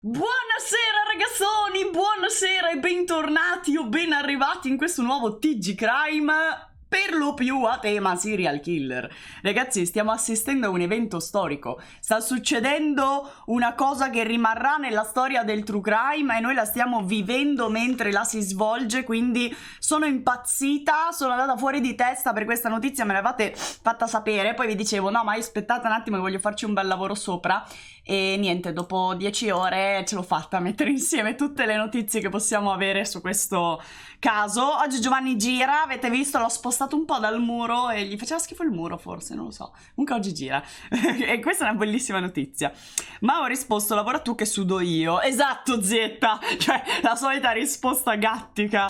Buonasera ragazzoni, buonasera e bentornati o ben arrivati in questo nuovo TG Crime, per lo più a tema serial killer. Ragazzi, stiamo assistendo a un evento storico, sta succedendo una cosa che rimarrà nella storia del true crime e noi la stiamo vivendo mentre la si svolge, quindi sono impazzita, sono andata fuori di testa per questa notizia, me l'avete fatta sapere, poi vi dicevo no ma aspettate un attimo che voglio farci un bel lavoro sopra. E niente, dopo 10 ore ce l'ho fatta a mettere insieme tutte le notizie che possiamo avere su questo caso. Oggi Giovanni gira, avete visto, l'ho spostato un po' dal muro e gli faceva schifo il muro forse, non lo so. Comunque oggi gira e questa è una bellissima notizia. Ma ho risposto lavora tu che sudo io. Esatto Zetta, cioè la solita risposta gattica.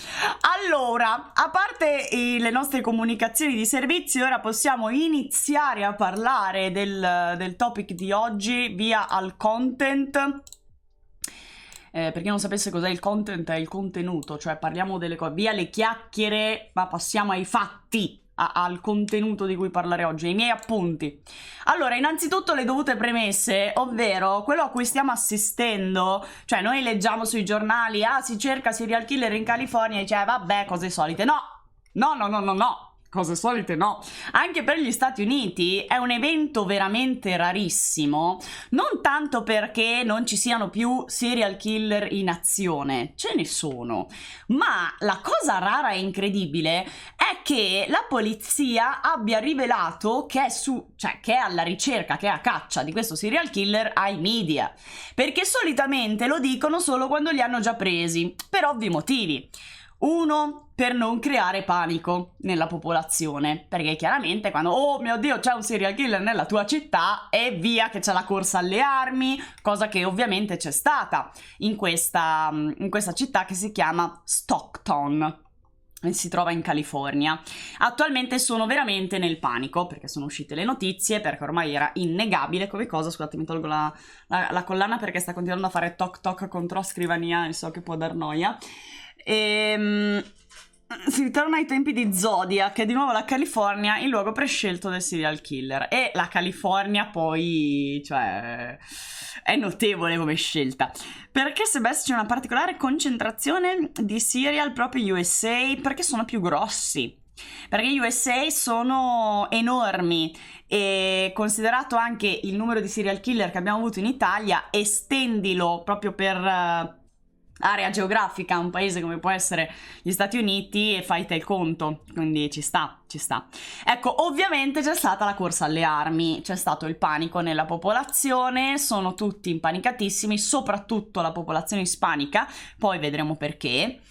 Allora, a parte le nostre comunicazioni di servizio, ora possiamo iniziare a parlare del topic di oggi via al content. Per chi non sapesse cos'è il content, è il contenuto, cioè parliamo delle cose, via le chiacchiere, ma passiamo ai fatti, al contenuto di cui parlare oggi, ai miei appunti. Allora, innanzitutto le dovute premesse, ovvero quello a cui stiamo assistendo, cioè noi leggiamo sui giornali, si cerca serial killer in California e dice, vabbè, cose solite. No, cose solite no. Anche per gli Stati Uniti è un evento veramente rarissimo, non tanto perché non ci siano più serial killer in azione, ce ne sono, ma la cosa rara e incredibile è che la polizia abbia rivelato che è alla ricerca, che è a caccia di questo serial killer ai media, perché solitamente lo dicono solo quando li hanno già presi, per ovvi motivi. Uno, per non creare panico nella popolazione, perché chiaramente quando oh mio Dio c'è un serial killer nella tua città e via che c'è la corsa alle armi, cosa che ovviamente c'è stata in questa città che si chiama Stockton e si trova in California. Attualmente sono veramente nel panico perché sono uscite le notizie, perché ormai era innegabile come cosa. Scusate, mi tolgo la collana perché sta continuando a fare toc toc contro la scrivania e so che può dar noia. Si ritorna ai tempi di Zodiac, che è di nuovo la California il luogo prescelto del serial killer, e la California poi, cioè, è notevole come scelta, perché sembra esserci una particolare concentrazione di serial proprio USA, perché sono più grossi. Perché gli USA sono enormi e considerato anche il numero di serial killer che abbiamo avuto in Italia, estendilo proprio per area geografica, un paese come può essere gli Stati Uniti e fai te il conto, quindi ci sta. Ecco, ovviamente c'è stata la corsa alle armi, c'è stato il panico nella popolazione, sono tutti impanicatissimi, soprattutto la popolazione ispanica, poi vedremo perché.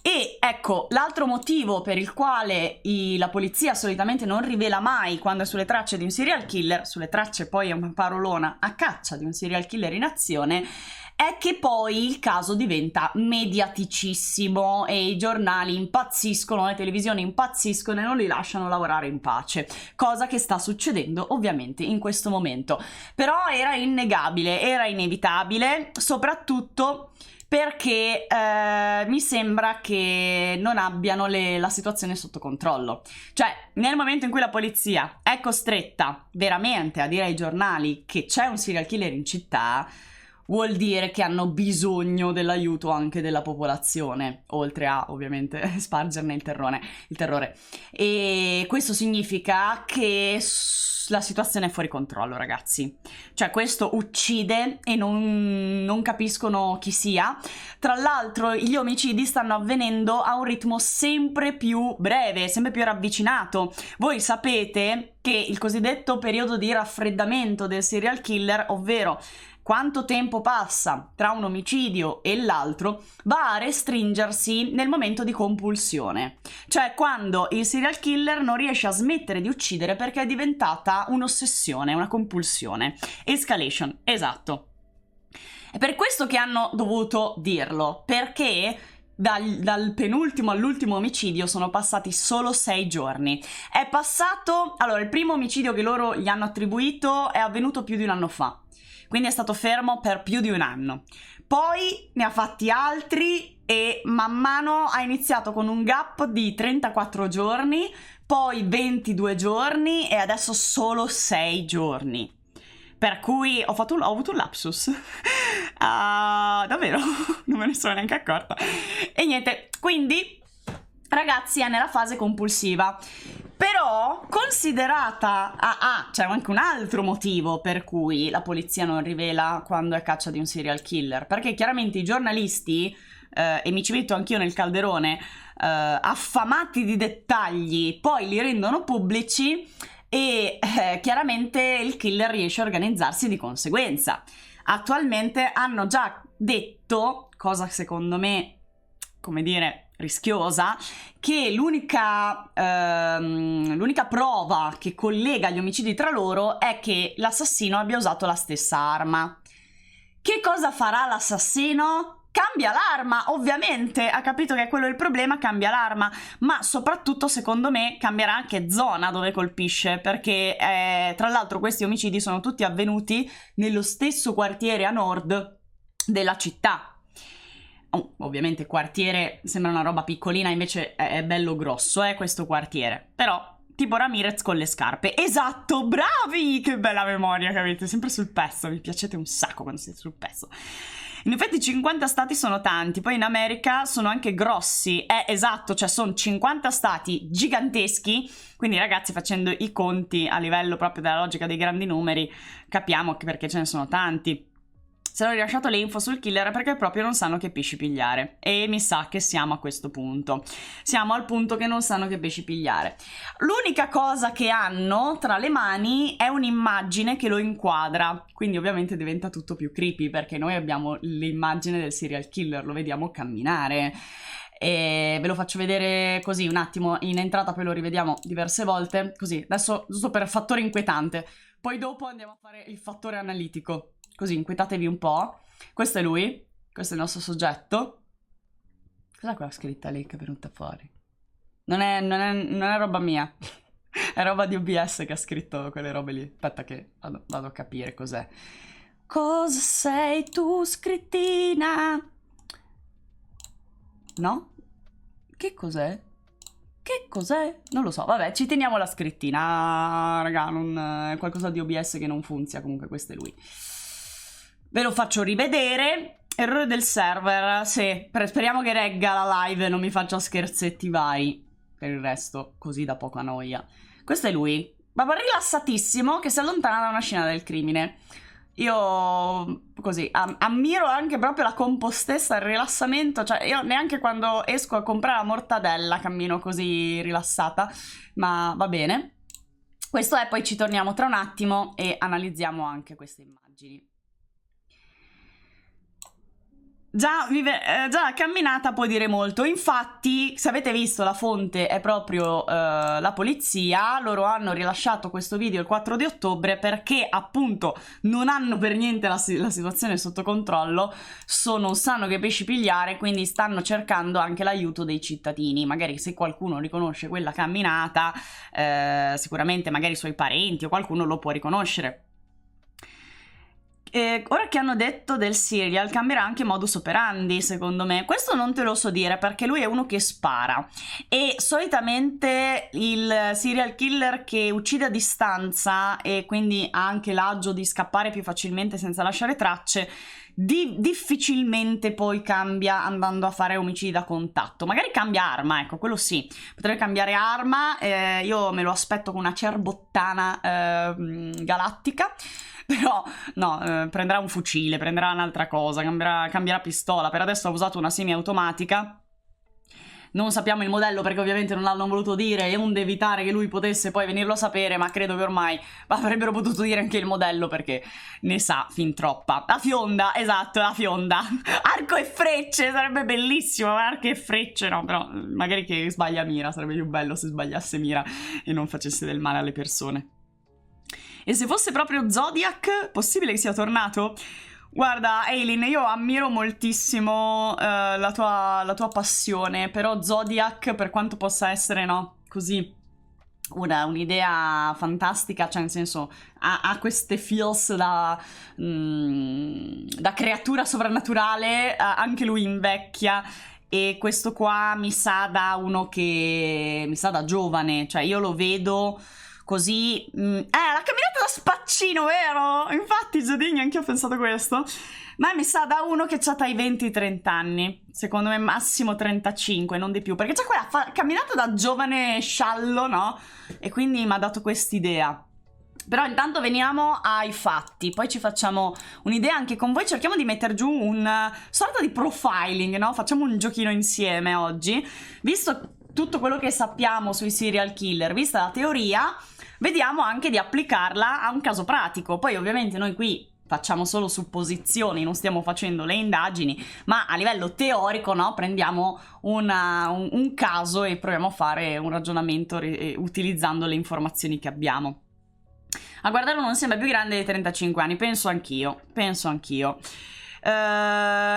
E ecco, l'altro motivo per il quale la polizia solitamente non rivela mai quando è sulle tracce di un serial killer, sulle tracce poi è una parolona, a caccia di un serial killer in azione, è che poi il caso diventa mediaticissimo e i giornali impazziscono, le televisioni impazziscono e non li lasciano lavorare in pace, cosa che sta succedendo ovviamente in questo momento. Però era innegabile, era inevitabile, soprattutto perché mi sembra che non abbiano la situazione sotto controllo. Cioè, nel momento in cui la polizia è costretta veramente a dire ai giornali che c'è un serial killer in città, vuol dire che hanno bisogno dell'aiuto anche della popolazione, oltre a ovviamente spargerne il terrore. E questo significa che la situazione è fuori controllo, ragazzi. Cioè, questo uccide e non capiscono chi sia. Tra l'altro, gli omicidi stanno avvenendo a un ritmo sempre più breve, sempre più ravvicinato. Voi sapete che il cosiddetto periodo di raffreddamento del serial killer, ovvero quanto tempo passa tra un omicidio e l'altro va a restringersi nel momento di compulsione, cioè quando il serial killer non riesce a smettere di uccidere perché è diventata un'ossessione, una compulsione. Escalation, esatto. È per questo che hanno dovuto dirlo, perché dal penultimo all'ultimo omicidio sono passati solo 6 giorni. È passato... Allora, il primo omicidio che loro gli hanno attribuito è avvenuto più di un anno fa, quindi è stato fermo per più di un anno. Poi ne ha fatti altri e man mano ha iniziato con un gap di 34 giorni, poi 22 giorni e adesso solo 6 giorni. Per cui ho avuto un lapsus. Davvero, non me ne sono neanche accorta. E niente, quindi ragazzi è nella fase compulsiva. Però considerata... c'è anche un altro motivo per cui la polizia non rivela quando è a caccia di un serial killer. Perché chiaramente i giornalisti, e mi ci metto anch'io nel calderone, affamati di dettagli, poi li rendono pubblici e chiaramente il killer riesce a organizzarsi di conseguenza. Attualmente hanno già detto, cosa secondo me, come dire, rischiosa, che l'unica prova che collega gli omicidi tra loro è che l'assassino abbia usato la stessa arma. Che cosa farà l'assassino? Cambia l'arma, ovviamente, ha capito che è quello il problema, cambia l'arma, ma soprattutto secondo me cambierà anche zona dove colpisce, perché tra l'altro questi omicidi sono tutti avvenuti nello stesso quartiere a nord della città. Ovviamente quartiere sembra una roba piccolina, invece è bello grosso, questo quartiere, però tipo Ramirez con le scarpe. Esatto, bravi! Che bella memoria che avete, sempre sul pezzo, mi piacete un sacco quando siete sul pezzo. In effetti 50 stati sono tanti, poi in America sono anche grossi, esatto, cioè sono 50 stati giganteschi, quindi ragazzi facendo i conti a livello proprio della logica dei grandi numeri capiamo che perché ce ne sono tanti. Se hanno rilasciato le info sul killer perché proprio non sanno che pesci pigliare. E mi sa che siamo a questo punto. Siamo al punto che non sanno che pesci pigliare. L'unica cosa che hanno tra le mani è un'immagine che lo inquadra. Quindi ovviamente diventa tutto più creepy perché noi abbiamo l'immagine del serial killer, lo vediamo camminare. E ve lo faccio vedere così un attimo in entrata, poi lo rivediamo diverse volte. Così, adesso giusto per fattore inquietante. Poi dopo andiamo a fare il fattore analitico. Così inquietatevi un po'. Questo è lui, questo è il nostro soggetto. Cos'è quella scritta lì che è venuta fuori? Non è roba mia. È roba di OBS che ha scritto quelle robe lì. Aspetta che vado a capire cos'è. Cosa sei tu, scrittina? No? Che cos'è? Che cos'è? Non lo so, vabbè, ci teniamo la scrittina. Raga, è qualcosa di OBS che non funziona, comunque questo è lui. Ve lo faccio rivedere. Errore del server, sì, speriamo che regga la live e non mi faccia scherzetti vari. Per il resto, così da poca noia. Questo è lui, ma rilassatissimo, che si allontana da una scena del crimine. Io, così, ammiro anche proprio la compostezza, il rilassamento. Cioè, io neanche quando esco a comprare la mortadella cammino così rilassata, ma va bene. Questo è, poi ci torniamo tra un attimo e analizziamo anche queste immagini. Già la camminata può dire molto. Infatti, se avete visto, la fonte è proprio la polizia. Loro hanno rilasciato questo video il 4 di ottobre perché appunto non hanno per niente la situazione sotto controllo, non sanno che pesci pigliare, quindi stanno cercando anche l'aiuto dei cittadini. Magari se qualcuno riconosce quella camminata, sicuramente magari i suoi parenti o qualcuno lo può riconoscere. Ora che hanno detto del serial, cambierà anche modus operandi, secondo me. Questo non te lo so dire perché lui è uno che spara e solitamente il serial killer che uccide a distanza e quindi ha anche l'agio di scappare più facilmente senza lasciare tracce, difficilmente poi cambia andando a fare omicidi da contatto. Magari cambia arma, ecco, quello sì, potrebbe cambiare arma. Io me lo aspetto con una cerbottana galattica. Però no, prenderà un fucile, prenderà un'altra cosa, cambierà pistola. Per adesso ha usato una semiautomatica. Non sappiamo il modello perché ovviamente non l'hanno voluto dire e onde evitare che lui potesse poi venirlo a sapere, ma credo che ormai avrebbero potuto dire anche il modello perché ne sa fin troppa. La fionda, esatto, la fionda. Arco e frecce, sarebbe bellissimo, ma arco e frecce no, però magari che sbaglia mira, sarebbe più bello se sbagliasse mira e non facesse del male alle persone. E se fosse proprio Zodiac, possibile che sia tornato? Guarda, Eileen, io ammiro moltissimo la tua passione, però Zodiac, per quanto possa essere, no, così, un'idea fantastica, cioè nel senso, ha queste feels da creatura sovrannaturale, anche lui invecchia, e questo qua mi sa da uno che, mi sa da giovane, cioè io lo vedo... Così, la camminata da spaccino, vero? Infatti, Zodini, anche ho pensato questo. Ma mi sa da uno che c'ha tra i 20 e i 30 anni. Secondo me massimo 35, non di più. Perché c'è quella camminata da giovane sciallo, no? E quindi mi ha dato quest'idea. Però intanto veniamo ai fatti, poi ci facciamo un'idea anche con voi, cerchiamo di mettere giù una sorta di profiling, no? Facciamo un giochino insieme oggi, visto tutto quello che sappiamo sui serial killer, vista la teoria, vediamo anche di applicarla a un caso pratico. Poi ovviamente noi qui facciamo solo supposizioni, non stiamo facendo le indagini, ma a livello teorico, no, prendiamo un caso e proviamo a fare un ragionamento utilizzando le informazioni che abbiamo. A guardarlo non sembra più grande dei 35 anni, penso anch'io.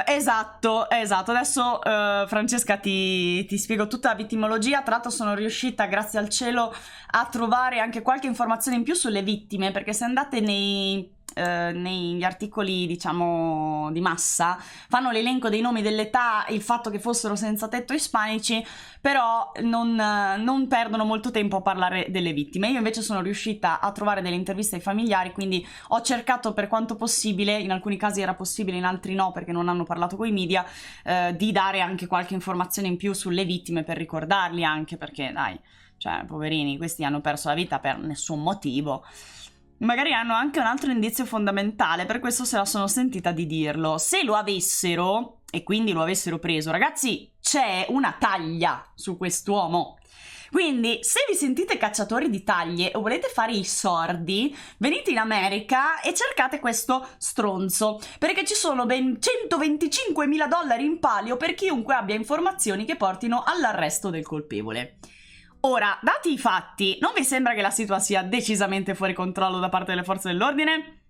Esatto, adesso Francesca ti spiego tutta la vittimologia. Tra l'altro sono riuscita, grazie al cielo, a trovare anche qualche informazione in più sulle vittime, perché se andate negli articoli, diciamo, di massa, fanno l'elenco dei nomi, dell'età, il fatto che fossero senza tetto ispanici, però non perdono molto tempo a parlare delle vittime. Io invece sono riuscita a trovare delle interviste ai familiari, quindi ho cercato per quanto possibile, in alcuni casi era possibile, in altri no perché non hanno parlato coi media, di dare anche qualche informazione in più sulle vittime per ricordarli, anche perché dai, cioè poverini, questi hanno perso la vita per nessun motivo. Magari hanno anche un altro indizio fondamentale, per questo se la sono sentita di dirlo. Se lo avessero, e quindi lo avessero preso, ragazzi, c'è una taglia su quest'uomo. Quindi, se vi sentite cacciatori di taglie o volete fare i sordi, venite in America e cercate questo stronzo, perché ci sono ben $125.000 in palio per chiunque abbia informazioni che portino all'arresto del colpevole. Ora, dati i fatti, non vi sembra che la situazione sia decisamente fuori controllo da parte delle forze dell'ordine?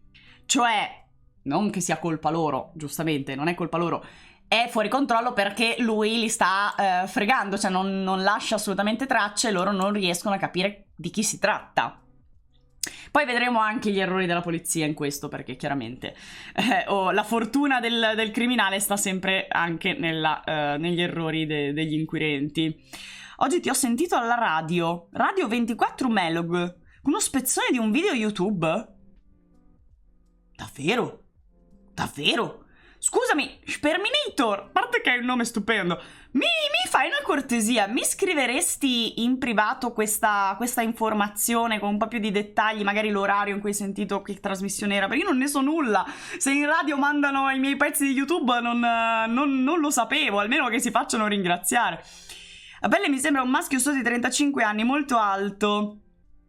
Cioè, non che sia colpa loro, giustamente, non è colpa loro, è fuori controllo perché lui li sta fregando, cioè non lascia assolutamente tracce e loro non riescono a capire di chi si tratta. Poi vedremo anche gli errori della polizia in questo, perché chiaramente la fortuna del criminale sta sempre anche negli errori degli inquirenti. Oggi ti ho sentito alla Radio 24 Melog, uno spezzone di un video YouTube? Davvero? Davvero? Scusami, Sperminator, a parte che hai un nome stupendo, mi fai una cortesia? Mi scriveresti in privato questa informazione con un po' più di dettagli, magari l'orario in cui hai sentito che trasmissione era? Perché io non ne so nulla. Se in radio mandano i miei pezzi di YouTube non lo sapevo, almeno che si facciano ringraziare. La pelle mi sembra un maschio sotto i 35 anni, molto alto.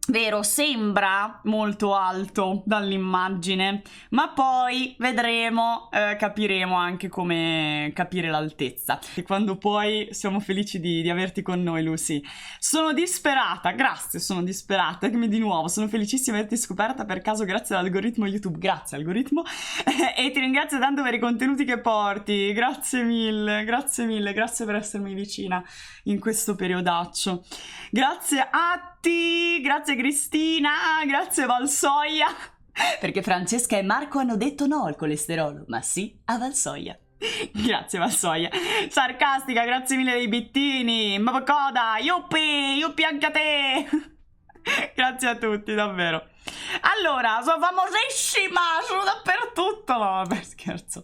Vero, sembra molto alto dall'immagine, ma poi vedremo, capiremo anche come capire l'altezza. E quando poi siamo felici di averti con noi, Lucy. Sono disperata, grazie, sono disperata, di nuovo, sono felicissima di averti scoperta per caso grazie all'algoritmo YouTube, grazie algoritmo, e ti ringrazio tanto per i contenuti che porti, grazie mille, grazie per essermi vicina in questo periodaccio. Grazie Atti, grazie Cristina, grazie Valsoia, perché Francesca e Marco hanno detto no al colesterolo, ma sì a Valsoia. Grazie Valsoia. Sarcastica, grazie mille dei bittini. Mapocoda, yuppi anche a te. Grazie a tutti, davvero. Allora, sono famosissima, sono dappertutto. No, vabbè, scherzo.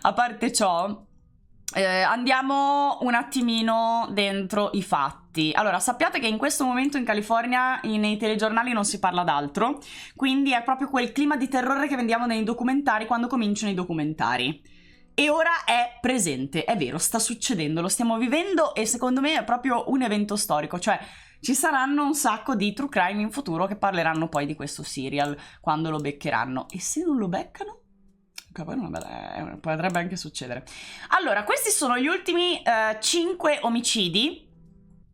A parte ciò, andiamo un attimino dentro i fatti. Allora, sappiate che in questo momento in California nei telegiornali non si parla d'altro, quindi è proprio quel clima di terrore che vediamo nei documentari quando cominciano i documentari. e ora è presente, è vero, sta succedendo, lo stiamo vivendo e secondo me è proprio un evento storico, cioè ci saranno un sacco di true crime in futuro che parleranno poi di questo serial quando lo beccheranno. E se non lo beccano? Poi potrebbe anche succedere. Allora, questi sono gli ultimi 5 omicidi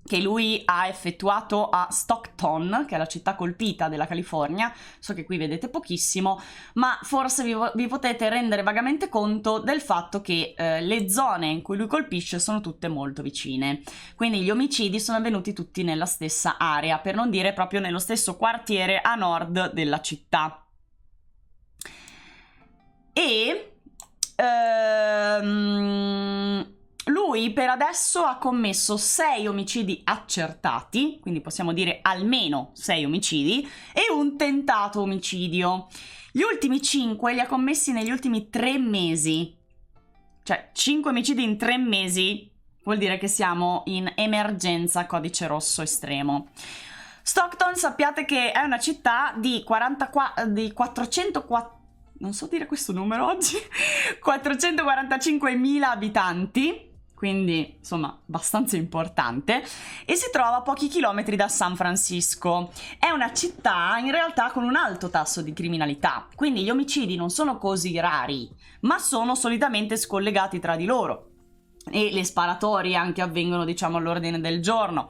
che lui ha effettuato a Stockton, che è la città colpita della California. So che qui vedete pochissimo, ma forse vi potete rendere vagamente conto del fatto che le zone in cui lui colpisce sono tutte molto vicine. Quindi gli omicidi sono avvenuti tutti nella stessa area, per non dire proprio nello stesso quartiere a nord della città. E lui per adesso ha commesso 6 omicidi accertati, quindi possiamo dire almeno 6 omicidi, e un tentato omicidio. Gli ultimi 5 li ha commessi negli ultimi 3 mesi. Cioè, 5 omicidi in 3 mesi vuol dire che siamo in emergenza codice rosso estremo. Stockton, sappiate che è una città di 404... non so dire questo numero oggi, 445.000 abitanti, quindi insomma abbastanza importante, e si trova a pochi chilometri da San Francisco. È una città in realtà con un alto tasso di criminalità, quindi gli omicidi non sono così rari, ma sono solitamente scollegati tra di loro e le sparatorie anche avvengono, diciamo, all'ordine del giorno.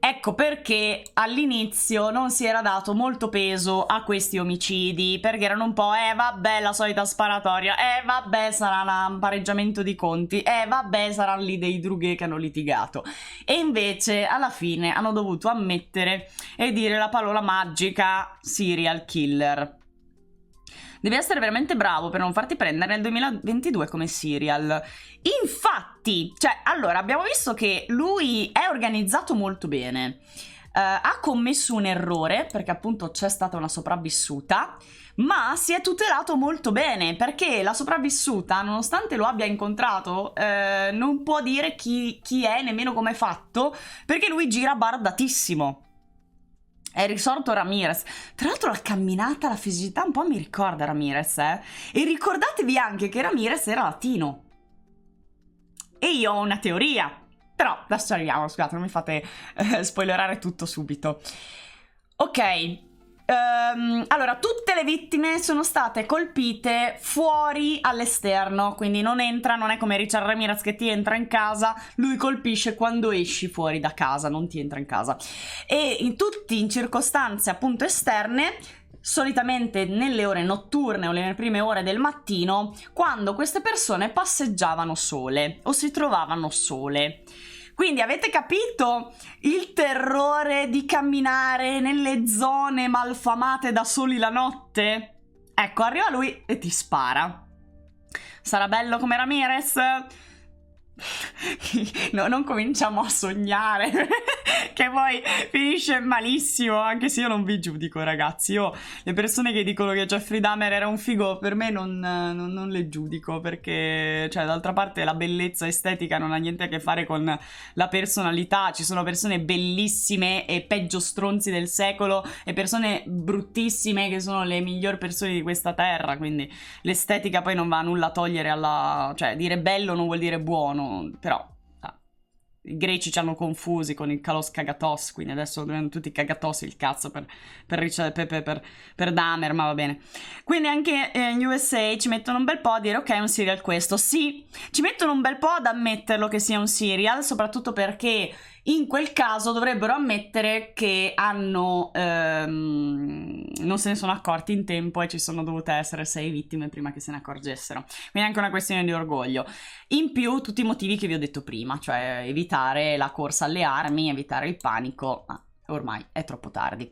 Ecco perché all'inizio non si era dato molto peso a questi omicidi, perché erano un po' vabbè la solita sparatoria, vabbè sarà un pareggiamento di conti, vabbè saranno lì dei drughe che hanno litigato. E invece alla fine hanno dovuto ammettere e dire la parola magica serial killer. Devi essere veramente bravo per non farti prendere nel 2022 come serial. Infatti, cioè, allora, abbiamo visto che lui è organizzato molto bene. Ha commesso un errore, perché appunto c'è stata una sopravvissuta, ma si è tutelato molto bene, perché la sopravvissuta, nonostante lo abbia incontrato, non può dire chi è, nemmeno come è fatto, perché lui gira bardatissimo. È risorto Ramirez. Tra l'altro la camminata, la fisicità un po' mi ricorda Ramirez, E ricordatevi anche che Ramirez era latino. E io ho una teoria. Però adesso arriviamo, scusate, non mi fate spoilerare tutto subito. Ok. Allora, tutte le vittime sono state colpite fuori all'esterno, quindi non è come Richard Ramirez che ti entra in casa, lui colpisce quando esci fuori da casa, non ti entra in casa. E tutti in circostanze appunto esterne, solitamente nelle ore notturne o nelle prime ore del mattino, quando queste persone passeggiavano sole o si trovavano sole. Quindi avete capito il terrore di camminare nelle zone malfamate da soli la notte? Ecco, arriva lui e ti spara. Sarà bello come Ramirez? No, non cominciamo a sognare che poi finisce malissimo, anche se io non vi giudico, ragazzi. Io le persone che dicono che Jeffrey Dahmer era un figo, per me non le giudico, perché cioè d'altra parte la bellezza estetica non ha niente a che fare con la personalità. Ci sono persone bellissime e peggio stronzi del secolo e persone bruttissime che sono le migliori persone di questa terra, quindi l'estetica poi non va a nulla togliere alla... cioè dire bello non vuol dire buono. Però i greci ci hanno confusi con il Kalos Kagatos, quindi adesso diventano tutti Kagatos il cazzo per Dahmer, ma va bene. Quindi anche in USA ci mettono un bel po' a dire ok, è un serial questo. Sì, ci mettono un bel po' ad ammetterlo che sia un serial, soprattutto perché in quel caso dovrebbero ammettere che non se ne sono accorti in tempo e ci sono dovute essere 6 vittime prima che se ne accorgessero. Quindi anche una questione di orgoglio. In più tutti i motivi che vi ho detto prima, cioè evitare la corsa alle armi, evitare il panico. Ormai è troppo tardi.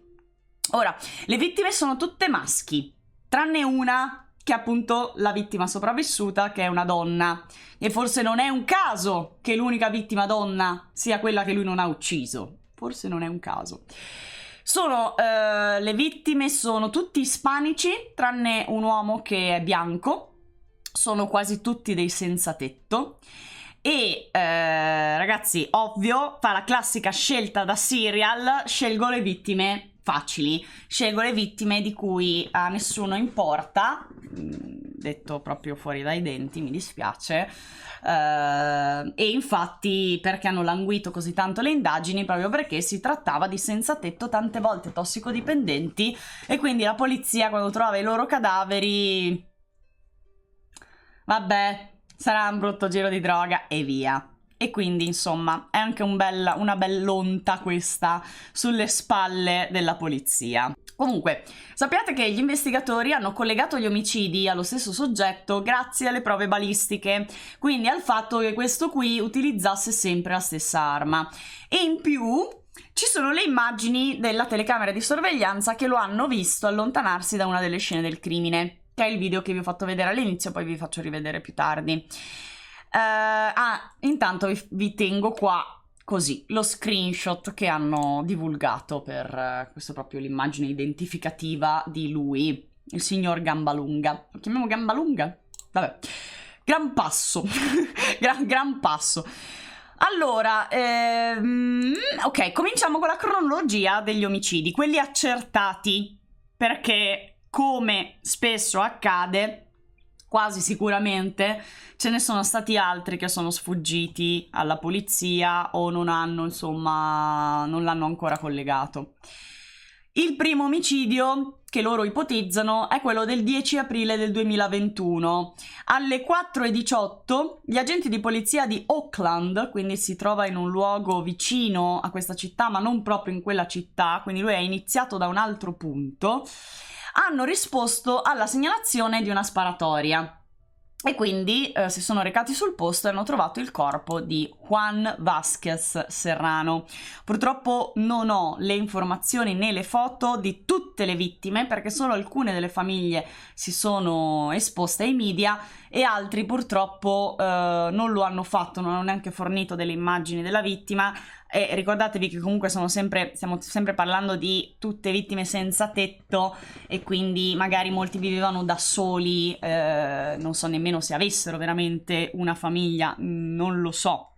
Ora, le vittime sono tutte maschi, tranne una che è appunto la vittima sopravvissuta, che è una donna. E forse non è un caso che l'unica vittima donna sia quella che lui non ha ucciso. Forse non è un caso. Le vittime sono tutti ispanici, tranne un uomo che è bianco. Sono quasi tutti dei senza tetto. E ragazzi, ovvio, fa la classica scelta da serial, scelgo le vittime facili, scelgo le vittime di cui a nessuno importa, detto proprio fuori dai denti, mi dispiace. E infatti perché hanno languito così tanto le indagini? Proprio perché si trattava di senza tetto, tante volte tossicodipendenti, e quindi la polizia, quando trovava i loro cadaveri, vabbè, sarà un brutto giro di droga e via. E quindi, insomma, è anche una bell'onta questa sulle spalle della polizia. Comunque, sappiate che gli investigatori hanno collegato gli omicidi allo stesso soggetto grazie alle prove balistiche, quindi al fatto che questo qui utilizzasse sempre la stessa arma. E in più ci sono le immagini della telecamera di sorveglianza che lo hanno visto allontanarsi da una delle scene del crimine, che è il video che vi ho fatto vedere all'inizio, poi vi faccio rivedere più tardi. Intanto vi tengo qua così lo screenshot che hanno divulgato per questo, proprio l'immagine identificativa di lui, il signor Gambalunga. Lo chiamiamo Gambalunga? Vabbè, gran passo. gran passo. Allora, ok, cominciamo con la cronologia degli omicidi, quelli accertati, perché come spesso accade, quasi sicuramente ce ne sono stati altri che sono sfuggiti alla polizia o non hanno, insomma, non l'hanno ancora collegato. Il primo omicidio che loro ipotizzano è quello del 10 aprile del 2021. Alle 4:18 gli agenti di polizia di Auckland, quindi si trova in un luogo vicino a questa città ma non proprio in quella città, quindi lui è iniziato da un altro punto, hanno risposto alla segnalazione di una sparatoria e quindi si sono recati sul posto e hanno trovato il corpo di Juan Vázquez Serrano. Purtroppo non ho le informazioni né le foto di tutte le vittime, perché solo alcune delle famiglie si sono esposte ai media e altri purtroppo non lo hanno fatto, non hanno neanche fornito delle immagini della vittima. E ricordatevi che comunque stiamo sempre parlando di tutte vittime senza tetto, e quindi magari molti vivevano da soli, non so nemmeno se avessero veramente una famiglia, non lo so.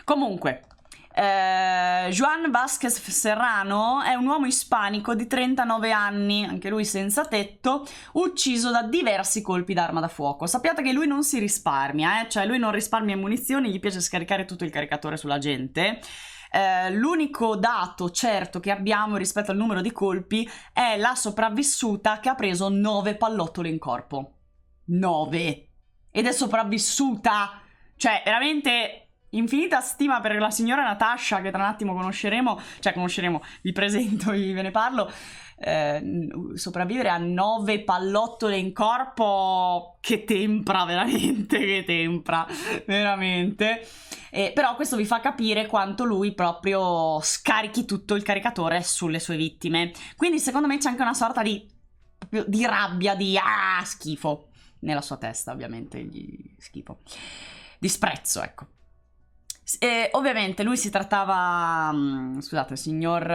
Comunque, Juan Vázquez Serrano è un uomo ispanico di 39 anni, anche lui senza tetto, ucciso da diversi colpi d'arma da fuoco. Sappiate che lui non si risparmia, cioè lui non risparmia munizioni, gli piace scaricare tutto il caricatore sulla gente. L'unico dato certo che abbiamo rispetto al numero di colpi è la sopravvissuta che ha preso 9 pallottole in corpo. 9! Ed è sopravvissuta! Cioè, veramente infinita stima per la signora Natasha, che tra un attimo conosceremo, vi presento, ve ne parlo. Sopravvivere a 9 pallottole in corpo, che tempra, veramente. Però questo vi fa capire quanto lui proprio scarichi tutto il caricatore sulle sue vittime. Quindi secondo me c'è anche una sorta di rabbia, di schifo nella sua testa, ovviamente, schifo, disprezzo, ecco. Ovviamente lui si trattava, scusate, il signor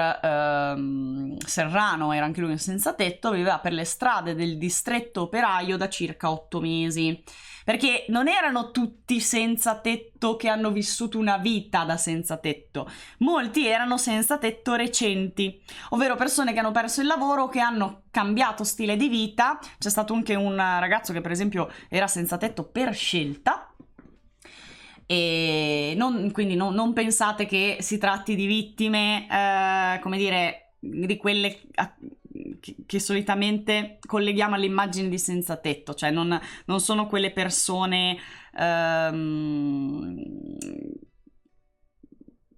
Serrano era anche lui un senza tetto, viveva per le strade del distretto operaio da circa 8 mesi, perché non erano tutti senza tetto che hanno vissuto una vita da senza tetto, molti erano senza tetto recenti, ovvero persone che hanno perso il lavoro, che hanno cambiato stile di vita. C'è stato anche un ragazzo che per esempio era senza tetto per scelta. E quindi non pensate che si tratti di vittime, come dire, di quelle che solitamente colleghiamo alle immagini di senza tetto, cioè non sono quelle persone,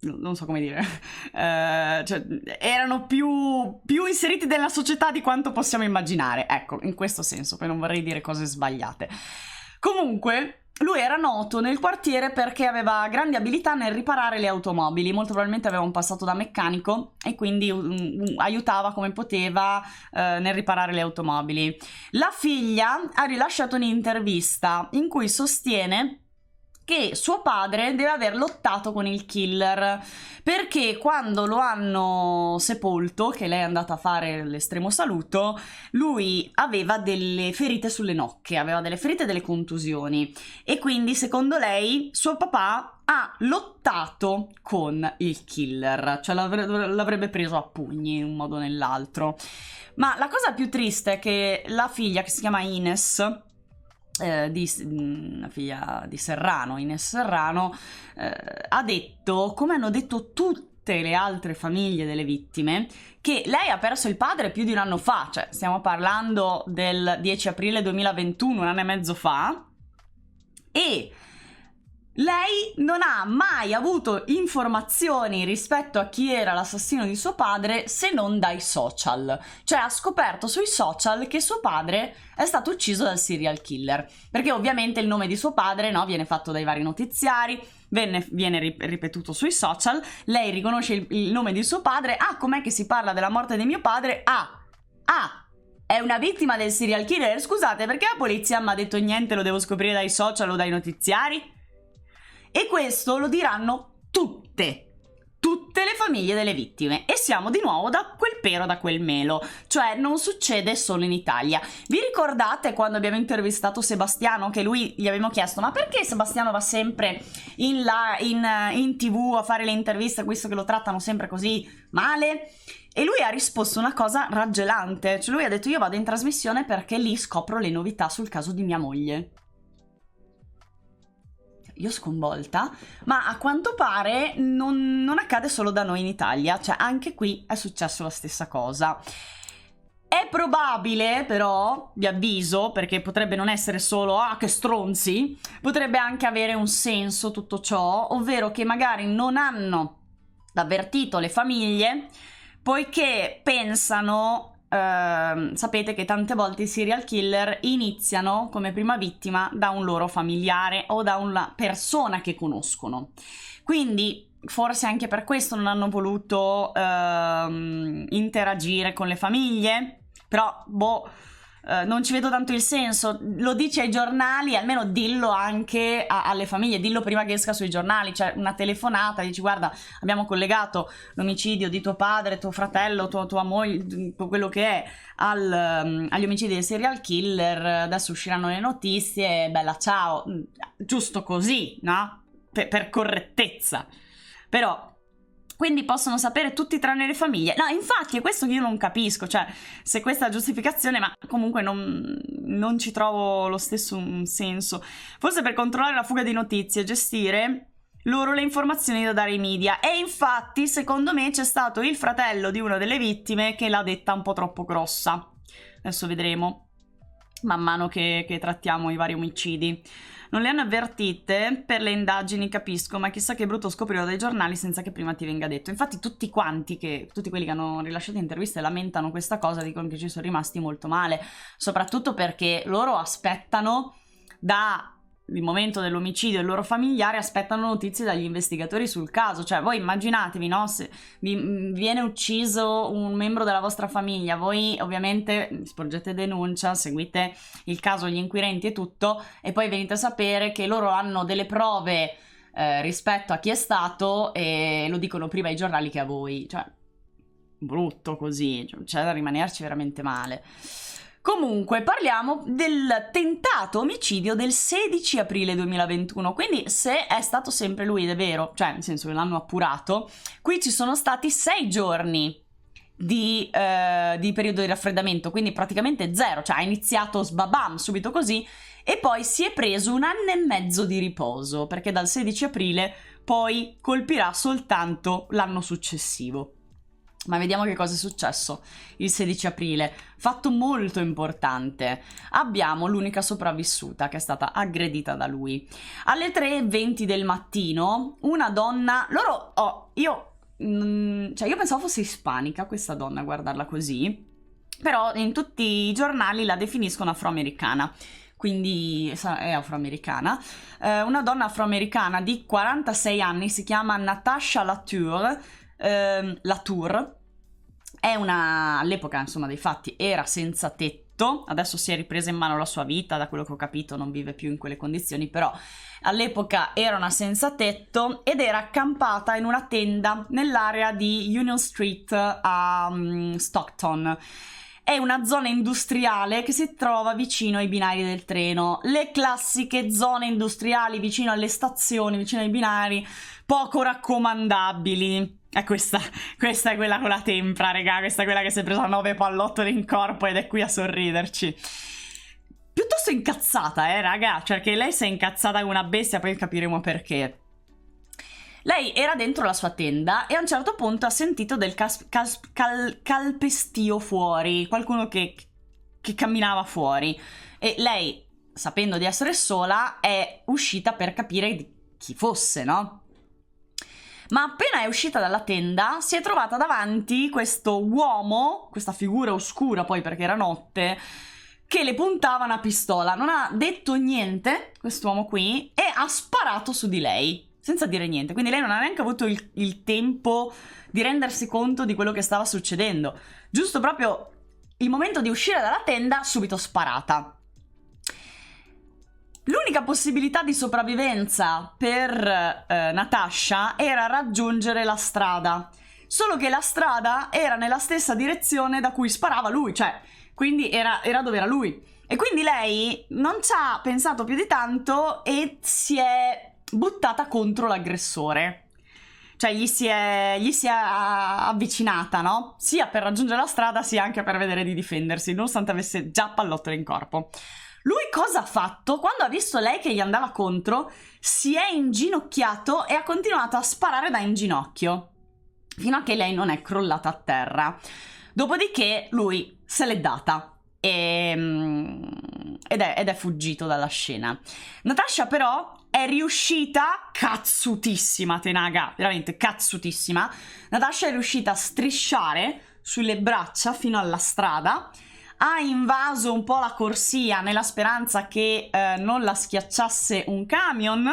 non so come dire, cioè, erano più inseriti nella società di quanto possiamo immaginare, ecco, in questo senso, poi non vorrei dire cose sbagliate. Comunque, lui era noto nel quartiere perché aveva grandi abilità nel riparare le automobili, molto probabilmente aveva un passato da meccanico e quindi aiutava come poteva nel riparare le automobili. La figlia ha rilasciato un'intervista in cui sostiene che suo padre deve aver lottato con il killer, perché quando lo hanno sepolto, che lei è andata a fare l'estremo saluto, lui aveva delle ferite sulle nocche, aveva delle ferite e delle contusioni, e quindi secondo lei suo papà ha lottato con il killer, cioè l'avrebbe preso a pugni in un modo o nell'altro. Ma la cosa più triste è che la figlia, che si chiama Ines, una figlia di Serrano, Ines Serrano, ha detto, come hanno detto tutte le altre famiglie delle vittime, che lei ha perso il padre più di un anno fa, cioè stiamo parlando del 10 aprile 2021, un anno e mezzo fa, e lei non ha mai avuto informazioni rispetto a chi era l'assassino di suo padre se non dai social. Cioè ha scoperto sui social che suo padre è stato ucciso dal serial killer, perché ovviamente il nome di suo padre, no, viene fatto dai vari notiziari, viene ripetuto sui social, lei riconosce il nome di suo padre. Ah, com'è che si parla della morte di mio padre? È una vittima del serial killer? Scusate, perché la polizia mi ha detto niente, lo devo scoprire dai social o dai notiziari? E questo lo diranno tutte le famiglie delle vittime, e siamo di nuovo da quel pero da quel melo, cioè non succede solo in Italia. Vi ricordate quando abbiamo intervistato Sebastiano, che lui gli avevamo chiesto ma perché Sebastiano va sempre in TV a fare le interviste, visto che lo trattano sempre così male? E lui ha risposto una cosa raggelante, cioè lui ha detto io vado in trasmissione perché lì scopro le novità sul caso di mia moglie. Io sconvolta, ma a quanto pare non accade solo da noi in Italia, cioè anche qui è successo la stessa cosa. È probabile però, vi avviso, perché potrebbe non essere solo che stronzi, potrebbe anche avere un senso tutto ciò, ovvero che magari non hanno avvertito le famiglie poiché pensano... sapete che tante volte i serial killer iniziano come prima vittima da un loro familiare o da una persona che conoscono, quindi forse anche per questo non hanno voluto interagire con le famiglie, però non ci vedo tanto il senso. Lo dici ai giornali, almeno dillo anche alle famiglie, dillo prima che esca sui giornali, cioè una telefonata, dici guarda abbiamo collegato l'omicidio di tuo padre, tuo fratello, tua moglie, quello che è agli omicidi del serial killer, adesso usciranno le notizie, bella ciao, giusto così, no? Per correttezza. Però quindi possono sapere tutti tranne le famiglie. No, infatti è questo che io non capisco, cioè se questa è la giustificazione, ma comunque non ci trovo lo stesso un senso. Forse per controllare la fuga di notizie, gestire loro le informazioni da dare ai media. E infatti secondo me c'è stato il fratello di una delle vittime che l'ha detta un po' troppo grossa. Adesso vedremo man mano che trattiamo i vari omicidi. Non le hanno avvertite per le indagini, capisco, ma chissà che brutto scoprirlo dai giornali senza che prima ti venga detto. Infatti tutti quelli che hanno rilasciato interviste lamentano questa cosa, dicono che ci sono rimasti molto male, soprattutto perché loro aspettano il momento dell'omicidio, il loro familiare aspettano notizie dagli investigatori sul caso. Cioè voi immaginatevi, no, se viene ucciso un membro della vostra famiglia, voi ovviamente sporgete denuncia, seguite il caso, gli inquirenti e tutto, e poi venite a sapere che loro hanno delle prove rispetto a chi è stato e lo dicono prima ai giornali che a voi. Cioè brutto così, cioè, c'è da rimanerci veramente male. Comunque parliamo del tentato omicidio del 16 aprile 2021, quindi se è stato sempre lui ed è vero, cioè nel senso che l'hanno appurato, qui ci sono stati 6 giorni di periodo di raffreddamento, quindi praticamente 0, cioè ha iniziato sbabam subito così e poi si è preso 1 anno e mezzo di riposo, perché dal 16 aprile poi colpirà soltanto l'anno successivo. Ma vediamo che cosa è successo il 16 aprile. Fatto molto importante. Abbiamo l'unica sopravvissuta che è stata aggredita da lui. Alle 3:20 del mattino, una donna... Io pensavo fosse ispanica questa donna a guardarla così, però in tutti i giornali la definiscono afroamericana. Quindi è afroamericana. Una donna afroamericana di 46 anni, si chiama Natasha Latour, è all'epoca insomma dei fatti era senza tetto, tetto, adesso si è ripresa in mano la sua vita, da quello che ho capito non vive più in quelle condizioni, però all'epoca era una senza tetto ed era accampata in una tenda nell'area di Union Street a Stockton. È una zona industriale che si trova vicino ai binari del treno, le classiche zone industriali vicino alle stazioni, vicino ai binari, poco raccomandabili. Questa è quella con la tempra, regà, questa è quella che si è presa 9 pallottole in corpo ed è qui a sorriderci. Piuttosto incazzata, raga, cioè che lei si è incazzata come una bestia, poi capiremo perché. Lei era dentro la sua tenda e a un certo punto ha sentito del calpestio fuori, qualcuno che camminava fuori. E lei, sapendo di essere sola, è uscita per capire di chi fosse, no? Ma appena è uscita dalla tenda si è trovata davanti questo uomo, questa figura oscura poi perché era notte, che le puntava una pistola. Non ha detto niente, quest'uomo qui, e ha sparato su di lei, senza dire niente. Quindi lei non ha neanche avuto il tempo di rendersi conto di quello che stava succedendo. Giusto proprio il momento di uscire dalla tenda, subito sparata. L'unica possibilità di sopravvivenza per Natasha era raggiungere la strada. Solo che la strada era nella stessa direzione da cui sparava lui, cioè, quindi era dove era lui. E quindi lei non ci ha pensato più di tanto e si è buttata contro l'aggressore. Cioè gli si è avvicinata, no? Sia per raggiungere la strada sia anche per vedere di difendersi, nonostante avesse già pallottole in corpo. Lui cosa ha fatto? Quando ha visto lei che gli andava contro, si è inginocchiato e ha continuato a sparare da in ginocchio, fino a che lei non è crollata a terra. Dopodiché lui se l'è data ed è fuggito dalla scena. Natasha però è riuscita, cazzutissima Tenaga, veramente cazzutissima, Natasha è riuscita a strisciare sulle braccia fino alla strada, ha invaso un po' la corsia nella speranza che non la schiacciasse un camion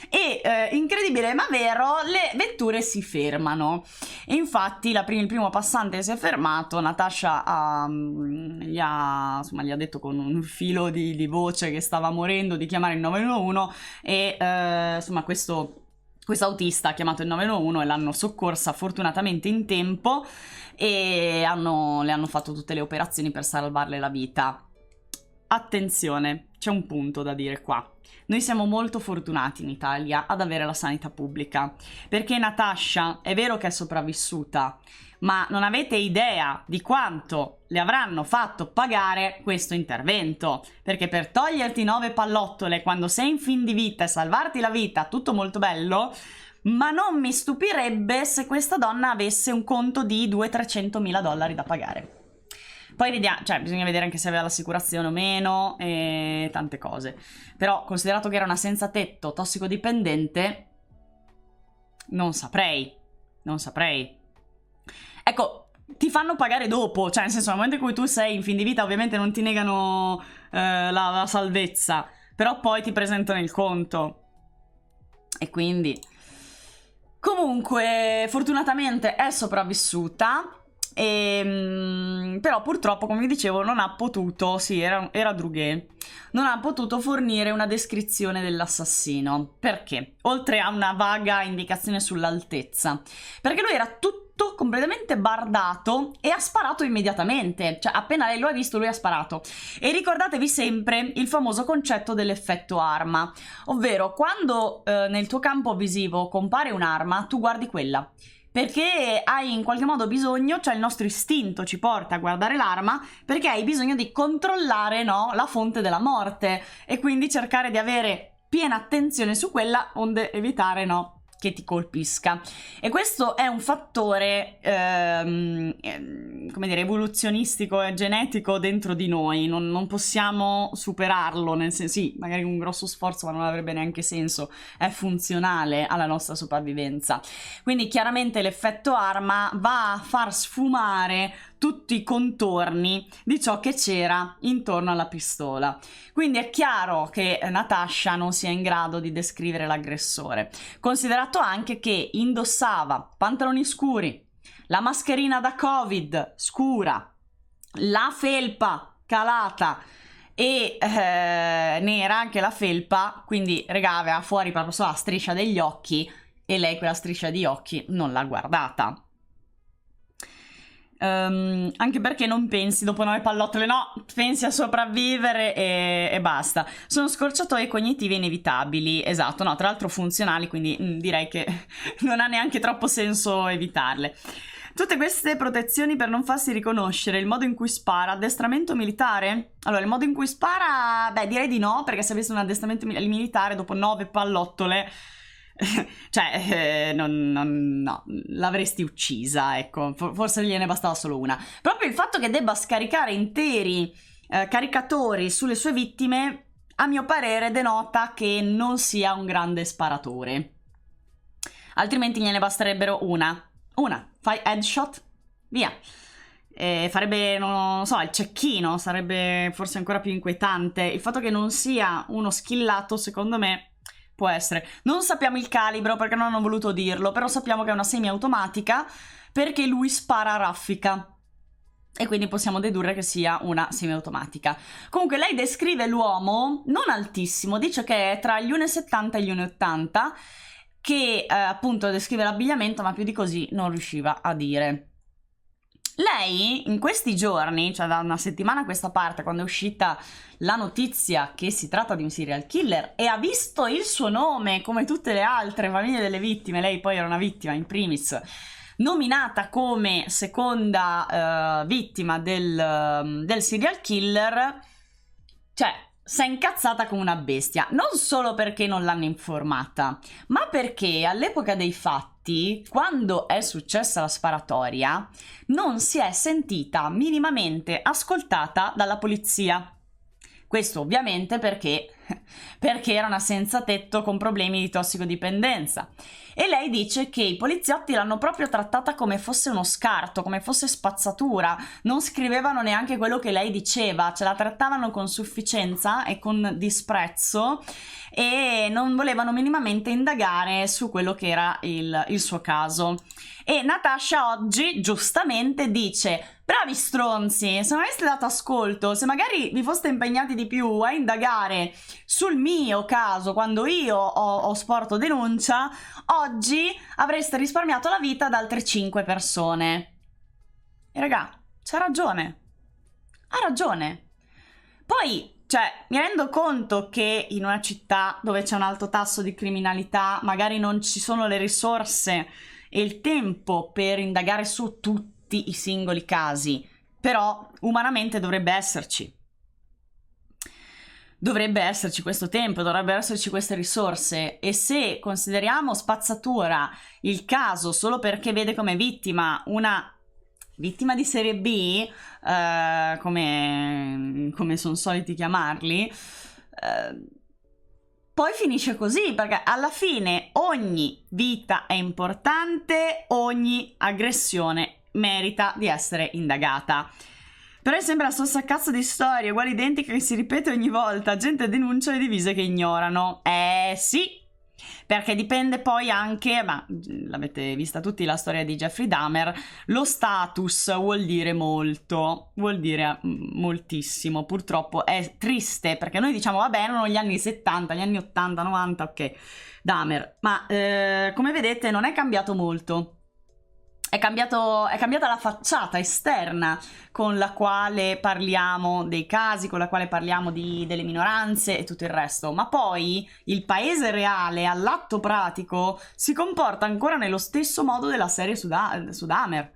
e, incredibile ma vero, le vetture si fermano. E infatti il primo passante si è fermato, Natasha gli ha detto con un filo di voce che stava morendo di chiamare il 911 e insomma questo autista ha chiamato il 911 e l'hanno soccorsa fortunatamente in tempo e le hanno fatto tutte le operazioni per salvarle la vita. Attenzione, c'è un punto da dire qua. Noi siamo molto fortunati in Italia ad avere la sanità pubblica, perché Natasha è vero che è sopravvissuta, ma non avete idea di quanto le avranno fatto pagare questo intervento, perché per toglierti 9 pallottole quando sei in fin di vita e salvarti la vita, tutto molto bello, ma non mi stupirebbe se questa donna avesse un conto di $200.000-300.000 da pagare. Poi vediamo, cioè bisogna vedere anche se aveva l'assicurazione o meno e tante cose. Però considerato che era una senza tetto, tossicodipendente, non saprei. Ecco, ti fanno pagare dopo, cioè nel senso nel momento in cui tu sei in fin di vita ovviamente non ti negano la salvezza, però poi ti presentano il conto. E quindi... Comunque, fortunatamente è sopravvissuta, però purtroppo, come vi dicevo, non ha potuto, sì, era Droguet, non ha potuto fornire una descrizione dell'assassino. Perché? Oltre a una vaga indicazione sull'altezza. Perché lui era tutto completamente bardato e ha sparato immediatamente. Cioè, appena lei lo ha visto, lui ha sparato. E ricordatevi sempre il famoso concetto dell'effetto arma. Ovvero, quando nel tuo campo visivo compare un'arma, tu guardi quella. Perché hai in qualche modo bisogno, cioè il nostro istinto ci porta a guardare l'arma, perché hai bisogno di controllare, no, la fonte della morte e quindi cercare di avere piena attenzione su quella onde evitare, no, che ti colpisca. E questo è un fattore, come dire, evoluzionistico e genetico dentro di noi, non possiamo superarlo, nel senso, sì, magari un grosso sforzo, ma non avrebbe neanche senso, è funzionale alla nostra sopravvivenza. Quindi chiaramente l'effetto arma va a far sfumare tutti i contorni di ciò che c'era intorno alla pistola. Quindi è chiaro che Natasha non sia in grado di descrivere l'aggressore, considerato anche che indossava pantaloni scuri, la mascherina da Covid scura, la felpa calata e nera anche la felpa, quindi regà aveva fuori proprio solo la striscia degli occhi e lei quella striscia di occhi non l'ha guardata. Anche perché non pensi dopo 9 pallottole, no, pensi a sopravvivere e basta. Sono scorciatoie cognitive inevitabili, esatto, no, tra l'altro funzionali, quindi direi che non ha neanche troppo senso evitarle. Tutte queste protezioni per non farsi riconoscere, il modo in cui spara, addestramento militare? Allora, il modo in cui spara, beh, direi di no, perché se avesse un addestramento militare dopo 9 pallottole cioè, no, l'avresti uccisa, ecco, forse gliene bastava solo una. Proprio il fatto che debba scaricare interi caricatori sulle sue vittime, a mio parere, denota che non sia un grande sparatore. Altrimenti gliene basterebbero una, fai headshot, via. Farebbe, non so, il cecchino, sarebbe forse ancora più inquietante. Il fatto che non sia uno skillato, secondo me, può essere. Non sappiamo il calibro perché non hanno voluto dirlo, però sappiamo che è una semiautomatica perché lui spara a raffica e quindi possiamo dedurre che sia una semiautomatica. Comunque lei descrive l'uomo non altissimo, dice che è tra gli 1,70 e gli 1,80, che appunto descrive l'abbigliamento, ma più di così non riusciva a dire. Lei in questi giorni, cioè da una settimana a questa parte, quando è uscita la notizia che si tratta di un serial killer e ha visto il suo nome, come tutte le altre famiglie delle vittime, lei poi era una vittima in primis, nominata come seconda vittima del serial killer, cioè si è incazzata come una bestia, non solo perché non l'hanno informata, ma perché all'epoca dei fatti, quando è successa la sparatoria, non si è sentita minimamente ascoltata dalla polizia. Questo ovviamente perché era una senza tetto con problemi di tossicodipendenza. E lei dice che i poliziotti l'hanno proprio trattata come fosse uno scarto, come fosse spazzatura, non scrivevano neanche quello che lei diceva, ce la trattavano con sufficienza e con disprezzo e non volevano minimamente indagare su quello che era il suo caso. E Natasha oggi giustamente dice: bravi stronzi, se non aveste dato ascolto, se magari vi foste impegnati di più a indagare sul mio caso quando io ho sporto denuncia, oggi avreste risparmiato la vita ad altre 5 persone. E raga, c'ha ragione. Ha ragione. Poi, cioè, mi rendo conto che in una città dove c'è un alto tasso di criminalità magari non ci sono le risorse e il tempo per indagare su tutti i singoli casi, però umanamente dovrebbe esserci. Dovrebbe esserci questo tempo, dovrebbero esserci queste risorse, e se consideriamo spazzatura il caso solo perché vede come vittima una vittima di serie B, come sono soliti chiamarli, poi finisce così, perché alla fine ogni vita è importante, ogni aggressione merita di essere indagata. Però è sempre la stessa cazzo di storia, uguale identica, che si ripete ogni volta, gente denuncia le divise che ignorano. Sì, perché dipende poi anche, ma l'avete vista tutti la storia di Jeffrey Dahmer, lo status vuol dire molto, vuol dire moltissimo, purtroppo è triste, perché noi diciamo vabbè erano gli anni 70, gli anni 80, 90, ok, Dahmer, ma come vedete non è cambiato molto. È cambiata la facciata esterna con la quale parliamo dei casi, con la quale parliamo delle minoranze e tutto il resto, ma poi il paese reale, all'atto pratico, si comporta ancora nello stesso modo della serie su Dahmer.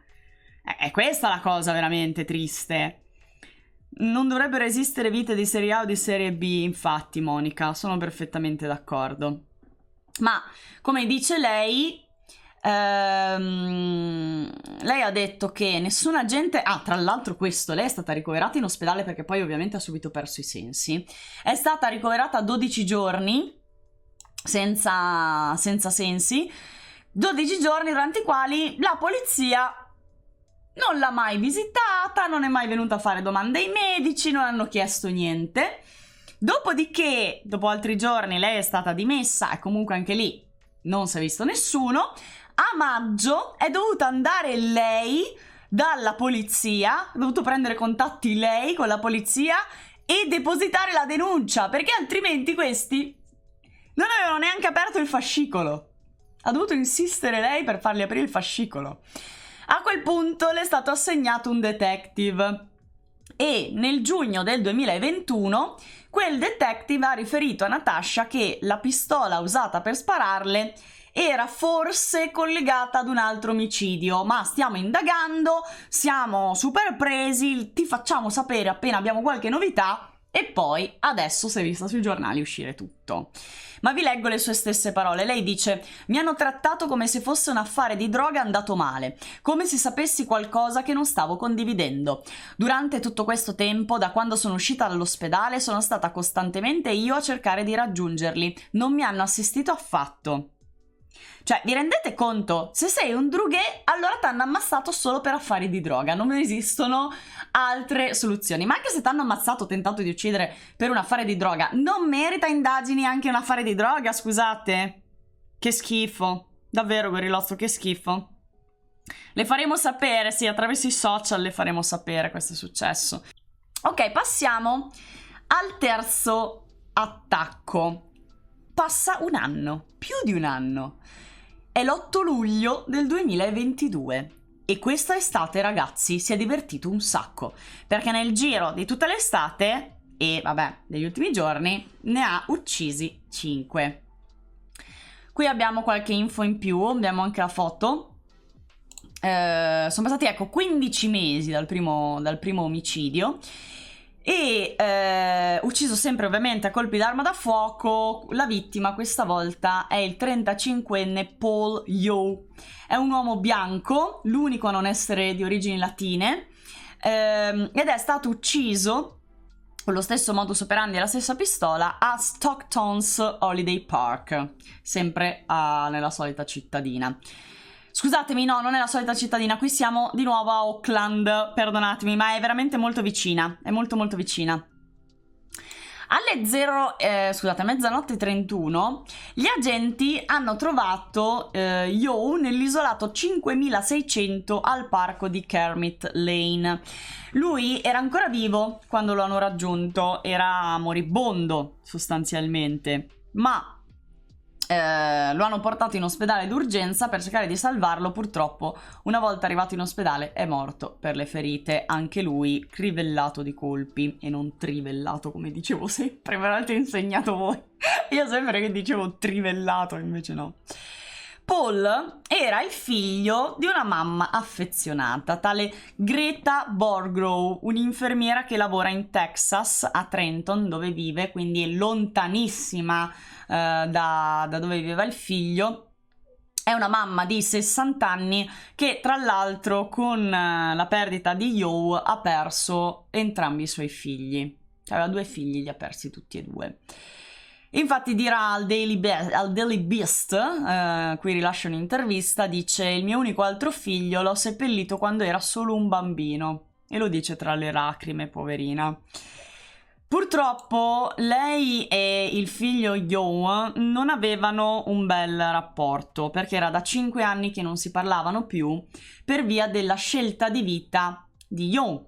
È questa la cosa veramente triste. Non dovrebbero esistere vite di serie A o di serie B, infatti, Monica, sono perfettamente d'accordo. Ma, come dice lei ha detto che nessuna gente... tra l'altro lei è stata ricoverata in ospedale perché poi ovviamente ha subito perso i sensi. È stata ricoverata 12 giorni senza sensi, 12 giorni durante i quali la polizia non l'ha mai visitata, non è mai venuta a fare domande ai medici, non hanno chiesto niente. Dopodiché, dopo altri giorni, lei è stata dimessa e comunque anche lì non si è visto nessuno. A maggio è dovuta andare lei dalla polizia, ha dovuto prendere contatti lei con la polizia e depositare la denuncia, perché altrimenti questi non avevano neanche aperto il fascicolo. Ha dovuto insistere lei per fargli aprire il fascicolo. A quel punto le è stato assegnato un detective e nel giugno del 2021 quel detective ha riferito a Natasha che la pistola usata per spararle era forse collegata ad un altro omicidio, ma stiamo indagando, siamo super presi, ti facciamo sapere appena abbiamo qualche novità. E poi adesso si è vista sui giornali uscire tutto. Ma vi leggo le sue stesse parole. Lei dice: mi hanno trattato come se fosse un affare di droga andato male, come se sapessi qualcosa che non stavo condividendo. Durante tutto questo tempo, da quando sono uscita dall'ospedale, sono stata costantemente io a cercare di raggiungerli. Non mi hanno assistito affatto. Cioè, vi rendete conto? Se sei un drughet, allora ti hanno ammazzato solo per affari di droga. Non esistono altre soluzioni. Ma anche se ti hanno ammazzato o tentato di uccidere per un affare di droga, non merita indagini anche un affare di droga, scusate? Che schifo. Davvero, Gorilozzo, che schifo. Le faremo sapere, sì, attraverso i social le faremo sapere questo è successo. Ok, passiamo al terzo attacco. Passa un anno, più di un anno. È l'8 luglio del 2022 e questa estate, ragazzi, si è divertito un sacco, perché nel giro di tutta l'estate e, vabbè, degli ultimi giorni, ne ha uccisi 5. Qui abbiamo qualche info in più, abbiamo anche la foto. Sono passati, ecco, 15 mesi dal primo omicidio. E ucciso sempre ovviamente a colpi d'arma da fuoco. La vittima questa volta è il 35enne Paul Yeo. È un uomo bianco, l'unico a non essere di origini latine, ed è stato ucciso con lo stesso modus operandi e la stessa pistola a Stockton's Holiday Park, sempre nella solita cittadina. Scusatemi, no, non è la solita cittadina, qui siamo di nuovo a Auckland, perdonatemi, ma è veramente molto vicina, è molto molto vicina. Alle mezzanotte 31, gli agenti hanno trovato Yeo nell'isolato 5600 al parco di Kermit Lane. Lui era ancora vivo quando lo hanno raggiunto, era moribondo sostanzialmente, ma lo hanno portato in ospedale d'urgenza per cercare di salvarlo. Purtroppo, una volta arrivato in ospedale, è morto per le ferite, anche lui crivellato di colpi e non trivellato come dicevo sempre. Me l'avete insegnato voi. Io sempre che dicevo trivellato, invece no. Paul era il figlio di una mamma affezionata, tale Greta Borgrove, un'infermiera che lavora in Texas, a Trenton, dove vive, quindi è lontanissima da dove viveva il figlio. È una mamma di 60 anni che, tra l'altro, con la perdita di Yeo ha perso entrambi i suoi figli. Aveva 2 figli, li ha persi tutti e 2. Infatti dirà al Daily Beast, qui rilascia un'intervista, dice: il mio unico altro figlio l'ho seppellito quando era solo un bambino, e lo dice tra le lacrime, poverina. Purtroppo lei e il figlio Yeo non avevano un bel rapporto, perché era da 5 anni che non si parlavano più per via della scelta di vita di Yeo.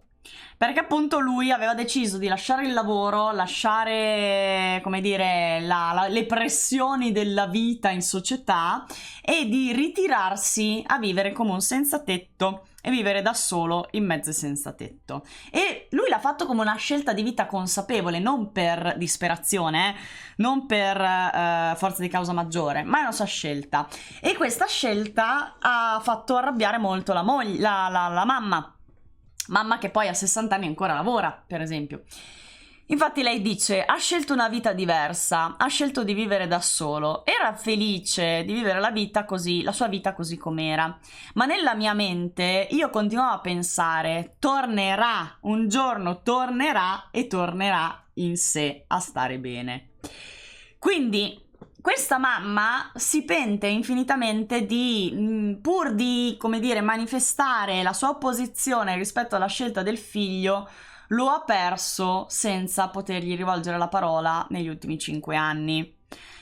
Perché appunto lui aveva deciso di lasciare il lavoro, lasciare, come dire, le pressioni della vita in società e di ritirarsi a vivere come un senza tetto e vivere da solo in mezzo ai senza tetto. E lui l'ha fatto come una scelta di vita consapevole, non per disperazione, non per forza di causa maggiore, ma è una sua scelta. E questa scelta ha fatto arrabbiare molto la moglie, la mamma. Mamma che poi a 60 anni ancora lavora, per esempio. Infatti lei dice: ha scelto una vita diversa, ha scelto di vivere da solo, era felice di vivere la sua vita così com'era, ma nella mia mente io continuavo a pensare: tornerà, un giorno tornerà e tornerà in sé a stare bene. Quindi questa mamma si pente infinitamente pur di, come dire, manifestare la sua opposizione rispetto alla scelta del figlio, lo ha perso senza potergli rivolgere la parola negli ultimi 5 anni.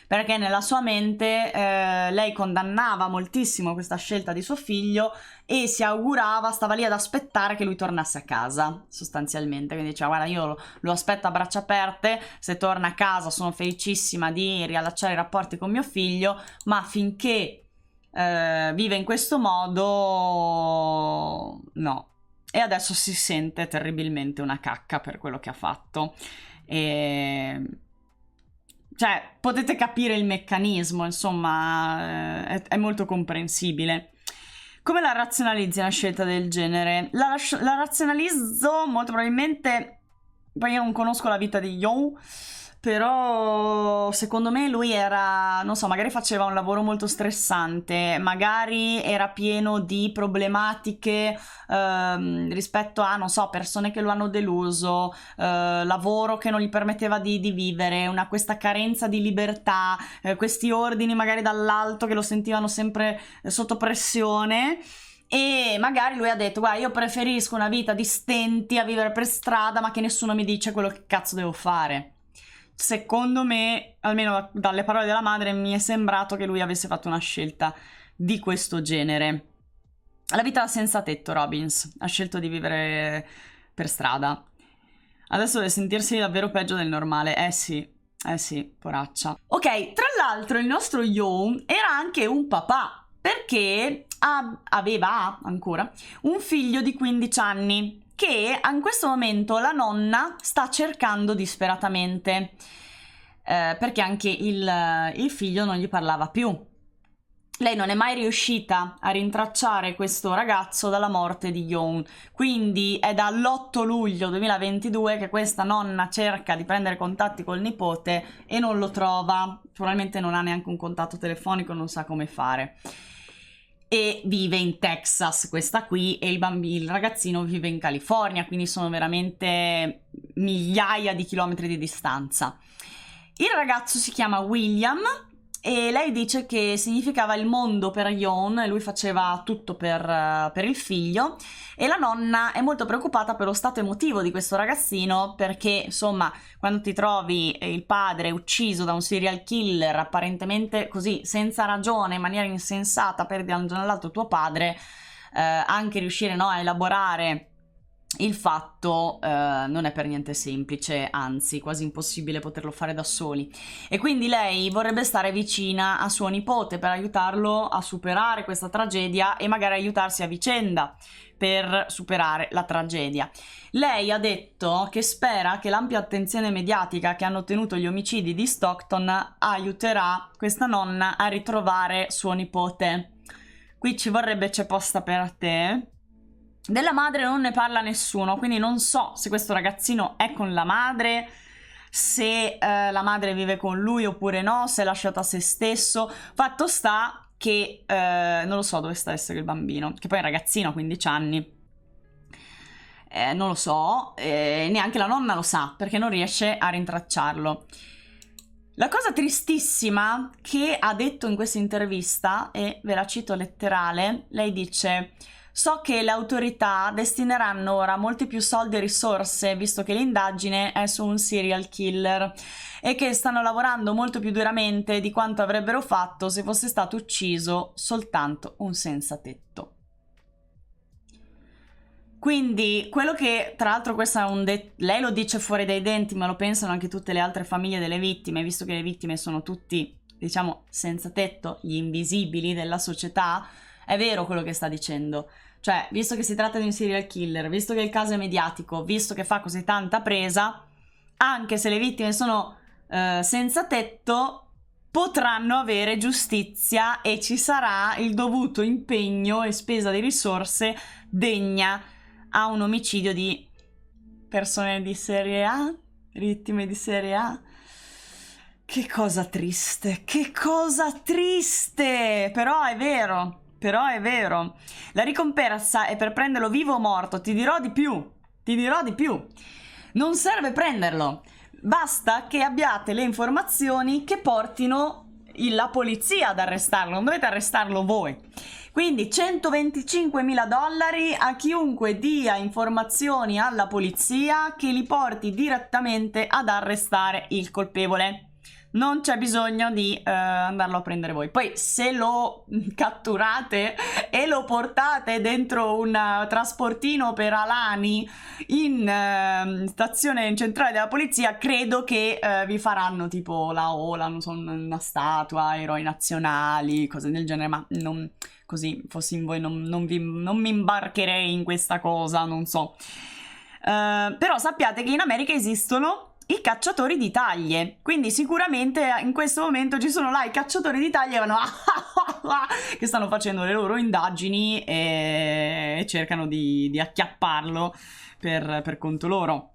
perché nella sua mente lei condannava moltissimo questa scelta di suo figlio e si augurava, stava lì ad aspettare che lui tornasse a casa, sostanzialmente. Quindi diceva: guarda, io lo aspetto a braccia aperte, se torna a casa sono felicissima di riallacciare i rapporti con mio figlio, ma finché vive in questo modo no. E adesso si sente terribilmente una cacca per quello che ha fatto. E cioè, potete capire il meccanismo, insomma, è molto comprensibile. Come la razionalizzi una scelta del genere? La razionalizzo molto probabilmente, poi io non conosco la vita di Yoon, però secondo me lui era, non so, magari faceva un lavoro molto stressante, magari era pieno di problematiche rispetto a, non so, persone che lo hanno deluso, lavoro che non gli permetteva di vivere, questa carenza di libertà, questi ordini magari dall'alto che lo sentivano sempre sotto pressione. E magari lui ha detto: guarda, io preferisco una vita di stenti a vivere per strada, ma che nessuno mi dice quello che cazzo devo fare. Secondo me, almeno dalle parole della madre, mi è sembrato che lui avesse fatto una scelta di questo genere. La vita senza tetto, Robbins. Ha scelto di vivere per strada. Adesso deve sentirsi davvero peggio del normale. Eh sì, poraccia. Ok, tra l'altro il nostro Yoon era anche un papà, perché aveva ancora un figlio di 15 anni che in questo momento la nonna sta cercando disperatamente, perché anche il figlio non gli parlava più. Lei non è mai riuscita a rintracciare questo ragazzo dalla morte di Yoon, quindi è dall'8 luglio 2022 che questa nonna cerca di prendere contatti col nipote e non lo trova, probabilmente non ha neanche un contatto telefonico, non sa come fare. E vive in Texas questa qui, e il ragazzino vive in California, quindi sono veramente migliaia di chilometri di distanza. Il ragazzo si chiama William e lei dice che significava il mondo per Yoon e lui faceva tutto per il figlio, e la nonna è molto preoccupata per lo stato emotivo di questo ragazzino, perché insomma quando ti trovi il padre ucciso da un serial killer apparentemente così senza ragione, in maniera insensata, perdi da un giorno all'altro tuo padre, anche riuscire, no, a elaborare il fatto non è per niente semplice, anzi quasi impossibile poterlo fare da soli, e quindi lei vorrebbe stare vicina a suo nipote per aiutarlo a superare questa tragedia e magari aiutarsi a vicenda per superare la tragedia. Lei ha detto che spera che l'ampia attenzione mediatica che hanno ottenuto gli omicidi di Stockton aiuterà questa nonna a ritrovare suo nipote. Qui ci vorrebbe "c'è posta per te". Della madre non ne parla nessuno, quindi non so se questo ragazzino è con la madre, se la madre vive con lui oppure no, se è lasciato a se stesso. Fatto sta che non lo so dove sta adesso il bambino, che poi è un ragazzino, 15 anni. Non lo so, neanche la nonna lo sa, perché non riesce a rintracciarlo. La cosa tristissima che ha detto in questa intervista, e ve la cito letterale, lei dice: so che le autorità destineranno ora molti più soldi e risorse, visto che l'indagine è su un serial killer, e che stanno lavorando molto più duramente di quanto avrebbero fatto se fosse stato ucciso soltanto un senza tetto. Quindi quello che, tra l'altro, questo è lei lo dice fuori dai denti, ma lo pensano anche tutte le altre famiglie delle vittime, visto che le vittime sono tutti, diciamo, senza tetto, gli invisibili della società. È vero quello che sta dicendo. Cioè, visto che si tratta di un serial killer, visto che il caso è mediatico, visto che fa così tanta presa, anche se le vittime sono senza tetto, potranno avere giustizia e ci sarà il dovuto impegno e spesa di risorse degna a un omicidio di persone di serie A, vittime di serie A. Che cosa triste, che cosa triste! Però è vero. La ricompensa è per prenderlo vivo o morto. Ti dirò di più. Non serve prenderlo. Basta che abbiate le informazioni che portino la polizia ad arrestarlo. Non dovete arrestarlo voi. Quindi $125.000 a chiunque dia informazioni alla polizia che li porti direttamente ad arrestare il colpevole. non c'è bisogno di andarlo a prendere voi. Poi se lo catturate e lo portate dentro un trasportino per alani in stazione centrale della polizia, credo che vi faranno tipo la ola, non so, una statua, eroi nazionali, cose del genere, ma non, così fossi in voi non mi imbarcherei in questa cosa, non so. Però sappiate che in America esistono i cacciatori di taglie, quindi sicuramente in questo momento ci sono là i cacciatori di taglie che vanno che stanno facendo le loro indagini e cercano di acchiapparlo per conto loro.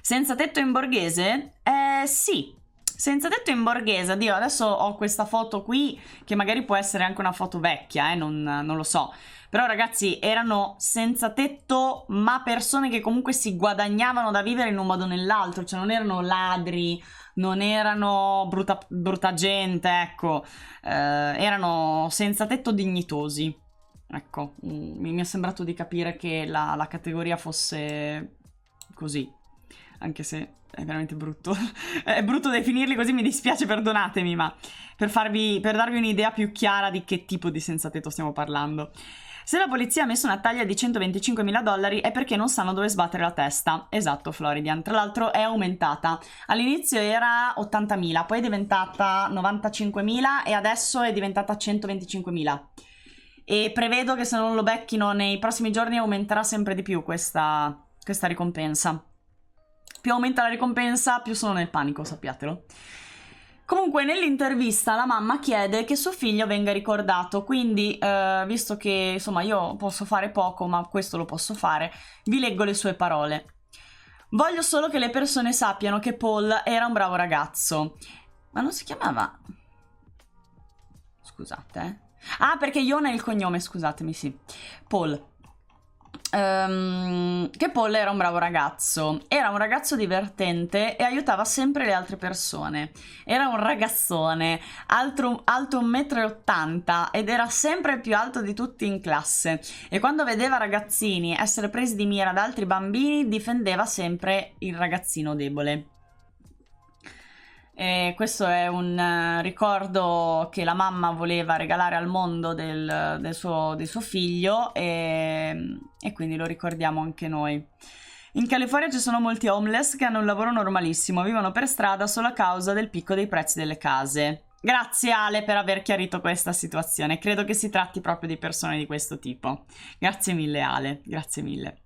Senza tetto in borghese? Sì, senza tetto in borghese. Dio, adesso ho questa foto qui che magari può essere anche una foto vecchia, non lo so. Però ragazzi, erano senza tetto, ma persone che comunque si guadagnavano da vivere in un modo o nell'altro, cioè non erano ladri, non erano brutta gente, ecco, erano senza tetto dignitosi. Ecco, mi è sembrato di capire che la categoria fosse così, anche se è veramente brutto. È brutto definirli così, mi dispiace, perdonatemi, ma per darvi un'idea più chiara di che tipo di senza tetto stiamo parlando. Se la polizia ha messo una taglia di $125.000 è perché non sanno dove sbattere la testa. Esatto, Floridian. Tra l'altro è aumentata. All'inizio era 80.000, poi è diventata 95.000 e adesso è diventata 125.000. E prevedo che se non lo becchino nei prossimi giorni aumenterà sempre di più questa ricompensa. Più aumenta la ricompensa, più sono nel panico, sappiatelo. Comunque nell'intervista la mamma chiede che suo figlio venga ricordato, quindi visto che insomma io posso fare poco, ma questo lo posso fare, vi leggo le sue parole. Voglio solo che le persone sappiano che Paul era un bravo ragazzo. Ma non si chiamava... Scusate, Ah, perché Iona è il cognome, scusatemi, sì. Paul. Che Paul era un bravo ragazzo, era un ragazzo divertente e aiutava sempre le altre persone. Era un ragazzone, alto 1,80 m ed era sempre il più alto di tutti in classe. E quando vedeva ragazzini essere presi di mira da altri bambini, difendeva sempre il ragazzino debole. E questo è un ricordo che la mamma voleva regalare al mondo del suo figlio e quindi lo ricordiamo anche noi. In California ci sono molti homeless che hanno un lavoro normalissimo, vivono per strada solo a causa del picco dei prezzi delle case. Grazie Ale per aver chiarito questa situazione, credo che si tratti proprio di persone di questo tipo. Grazie mille Ale, grazie mille.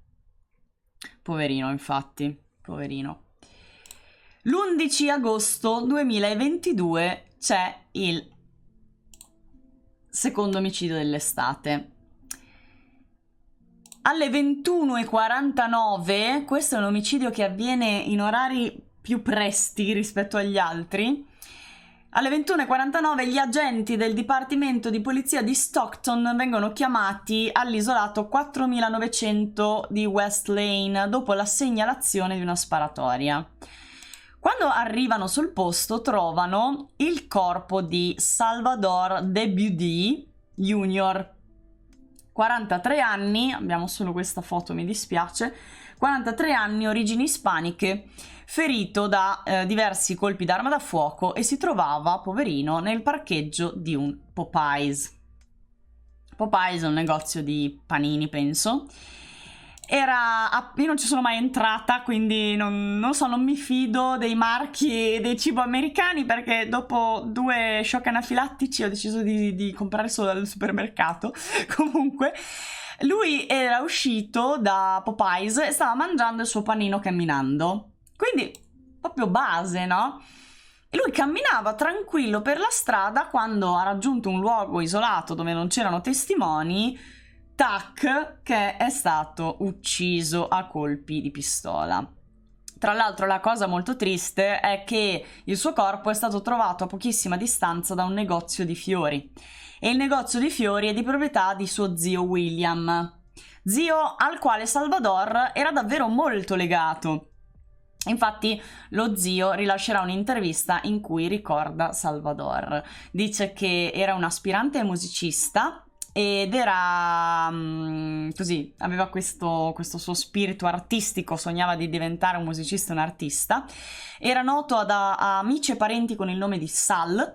Poverino, infatti, poverino. L'11 agosto 2022 c'è il secondo omicidio dell'estate. Alle 21:49, questo è un omicidio che avviene in orari più presti rispetto agli altri. Alle 21:49 gli agenti del Dipartimento di Polizia di Stockton vengono chiamati all'isolato 4900 di West Lane dopo la segnalazione di una sparatoria. Quando arrivano sul posto trovano il corpo di Salvador Debudi Jr., 43 anni, abbiamo solo questa foto, mi dispiace, 43 anni, origini ispaniche, ferito da diversi colpi d'arma da fuoco e si trovava, poverino, nel parcheggio di un Popeyes. Popeyes è un negozio di panini, penso. Io non ci sono mai entrata, quindi non so, non mi fido dei marchi e dei cibo americani, perché dopo 2 shock anafilattici ho deciso di comprare solo dal supermercato. Comunque, lui era uscito da Popeyes e stava mangiando il suo panino camminando. Quindi, proprio base, no? E lui camminava tranquillo per la strada quando ha raggiunto un luogo isolato dove non c'erano testimoni. Tac, che è stato ucciso a colpi di pistola. Tra l'altro la cosa molto triste è che il suo corpo è stato trovato a pochissima distanza da un negozio di fiori e il negozio di fiori è di proprietà di suo zio William, zio al quale Salvador era davvero molto legato. Infatti lo zio rilascerà un'intervista in cui ricorda Salvador. Dice che era un aspirante musicista ed era così, aveva questo suo spirito artistico, sognava di diventare un musicista, un artista. Era noto a amici e parenti con il nome di Sal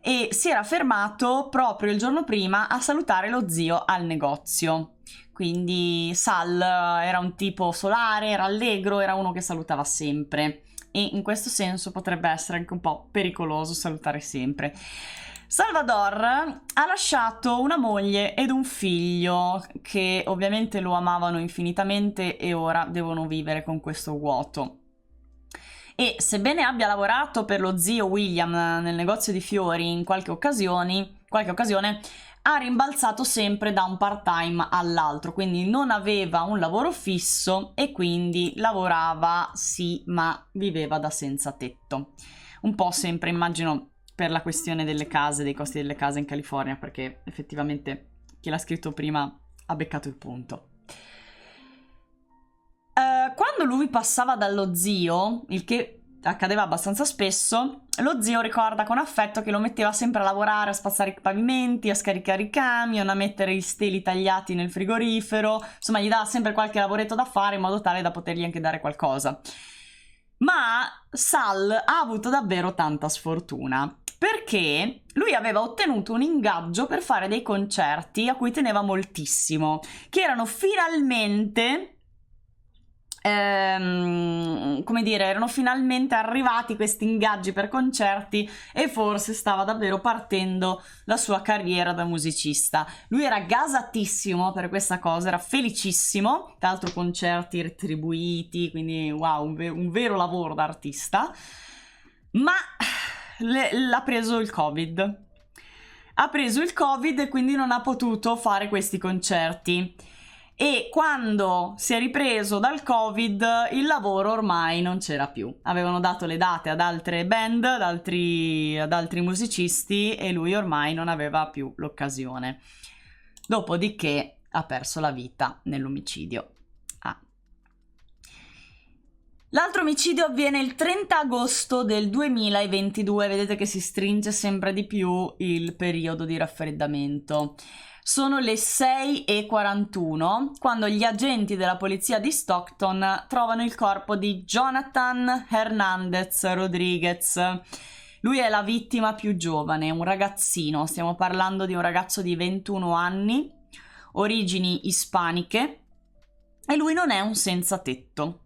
e si era fermato proprio il giorno prima a salutare lo zio al negozio. Quindi Sal era un tipo solare, era allegro, era uno che salutava sempre, e in questo senso potrebbe essere anche un po' pericoloso salutare sempre. Salvador ha lasciato una moglie ed un figlio che ovviamente lo amavano infinitamente e ora devono vivere con questo vuoto. E sebbene abbia lavorato per lo zio William nel negozio di fiori in qualche occasione, ha rimbalzato sempre da un part-time all'altro, quindi non aveva un lavoro fisso e quindi lavorava sì, ma viveva da senza tetto. Un po' sempre, immagino, per la questione delle case, dei costi delle case in California, perché effettivamente chi l'ha scritto prima ha beccato il punto. Quando lui passava dallo zio, il che accadeva abbastanza spesso, lo zio ricorda con affetto che lo metteva sempre a lavorare, a spazzare i pavimenti, a scaricare i camion, a mettere i steli tagliati nel frigorifero, insomma gli dava sempre qualche lavoretto da fare in modo tale da potergli anche dare qualcosa. Ma Sal ha avuto davvero tanta sfortuna, perché lui aveva ottenuto un ingaggio per fare dei concerti a cui teneva moltissimo, che erano finalmente erano finalmente arrivati questi ingaggi per concerti e forse stava davvero partendo la sua carriera da musicista. Lui era gasatissimo per questa cosa, era felicissimo, tra l'altro concerti retribuiti, quindi wow, un vero lavoro da artista, ma l'ha preso il Covid. Ha preso il Covid e quindi non ha potuto fare questi concerti. E quando si è ripreso dal Covid, il lavoro ormai non c'era più. Avevano dato le date ad altre band, ad altri musicisti, e lui ormai non aveva più l'occasione. Dopodiché ha perso la vita nell'omicidio. L'altro omicidio avviene il 30 agosto del 2022. Vedete che si stringe sempre di più il periodo di raffreddamento. Sono le 6:41 quando gli agenti della polizia di Stockton trovano il corpo di Jonathan Hernandez Rodriguez. Lui è la vittima più giovane, un ragazzino, stiamo parlando di un ragazzo di 21 anni, origini ispaniche, e lui non è un senza tetto.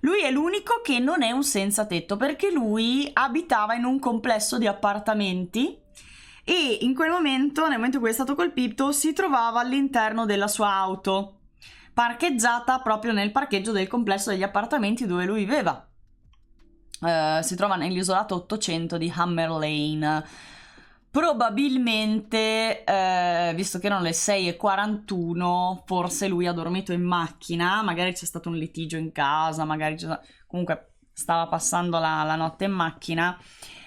Lui è l'unico che non è un senza tetto, perché lui abitava in un complesso di appartamenti e in quel momento, nel momento in cui è stato colpito, si trovava all'interno della sua auto, parcheggiata proprio nel parcheggio del complesso degli appartamenti dove lui viveva. Si trova nell'isolato 800 di Hammer Lane. Probabilmente, visto che erano le 6:41, forse lui ha dormito in macchina, magari c'è stato un litigio in casa, comunque stava passando la notte in macchina,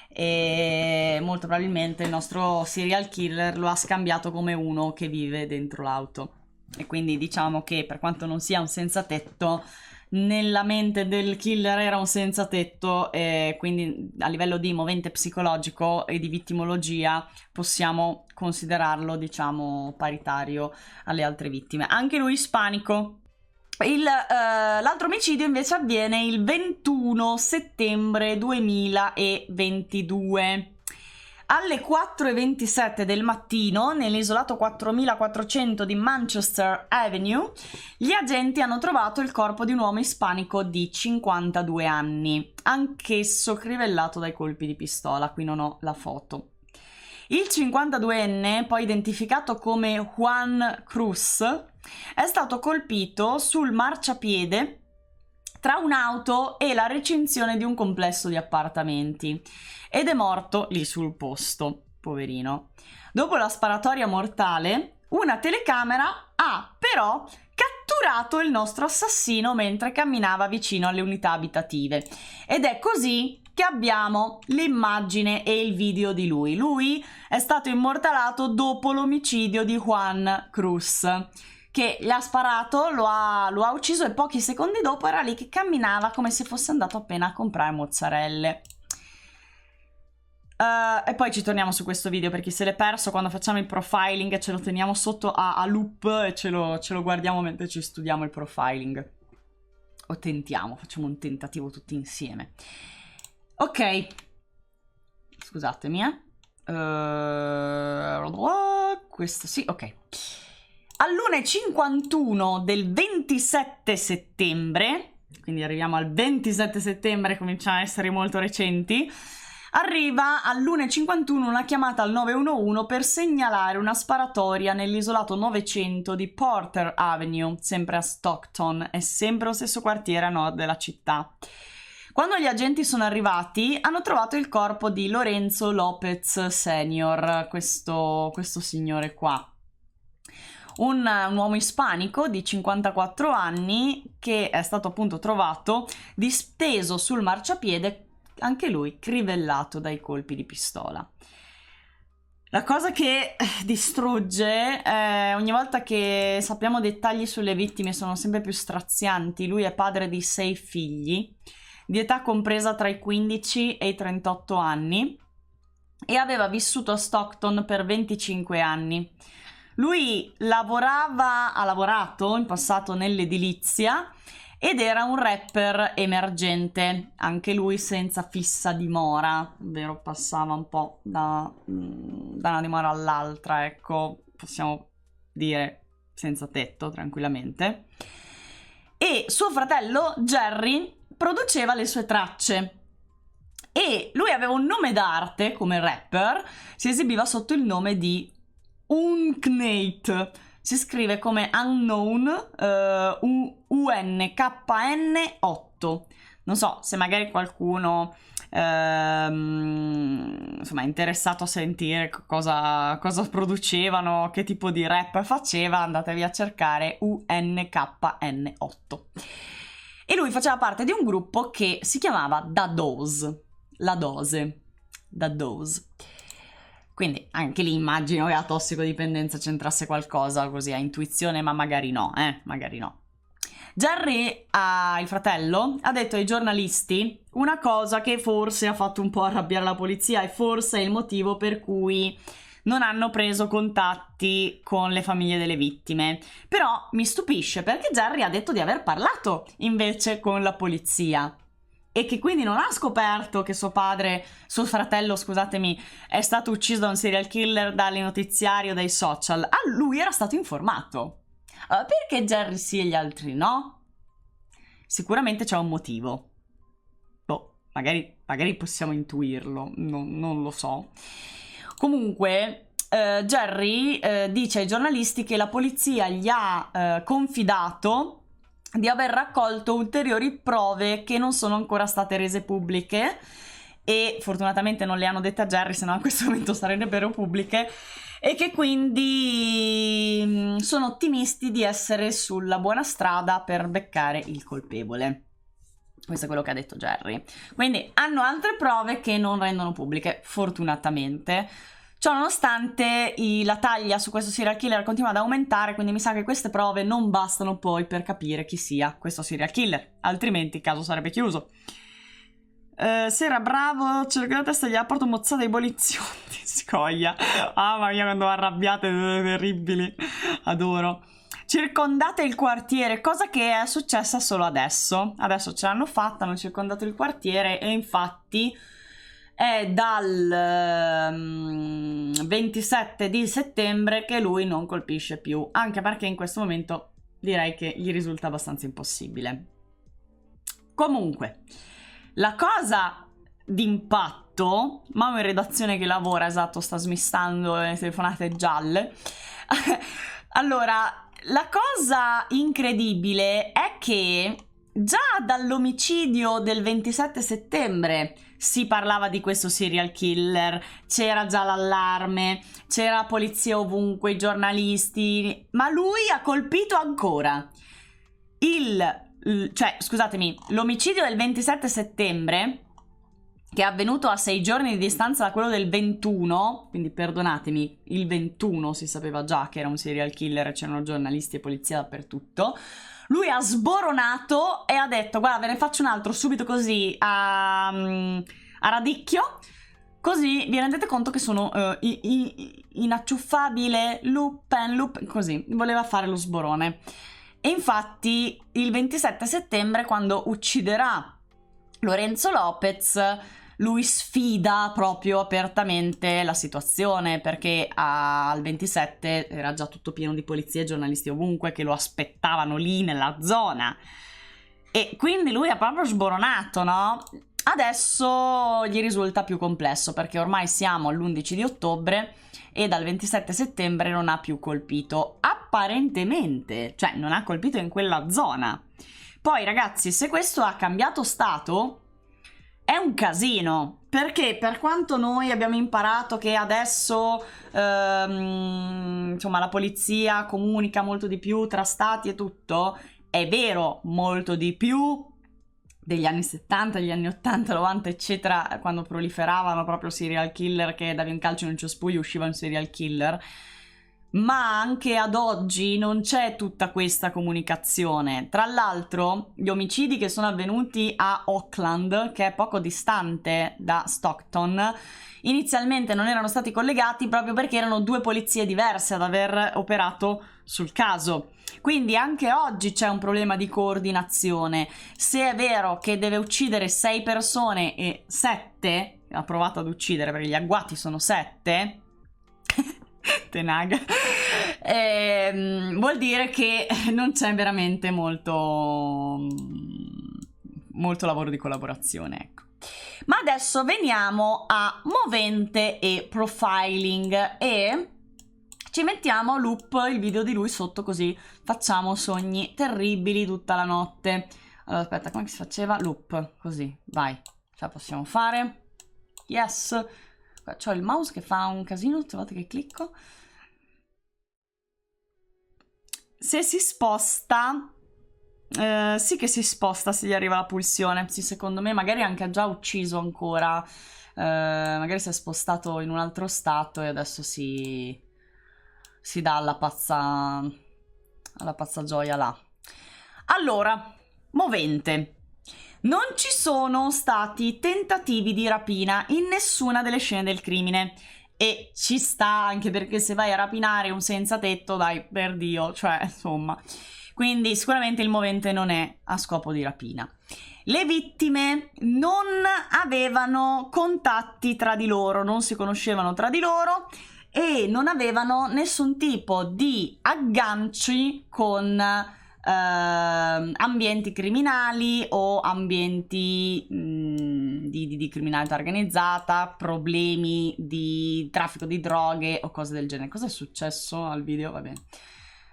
e molto probabilmente il nostro serial killer lo ha scambiato come uno che vive dentro l'auto. E quindi diciamo che, per quanto non sia un senza tetto, nella mente del killer era un senza tetto, e quindi a livello di movente psicologico e di vittimologia possiamo considerarlo, diciamo, paritario alle altre vittime. Anche lui ispanico. L'altro omicidio invece avviene il 21 settembre 2022. Alle 4:27 del mattino, nell'isolato 4400 di Manchester Avenue, gli agenti hanno trovato il corpo di un uomo ispanico di 52 anni, anch'esso crivellato dai colpi di pistola. Qui non ho la foto. Il 52enne, poi identificato come Juan Cruz, è stato colpito sul marciapiede tra un'auto e la recinzione di un complesso di appartamenti ed è morto lì sul posto, poverino. Dopo la sparatoria mortale, una telecamera ha però catturato il nostro assassino mentre camminava vicino alle unità abitative, ed è così che abbiamo l'immagine e il video di lui. Lui è stato immortalato dopo l'omicidio di Juan Cruz, che gli ha sparato, lo ha ucciso, e pochi secondi dopo era lì che camminava come se fosse andato appena a comprare mozzarelle. E poi ci torniamo su questo video, perché se l'è perso quando facciamo il profiling, ce lo teniamo sotto a loop e ce lo guardiamo mentre ci studiamo il profiling. O tentiamo, facciamo un tentativo tutti insieme. Ok. Scusatemi, questo sì, ok. All'1:51 del 27 settembre, quindi arriviamo al 27 settembre, cominciamo a essere molto recenti, arriva all'1:51 una chiamata al 911 per segnalare una sparatoria nell'isolato 900 di Porter Avenue, sempre a Stockton, è sempre lo stesso quartiere a nord della città. Quando gli agenti sono arrivati, hanno trovato il corpo di Lorenzo Lopez Senior, questo signore qua. Un uomo ispanico di 54 anni che è stato appunto trovato disteso sul marciapiede, anche lui crivellato dai colpi di pistola. La cosa che distrugge, ogni volta che sappiamo dettagli sulle vittime sono sempre più strazianti. Lui è padre di 6 figli, di età compresa tra i 15 e i 38 anni, e aveva vissuto a Stockton per 25 anni. Lui ha lavorato in passato nell'edilizia ed era un rapper emergente, anche lui senza fissa dimora, ovvero passava un po' da una dimora all'altra, ecco, possiamo dire senza tetto tranquillamente. E suo fratello Jerry produceva le sue tracce e lui aveva un nome d'arte come rapper, si esibiva sotto il nome di Unknate, si scrive come Unknown, UNKN8. Non so se magari qualcuno insomma è interessato a sentire cosa producevano, che tipo di rap faceva, andatevi a cercare UNKN8. E lui faceva parte di un gruppo che si chiamava Da Dose, la dose, Da Dose. Quindi anche lì immagino che la tossicodipendenza c'entrasse qualcosa, così a intuizione, ma magari no, magari no. Jerry, il fratello, ha detto ai giornalisti una cosa che forse ha fatto un po' arrabbiare la polizia e forse è il motivo per cui non hanno preso contatti con le famiglie delle vittime. Però mi stupisce perché Jerry ha detto di aver parlato invece con la polizia e che quindi non ha scoperto che suo fratello, scusatemi, è stato ucciso da un serial killer dalle notiziari o dai social. Lui era stato informato. Perché Jerry sì e gli altri no? Sicuramente c'è un motivo. Boh, magari possiamo intuirlo, non lo so. Comunque, Jerry dice ai giornalisti che la polizia gli ha confidato di aver raccolto ulteriori prove che non sono ancora state rese pubbliche e fortunatamente non le hanno dette a Jerry, sennò in questo momento sarebbero pubbliche, e che quindi sono ottimisti di essere sulla buona strada per beccare il colpevole. Questo è quello che ha detto Jerry. Quindi hanno altre prove che non rendono pubbliche, fortunatamente. Ciò nonostante la taglia su questo serial killer continua ad aumentare, quindi mi sa che queste prove non bastano poi per capire chi sia questo serial killer, altrimenti il caso sarebbe chiuso. Se era bravo, cerca la testa, gli ha portato mozzata ai poliziotti, scoglia. Mamma mia, quando arrabbiate, terribili, adoro. Circondate il quartiere, cosa che è successa solo adesso. Adesso ce l'hanno fatta, hanno circondato il quartiere e infatti è dal 27 di settembre che lui non colpisce più, anche perché in questo momento direi che gli risulta abbastanza impossibile. Comunque, la cosa d'impatto, mamma in redazione che lavora, esatto, sta smistando le telefonate gialle. Allora, la cosa incredibile è che già dall'omicidio del 27 settembre si parlava di questo serial killer, c'era già l'allarme, c'era la polizia ovunque, i giornalisti, ma lui ha colpito ancora. L'omicidio del 27 settembre, che è avvenuto a 6 giorni di distanza da quello del 21, quindi perdonatemi, il 21 si sapeva già che era un serial killer e c'erano giornalisti e polizia dappertutto. Lui ha sboronato e ha detto: guarda, ve ne faccio un altro subito così a radicchio. Così vi rendete conto che sono inacciuffabile, Lupin, così, voleva fare lo sborone. E infatti il 27 settembre, quando ucciderà Lorenzo Lopez, lui sfida proprio apertamente la situazione, perché al 27 era già tutto pieno di polizie e giornalisti ovunque che lo aspettavano lì nella zona. E quindi lui ha proprio sboronato, no? Adesso gli risulta più complesso, perché ormai siamo all'11 di ottobre e dal 27 settembre non ha più colpito, apparentemente, cioè non ha colpito in quella zona. Poi ragazzi, se questo ha cambiato stato, è un casino, perché per quanto noi abbiamo imparato che adesso insomma la polizia comunica molto di più tra stati e tutto, è vero, molto di più degli anni 70, degli anni 80, 90 eccetera, quando proliferavano proprio serial killer, che davi un calcio in un cespuglio usciva un serial killer. Ma anche ad oggi non c'è tutta questa comunicazione. Tra l'altro, gli omicidi che sono avvenuti a Auckland, che è poco distante da Stockton, inizialmente non erano stati collegati proprio perché erano due polizie diverse ad aver operato sul caso. Quindi anche oggi c'è un problema di coordinazione. Se è vero che deve uccidere 6 persone e 7 ha provato ad uccidere, perché gli agguati sono 7 Tenaga, vuol dire che non c'è veramente molto lavoro di collaborazione, ecco. Ma adesso veniamo a movente e profiling e ci mettiamo loop il video di lui sotto, così facciamo sogni terribili tutta la notte. Allora aspetta, come si faceva? Loop, così, vai, ce la possiamo fare. Yes. C'ho il mouse che fa un casino tutte le volte che clicco. Se si sposta, sì che si sposta se gli arriva la pulsione. Sì, secondo me magari anche ha già ucciso ancora. Magari si è spostato in un altro stato e adesso si dà alla pazza gioia là. Allora, movente. Non ci sono stati tentativi di rapina in nessuna delle scene del crimine. E ci sta, anche perché se vai a rapinare un senza tetto, dai, per Dio, cioè, insomma. Quindi sicuramente il movente non è a scopo di rapina. Le vittime non avevano contatti tra di loro, non si conoscevano tra di loro e non avevano nessun tipo di agganci con ambienti criminali o ambienti di criminalità organizzata, problemi di traffico di droghe o cose del genere. Cosa è successo al video? Va bene,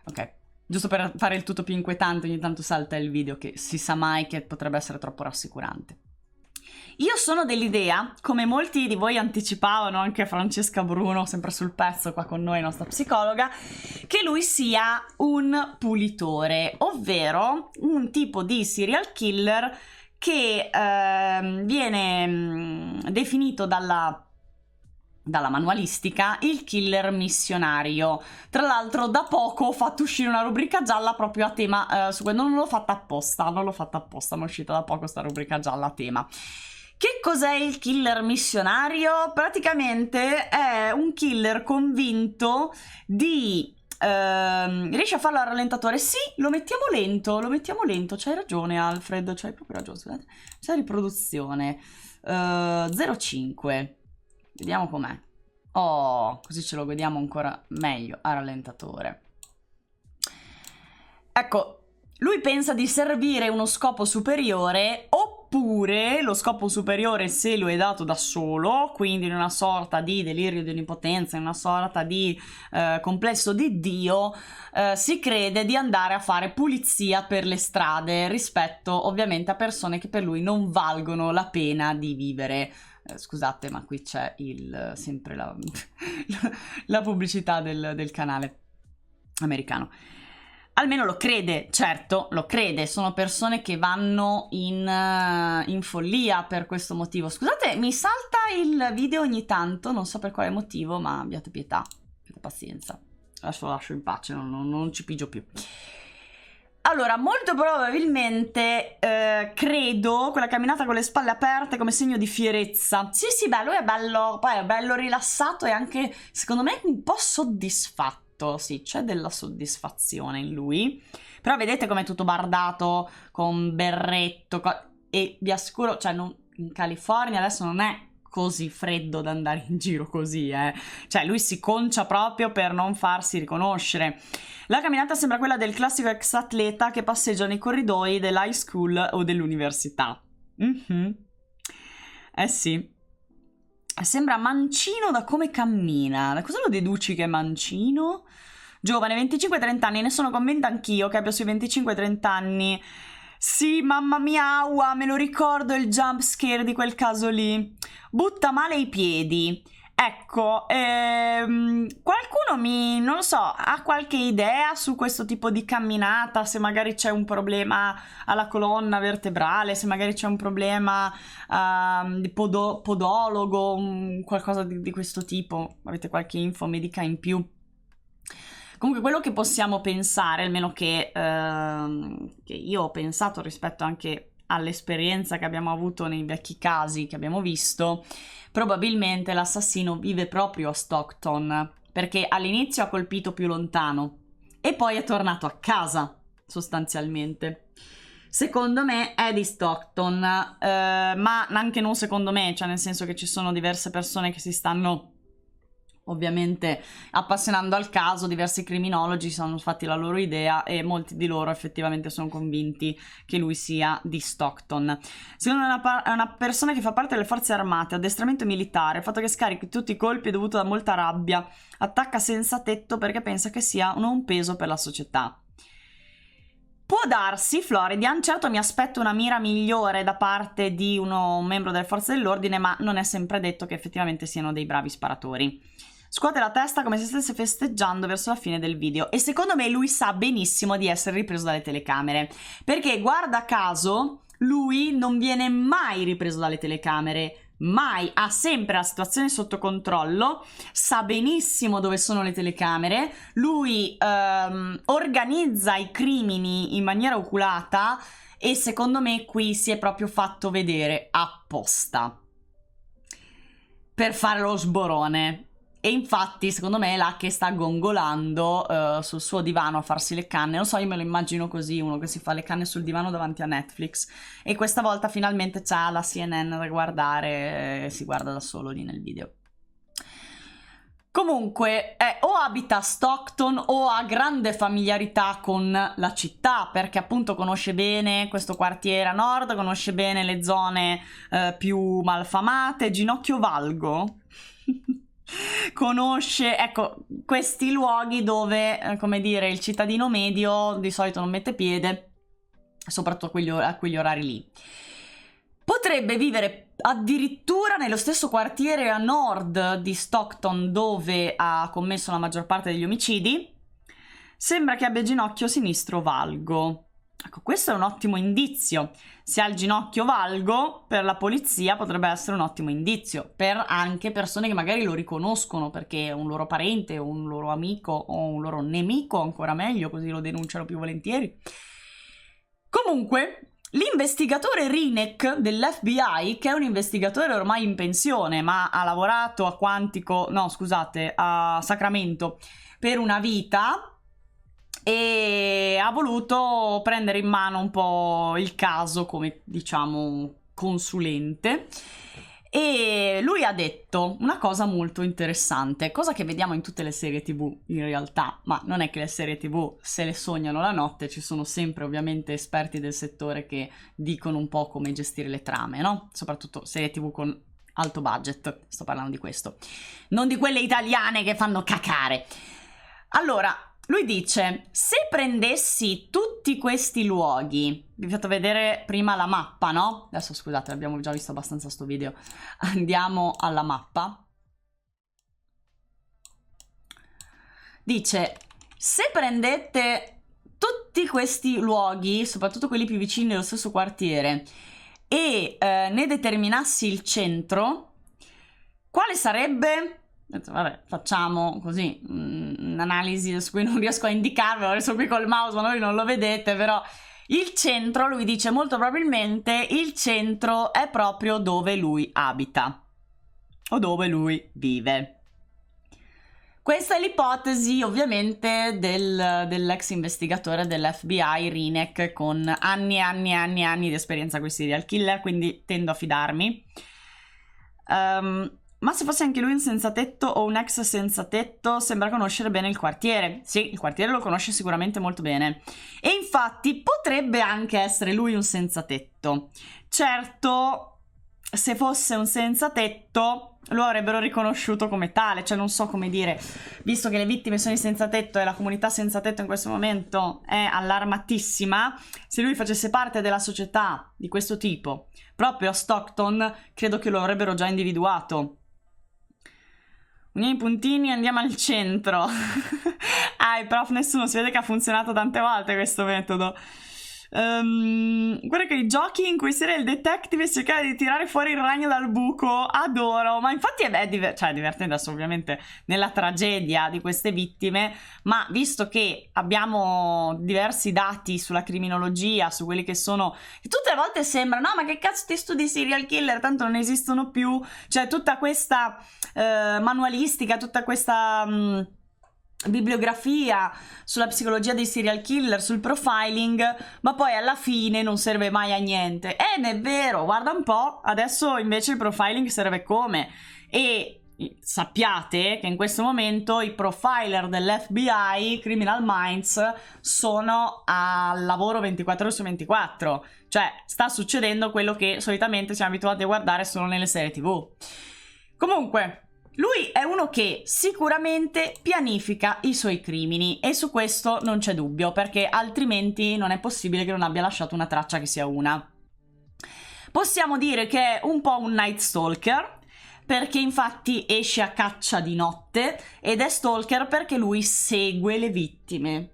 ok, giusto per fare il tutto più inquietante, ogni tanto salta il video, che si sa mai che potrebbe essere troppo rassicurante. Io sono dell'idea, come molti di voi anticipavano, anche Francesca Bruno, sempre sul pezzo qua con noi, nostra psicologa, che lui sia un pulitore, ovvero un tipo di serial killer che viene definito dalla manualistica il killer missionario. Tra l'altro da poco ho fatto uscire una rubrica gialla proprio a tema su quello. Non l'ho fatta apposta, ma è uscita da poco sta rubrica gialla a tema. Che cos'è il killer missionario? Praticamente è un killer convinto di riesce a farlo al rallentatore. Sì, lo mettiamo lento, c'hai ragione Alfred, c'hai proprio ragione, scusate. C'è riproduzione 0,5. Vediamo com'è. Oh, così ce lo vediamo ancora meglio a rallentatore. Ecco, lui pensa di servire uno scopo superiore, oppure lo scopo superiore se lo è dato da solo, quindi in una sorta di delirio di onnipotenza, in una sorta di complesso di Dio, si crede di andare a fare pulizia per le strade rispetto ovviamente a persone che per lui non valgono la pena di vivere. Scusate, ma qui c'è sempre la pubblicità del canale americano. Almeno lo crede, certo, lo crede. Sono persone che vanno in follia per questo motivo. Scusate, mi salta il video ogni tanto, non so per quale motivo, ma abbiate pietà, abbiate pazienza. Adesso lo lascio in pace, non ci pigio più. Allora, molto probabilmente, credo, quella camminata con le spalle aperte come segno di fierezza. Sì, sì, beh, lui è bello, poi è bello rilassato e anche, secondo me, un po' soddisfatto. Sì, c'è della soddisfazione in lui. Però vedete com'è tutto bardato, con berretto, e vi assicuro, cioè, in California adesso non è così freddo da andare in giro così, Cioè, lui si concia proprio per non farsi riconoscere. La camminata sembra quella del classico ex atleta che passeggia nei corridoi dell'high school o dell'università. Eh sì. Sembra mancino da come cammina. Da cosa lo deduci che è mancino? Giovane, 25-30 anni, ne sono convinta anch'io che abbia sui 25-30 anni. Sì, mamma mia, aua, me lo ricordo il jump scare di quel caso lì. Butta male i piedi. Ecco, qualcuno non lo so, ha qualche idea su questo tipo di camminata? Se magari c'è un problema alla colonna vertebrale, se magari c'è un problema di podologo, qualcosa di questo tipo. Avete qualche info medica in più? Comunque quello che possiamo pensare, almeno che io ho pensato rispetto anche all'esperienza che abbiamo avuto nei vecchi casi che abbiamo visto, probabilmente l'assassino vive proprio a Stockton, perché all'inizio ha colpito più lontano e poi è tornato a casa, sostanzialmente. Secondo me è di Stockton, ma anche non secondo me, cioè nel senso che ci sono diverse persone che si stanno ovviamente appassionando al caso, diversi criminologi si sono fatti la loro idea e molti di loro effettivamente sono convinti che lui sia di Stockton. Secondo me è una persona che fa parte delle forze armate, addestramento militare, il fatto che scarichi tutti i colpi è dovuto da molta rabbia, attacca senza tetto perché pensa che sia un peso per la società. Può darsi, Floridian, certo mi aspetto una mira migliore da parte di un membro delle forze dell'ordine, ma non è sempre detto che effettivamente siano dei bravi sparatori. Scuote la testa come se stesse festeggiando verso la fine del video e secondo me lui sa benissimo di essere ripreso dalle telecamere, perché guarda caso lui non viene mai ripreso dalle telecamere, mai, ha sempre la situazione sotto controllo, sa benissimo dove sono le telecamere, lui organizza i crimini in maniera oculata e secondo me qui si è proprio fatto vedere apposta per fare lo sborone. E infatti secondo me è là che sta gongolando sul suo divano a farsi le canne. Non so, io me lo immagino così, uno che si fa le canne sul divano davanti a Netflix e questa volta finalmente c'ha la CNN da guardare e si guarda da solo lì nel video. Comunque o abita a Stockton o ha grande familiarità con la città, perché appunto conosce bene questo quartiere a nord, conosce bene le zone più malfamate. Ginocchio Valgo conosce, ecco, questi luoghi dove, come dire, il cittadino medio di solito non mette piede, soprattutto a quegli orari lì. Potrebbe vivere addirittura nello stesso quartiere a nord di Stockton dove ha commesso la maggior parte degli omicidi. Sembra che abbia ginocchio sinistro valgo. Ecco, questo è un ottimo indizio. Se ha il ginocchio valgo, per la polizia potrebbe essere un ottimo indizio. Per anche persone che magari lo riconoscono perché è un loro parente, o un loro amico, o un loro nemico, ancora meglio, così lo denunciano più volentieri. Comunque, l'investigatore Rinek dell'FBI, che è un investigatore ormai in pensione, ma ha lavorato a a Sacramento per una vita e ha voluto prendere in mano un po' il caso come, diciamo, consulente. E lui ha detto una cosa molto interessante, cosa che vediamo in tutte le serie TV in realtà, ma non è che le serie TV se le sognano la notte, ci sono sempre ovviamente esperti del settore che dicono un po' come gestire le trame, no? Soprattutto serie TV con alto budget, sto parlando di questo, non di quelle italiane che fanno cacare. Allora, lui dice, se prendessi tutti questi luoghi, vi ho fatto vedere prima la mappa, no? Adesso scusate, abbiamo già visto abbastanza sto video. Andiamo alla mappa. Dice, se prendete tutti questi luoghi, soprattutto quelli più vicini allo stesso quartiere, e ne determinassi il centro, quale sarebbe? Vabbè, facciamo così, un'analisi su cui non riesco a indicarvelo, adesso qui col mouse voi non lo vedete, però il centro, lui dice molto probabilmente il centro è proprio dove lui abita o dove lui vive. Questa è l'ipotesi ovviamente dell'ex investigatore dell'FBI Rinek, con anni e anni e anni e anni di esperienza con i serial killer, quindi tendo a fidarmi. Ma se fosse anche lui un senzatetto o un ex senzatetto, sembra conoscere bene il quartiere. Sì, il quartiere lo conosce sicuramente molto bene. E infatti potrebbe anche essere lui un senzatetto. Certo, se fosse un senzatetto lo avrebbero riconosciuto come tale, cioè non so come dire, visto che le vittime sono i senzatetto e la comunità senzatetto in questo momento è allarmatissima, se lui facesse parte della società di questo tipo proprio a Stockton, credo che lo avrebbero già individuato. Uniamo i puntini, andiamo al centro. Prof, nessuno, si vede che ha funzionato tante volte questo metodo. Guarda che i giochi in cui serial detective cercare di tirare fuori il ragno dal buco, adoro, ma infatti è divertente adesso ovviamente nella tragedia di queste vittime, ma visto che abbiamo diversi dati sulla criminologia, su quelli che sono, e tutte le volte sembra no ma che cazzo ti studi serial killer, tanto non esistono più, cioè tutta questa manualistica, tutta questa bibliografia sulla psicologia dei serial killer, sul profiling, ma poi alla fine non serve mai a niente. Ne è vero, guarda un po', adesso invece il profiling serve come? E sappiate che in questo momento i profiler dell'FBI, Criminal Minds, sono al lavoro 24 ore su 24, cioè sta succedendo quello che solitamente siamo abituati a guardare solo nelle serie TV. Comunque, lui è uno che sicuramente pianifica i suoi crimini e su questo non c'è dubbio, perché altrimenti non è possibile che non abbia lasciato una traccia che sia una. Possiamo dire che è un po' un Night Stalker, perché infatti esce a caccia di notte, ed è stalker perché lui segue le vittime.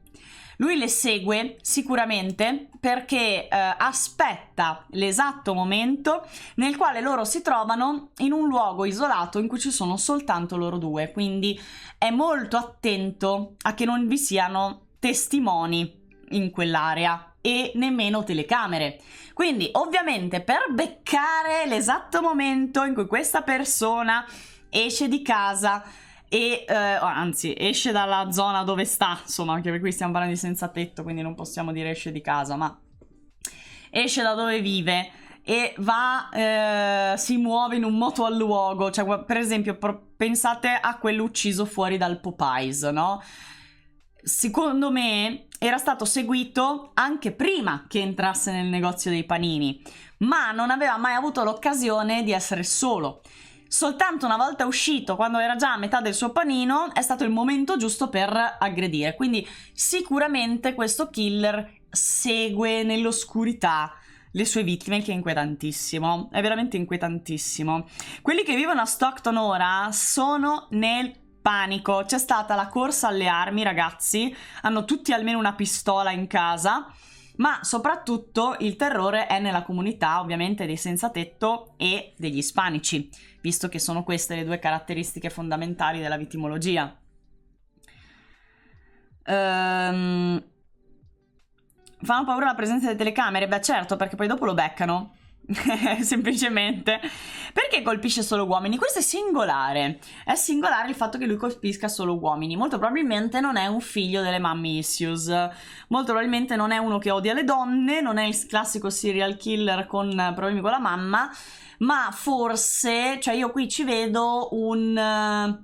Lui le segue sicuramente perché aspetta l'esatto momento nel quale loro si trovano in un luogo isolato in cui ci sono soltanto loro due, quindi è molto attento a che non vi siano testimoni in quell'area e nemmeno telecamere. Quindi ovviamente per beccare l'esatto momento in cui questa persona esce di casa e anzi esce dalla zona dove sta, insomma, anche per qui stiamo parlando di senza tetto, quindi non possiamo dire esce di casa, ma esce da dove vive e va, si muove in un moto al luogo, cioè per esempio pensate a quello ucciso fuori dal Popeyes, no? Secondo me era stato seguito anche prima che entrasse nel negozio dei panini, ma non aveva mai avuto l'occasione di essere solo. Soltanto una volta uscito, quando era già a metà del suo panino, è stato il momento giusto per aggredire. Quindi sicuramente questo killer segue nell'oscurità le sue vittime, che è inquietantissimo, è veramente inquietantissimo. Quelli che vivono a Stockton ora sono nel panico. C'è stata la corsa alle armi, ragazzi, hanno tutti almeno una pistola in casa, ma soprattutto il terrore è nella comunità ovviamente dei senza tetto e degli ispanici, visto che sono queste le due caratteristiche fondamentali della vittimologia. Fanno paura la presenza delle telecamere? Beh certo, perché poi dopo lo beccano. Semplicemente. Perché colpisce solo uomini? Questo è singolare il fatto che lui colpisca solo uomini. Molto probabilmente non è un figlio delle mommy issues, molto probabilmente non è uno che odia le donne, non è il classico serial killer con problemi con la mamma, ma forse, cioè io qui ci vedo un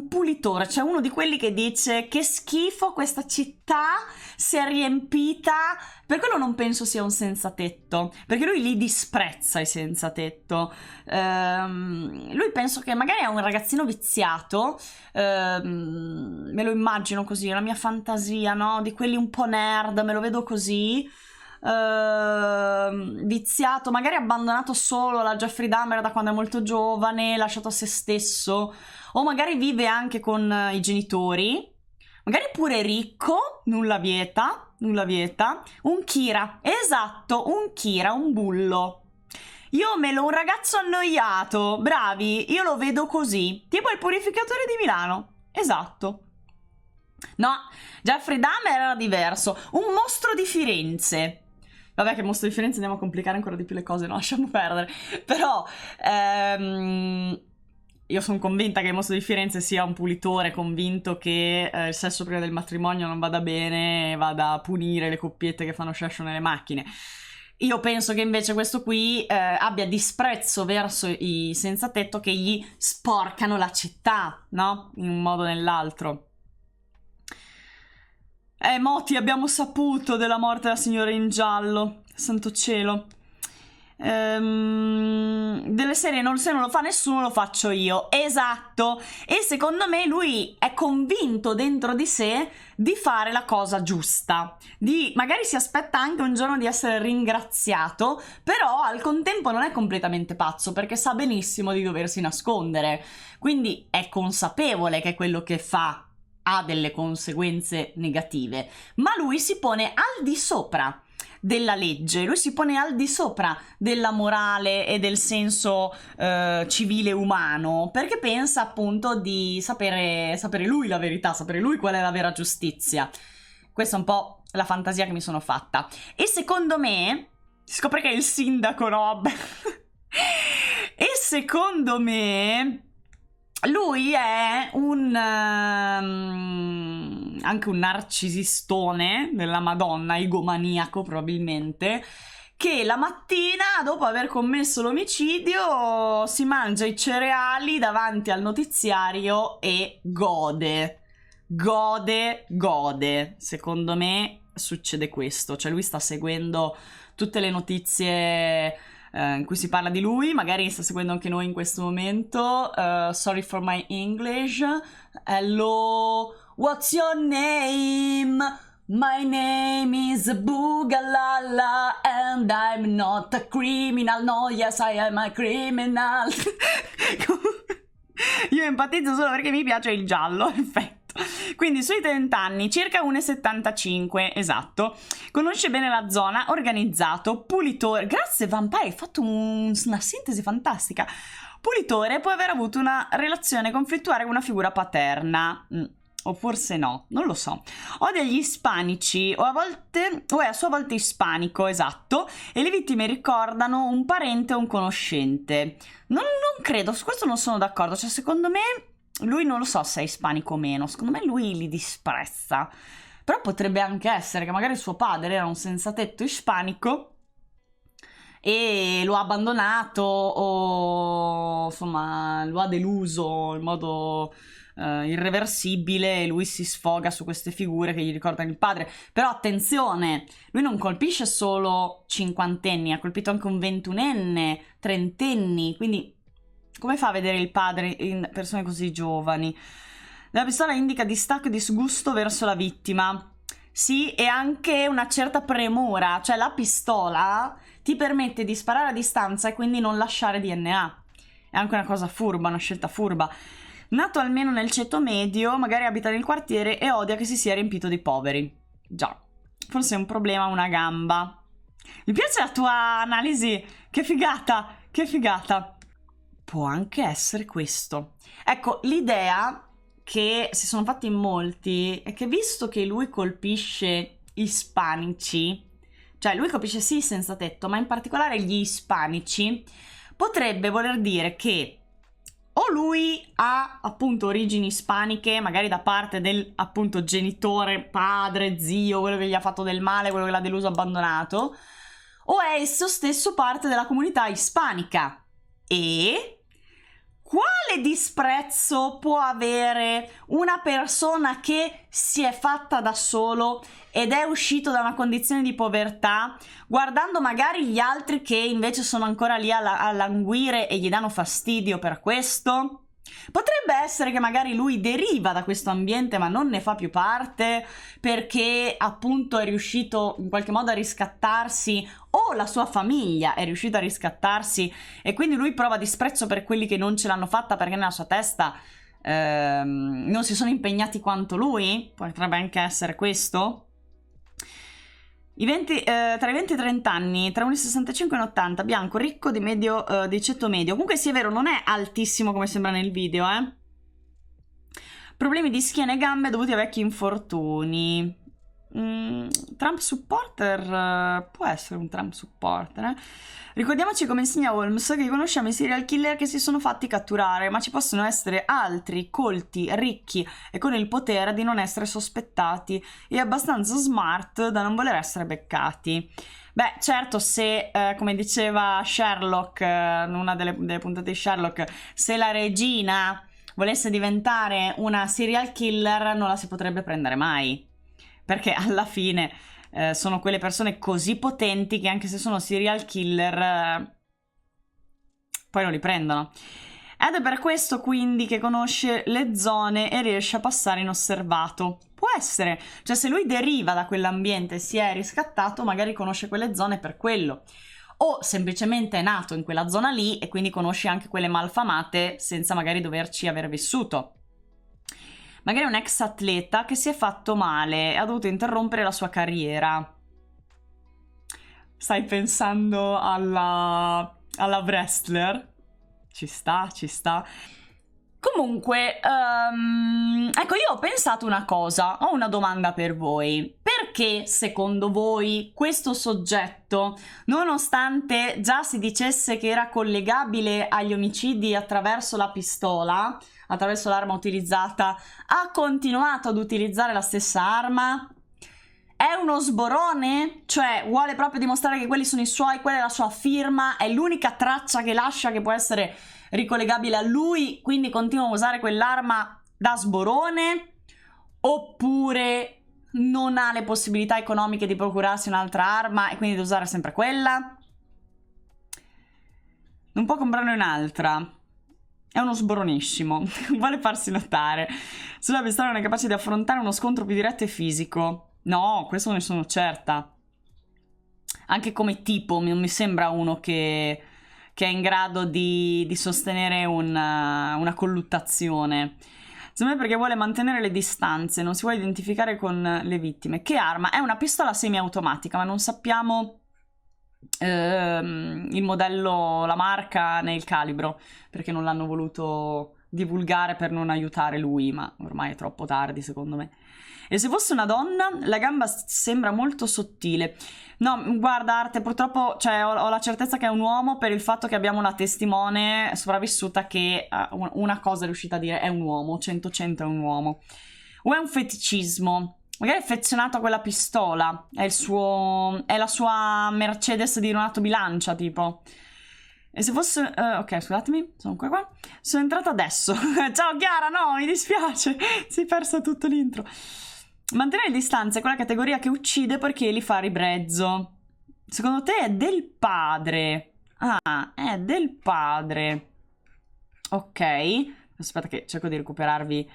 pulitore, cioè uno di quelli che dice che schifo, questa città si è riempita. Per quello non penso sia un senza tetto, perché lui li disprezza i senza tetto. Lui penso che magari è un ragazzino viziato, me lo immagino così, la mia fantasia, no? Di quelli un po' nerd, me lo vedo così. Viziato, magari abbandonato solo da Jeffrey Dahmer da quando è molto giovane, lasciato a se stesso, o magari vive anche con i genitori, magari pure ricco, nulla vieta, un Kira, esatto, un Kira, un bullo. Io un ragazzo annoiato, bravi, io lo vedo così, tipo il purificatore di Milano, esatto. No, Jeffrey Dahmer era diverso, un mostro di Firenze. Vabbè che mostro di Firenze andiamo a complicare ancora di più le cose, no, lasciamo perdere. Però, io sono convinta che il mostro di Firenze sia un pulitore convinto che il sesso prima del matrimonio non vada bene e vada a punire le coppiette che fanno sesso nelle macchine. Io penso che invece questo qui abbia disprezzo verso i senza tetto che gli sporcano la città, no? In un modo o nell'altro. Moti, abbiamo saputo della morte della signora in giallo. Santo cielo. Delle serie se non lo fa nessuno lo faccio io, esatto, e secondo me lui è convinto dentro di sé di fare la cosa giusta, magari si aspetta anche un giorno di essere ringraziato, però al contempo non è completamente pazzo perché sa benissimo di doversi nascondere, quindi è consapevole che quello che fa ha delle conseguenze negative, ma lui si pone al di sopra della legge, lui si pone al di sopra della morale e del senso civile umano, perché pensa appunto di sapere lui la verità, sapere lui qual è la vera giustizia. Questa è un po' la fantasia che mi sono fatta. E secondo me si scopre che è il sindaco Rob e secondo me lui è anche un narcisistone della Madonna, egomaniaco probabilmente, che la mattina, dopo aver commesso l'omicidio, si mangia i cereali davanti al notiziario e gode. Gode. Secondo me succede questo, cioè lui sta seguendo tutte le notizie in cui si parla di lui, magari sta seguendo anche noi in questo momento. Sorry for my English. Hello, what's your name? My name is Bugalala and I'm not a criminal. No, yes, I am a criminal. Io empatizzo solo perché mi piace il giallo, perfetto. Quindi sui 30 anni, circa 1,75, esatto. Conosce bene la zona, organizzato, pulitore. Grazie Vampire, hai fatto una sintesi fantastica. Pulitore, può aver avuto una relazione conflittuale con una figura paterna. O forse no, non lo so. Odia gli ispanici, o è a sua volta ispanico, esatto, e le vittime ricordano un parente o un conoscente. Non credo, su questo non sono d'accordo, cioè secondo me lui non lo so se è ispanico o meno, secondo me lui li disprezza, però potrebbe anche essere che magari suo padre era un senzatetto ispanico e lo ha abbandonato o insomma lo ha deluso in modo irreversibile e lui si sfoga su queste figure che gli ricordano il padre. Però attenzione, lui non colpisce solo cinquantenni, ha colpito anche un 21enne, trentenni, quindi come fa a vedere il padre in persone così giovani? La pistola indica distacco e disgusto verso la vittima. Sì, e anche una certa premura, cioè la pistola ti permette di sparare a distanza e quindi non lasciare DNA. È anche una cosa furba, una scelta furba. Nato almeno nel ceto medio, magari abita nel quartiere e odia che si sia riempito di poveri. Già, forse è un problema una gamba. Mi piace la tua analisi, che figata, che figata. Può anche essere questo. Ecco, l'idea che si sono fatti in molti è che visto che lui colpisce ispanici, cioè lui colpisce sì senza tetto, ma in particolare gli ispanici, potrebbe voler dire che o lui ha appunto origini ispaniche, magari da parte del appunto genitore, padre, zio, quello che gli ha fatto del male, quello che l'ha deluso, abbandonato, o è esso stesso parte della comunità ispanica. E quale disprezzo può avere una persona che si è fatta da solo ed è uscito da una condizione di povertà, guardando magari gli altri che invece sono ancora lì a languire e gli danno fastidio per questo? Potrebbe essere che magari lui deriva da questo ambiente ma non ne fa più parte perché appunto è riuscito in qualche modo a riscattarsi, o la sua famiglia è riuscita a riscattarsi e quindi lui prova disprezzo per quelli che non ce l'hanno fatta perché nella sua testa non si sono impegnati quanto lui. Potrebbe anche essere questo. Tra i 20 e i 30 anni, tra 1,65 e 1,80, bianco, ricco, di ceto medio. Comunque sì, è vero, non è altissimo come sembra nel video, eh. Problemi di schiena e gambe dovuti a vecchi infortuni. Trump supporter? Può essere un Trump supporter, eh? Ricordiamoci, come insegna Holmes, che conosciamo i serial killer che si sono fatti catturare, ma ci possono essere altri colti, ricchi e con il potere di non essere sospettati e abbastanza smart da non voler essere beccati. Beh, certo, se, come diceva Sherlock, in una delle puntate di Sherlock, se la regina volesse diventare una serial killer non la si potrebbe prendere mai, perché alla fine sono quelle persone così potenti che anche se sono serial killer poi non li prendono. Ed è per questo quindi che conosce le zone e riesce a passare inosservato. Può essere, cioè se lui deriva da quell'ambiente e si è riscattato, magari conosce quelle zone per quello. O semplicemente è nato in quella zona lì e quindi conosce anche quelle malfamate senza magari doverci aver vissuto. Magari un ex atleta che si è fatto male e ha dovuto interrompere la sua carriera. Stai pensando alla wrestler? Ci sta, ci sta. Comunque, ecco, io ho pensato una cosa, ho una domanda per voi. Perché, secondo voi, questo soggetto, nonostante già si dicesse che era collegabile agli omicidi attraverso la pistola, attraverso l'arma utilizzata, ha continuato ad utilizzare la stessa arma? È uno sborone? Cioè, vuole proprio dimostrare che quelli sono i suoi, quella è la sua firma, è l'unica traccia che lascia che può essere ricollegabile a lui, quindi continua a usare quell'arma da sborone? Oppure non ha le possibilità economiche di procurarsi un'altra arma e quindi di usare sempre quella? Non può comprarne un'altra. È uno sboronissimo. Vuole farsi notare. Sulla pistola non è capace di affrontare uno scontro più diretto e fisico. No, questo ne sono certa. Anche come tipo non mi sembra uno che è in grado di sostenere una colluttazione. Secondo me perché vuole mantenere le distanze, non si vuole identificare con le vittime. Che arma? È una pistola semiautomatica, ma non sappiamo il modello, la marca né il calibro, perché non l'hanno voluto divulgare per non aiutare lui, ma ormai è troppo tardi secondo me. E se fosse una donna, la gamba sembra molto sottile. No, guarda Arte, purtroppo cioè, ho la certezza che è un uomo per il fatto che abbiamo una testimone sopravvissuta che una cosa è riuscita a dire, è un uomo, 100-100 è un uomo. O è un feticismo, magari è affezionato a quella pistola, è la sua Mercedes di Renato Bilancia, tipo. E se fosse... ok, scusatemi, sono qua. Sono entrata adesso. Ciao Chiara, no, mi dispiace. Si è perso tutto l'intro. Mantenere le distanze è quella categoria che uccide perché li fa ribrezzo. Secondo te è del padre? Ah, è del padre. Ok. Aspetta che cerco di recuperarvi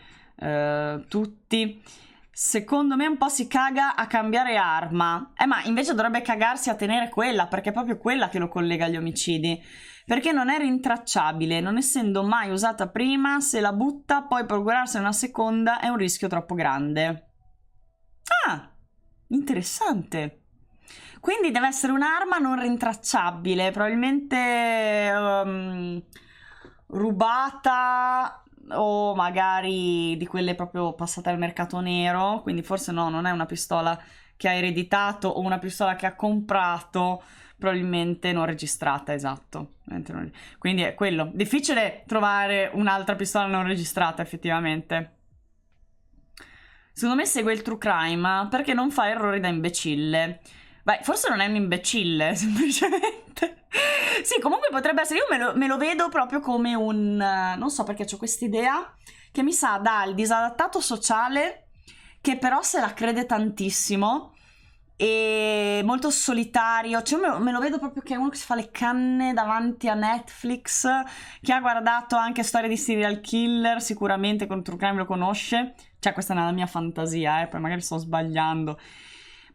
tutti. Secondo me un po' si caga a cambiare arma. Ma invece dovrebbe cagarsi a tenere quella, perché è proprio quella che lo collega agli omicidi. Perché non è rintracciabile, non essendo mai usata prima, se la butta, poi procurarsene una seconda è un rischio troppo grande. Ah, interessante. Quindi deve essere un'arma non rintracciabile, probabilmente rubata o magari di quelle proprio passate al mercato nero, quindi forse no, non è una pistola che ha ereditato o una pistola che ha comprato, probabilmente non registrata, esatto. Quindi è quello. Difficile trovare un'altra pistola non registrata, effettivamente. Secondo me segue il true crime perché non fa errori da imbecille. Beh, forse non è un imbecille, semplicemente. Sì, comunque potrebbe essere. Io me lo vedo proprio come un... non so perché ho quest'idea che mi sa dal disadattato sociale che però se la crede tantissimo e molto solitario. Cioè me lo vedo proprio che è uno che si fa le canne davanti a Netflix, che ha guardato anche storie di serial killer, sicuramente con true crime lo conosce. Cioè questa è una mia fantasia, poi magari sto sbagliando.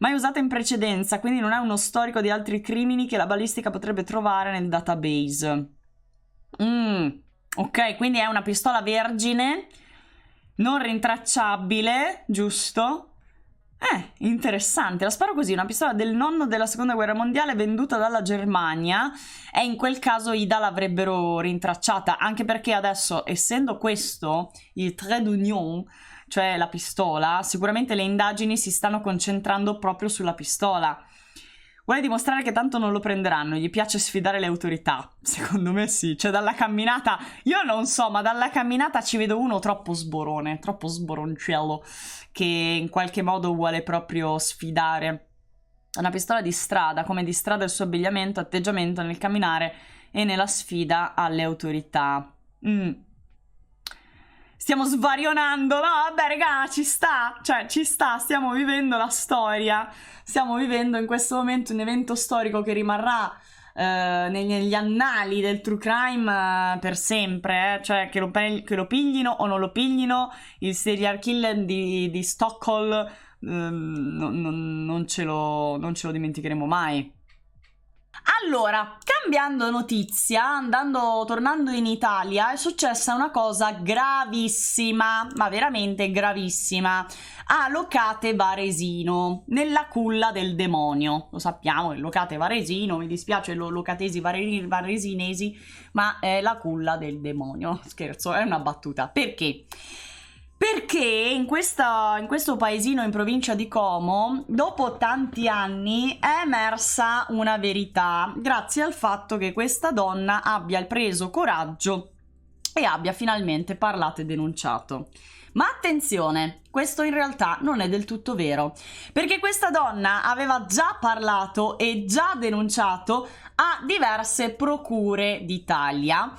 Mai usata in precedenza, quindi non è uno storico di altri crimini che la balistica potrebbe trovare nel database. Ok, quindi è una pistola vergine, non rintracciabile, giusto? Interessante. La sparo così, una pistola del nonno della seconda guerra mondiale venduta dalla Germania, e in quel caso Ida l'avrebbero rintracciata, anche perché adesso, essendo questo il trait d'union, cioè la pistola, sicuramente le indagini si stanno concentrando proprio sulla pistola. Vuole dimostrare che tanto non lo prenderanno, gli piace sfidare le autorità. Secondo me sì, cioè dalla camminata, io non so, ma dalla camminata ci vedo uno troppo sborone, troppo sboroncello, che in qualche modo vuole proprio sfidare. Una pistola di strada, come di strada il suo abbigliamento, atteggiamento nel camminare e nella sfida alle autorità. Stiamo svarionando, no? Vabbè, raga, ci sta, cioè ci sta, stiamo vivendo la storia, stiamo vivendo in questo momento un evento storico che rimarrà negli annali del true crime per sempre, cioè che lo piglino o non lo piglino, il serial killer di Stockholm non ce lo dimenticheremo mai. Allora, cambiando notizia, tornando in Italia, è successa una cosa gravissima, ma veramente gravissima, a Locate Varesino, nella culla del demonio. Lo sappiamo, il Locate Varesino, mi dispiace locatesi varesinesi, ma è la culla del demonio. Scherzo, è una battuta. Perché? Perché in questo paesino in provincia di Como, dopo tanti anni, è emersa una verità, grazie al fatto che questa donna abbia preso coraggio e abbia finalmente parlato e denunciato. Ma attenzione, questo in realtà non è del tutto vero, perché questa donna aveva già parlato e già denunciato a diverse procure d'Italia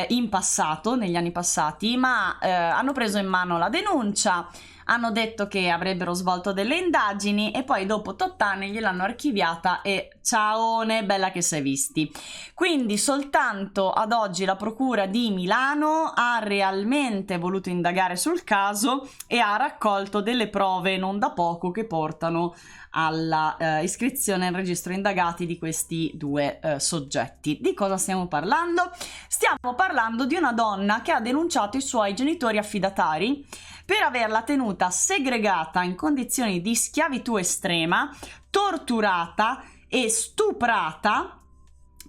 in passato, negli anni passati, ma hanno preso in mano la denuncia, hanno detto che avrebbero svolto delle indagini e poi dopo 8 anni gliel'hanno archiviata e ciaone, bella che sei visti. Quindi soltanto ad oggi la procura di Milano ha realmente voluto indagare sul caso e ha raccolto delle prove non da poco che portano alla iscrizione al registro indagati di questi due soggetti. Di cosa stiamo parlando? Stiamo parlando di una donna che ha denunciato i suoi genitori affidatari per averla tenuta segregata in condizioni di schiavitù estrema, torturata e stuprata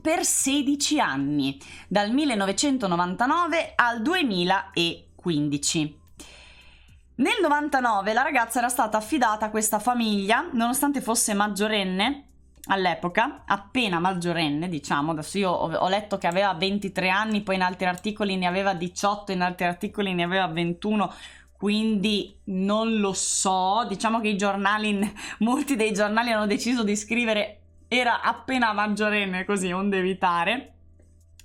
per 16 anni, dal 1999 al 2015. Nel 99 la ragazza era stata affidata a questa famiglia, nonostante fosse maggiorenne all'epoca, appena maggiorenne, diciamo. Adesso io ho letto che aveva 23 anni, poi in altri articoli ne aveva 18, in altri articoli ne aveva 21, quindi non lo so. Diciamo che molti dei giornali hanno deciso di scrivere era appena maggiorenne, così onde evitare,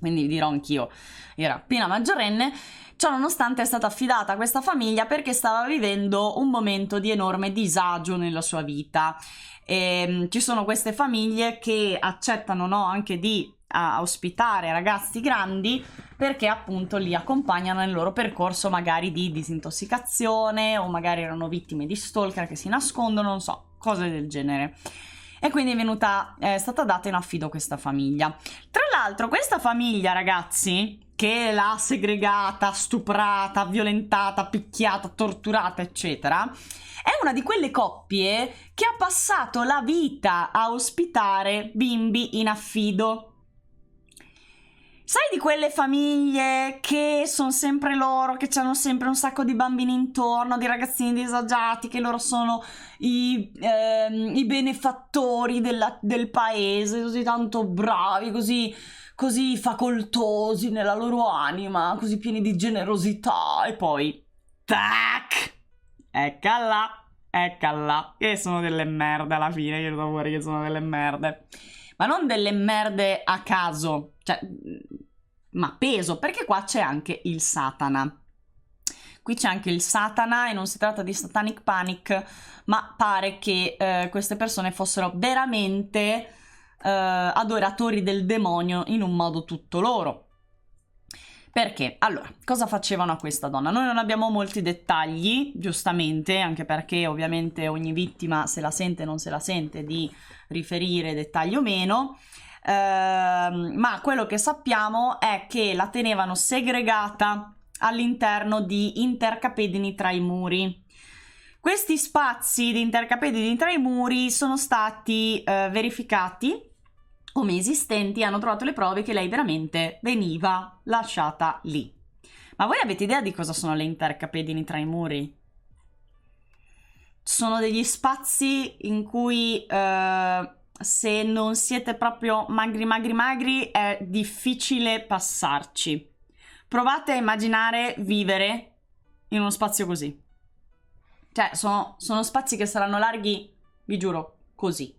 quindi dirò anch'io era appena maggiorenne. Ciò nonostante è stata affidata a questa famiglia perché stava vivendo un momento di enorme disagio nella sua vita. Ci sono queste famiglie che accettano, no, anche di ospitare ragazzi grandi perché appunto li accompagnano nel loro percorso magari di disintossicazione, o magari erano vittime di stalker che si nascondono, non so, cose del genere. E quindi è stata data in affido questa famiglia. Tra l'altro questa famiglia, ragazzi, che l'ha segregata, stuprata, violentata, picchiata, torturata, eccetera, è una di quelle coppie che ha passato la vita a ospitare bimbi in affido. Sai, di quelle famiglie che sono sempre loro, che hanno sempre un sacco di bambini intorno, di ragazzini disagiati, che loro sono i benefattori del paese, così tanto bravi, così facoltosi nella loro anima, così pieni di generosità, e poi tac, eccola, che sono delle merde alla fine, io devo dire che sono delle merde. Ma non delle merde a caso, cioè, ma peso, perché qua c'è anche il Satana. Qui c'è anche il Satana e non si tratta di satanic panic, ma pare che queste persone fossero veramente adoratori del demonio in un modo tutto loro. Perché? Allora, cosa facevano a questa donna? Noi non abbiamo molti dettagli, giustamente, anche perché ovviamente ogni vittima, se la sente o non se la sente, di riferire dettagli o meno, ma quello che sappiamo è che la tenevano segregata all'interno di intercapedini tra i muri. Questi spazi di intercapedini tra i muri sono stati verificati come esistenti, hanno trovato le prove che lei veramente veniva lasciata lì. Ma voi avete idea di cosa sono le intercapedini tra i muri? Sono degli spazi in cui se non siete proprio magri è difficile passarci. Provate a immaginare vivere in uno spazio così. Cioè, sono spazi che saranno larghi, vi giuro, così.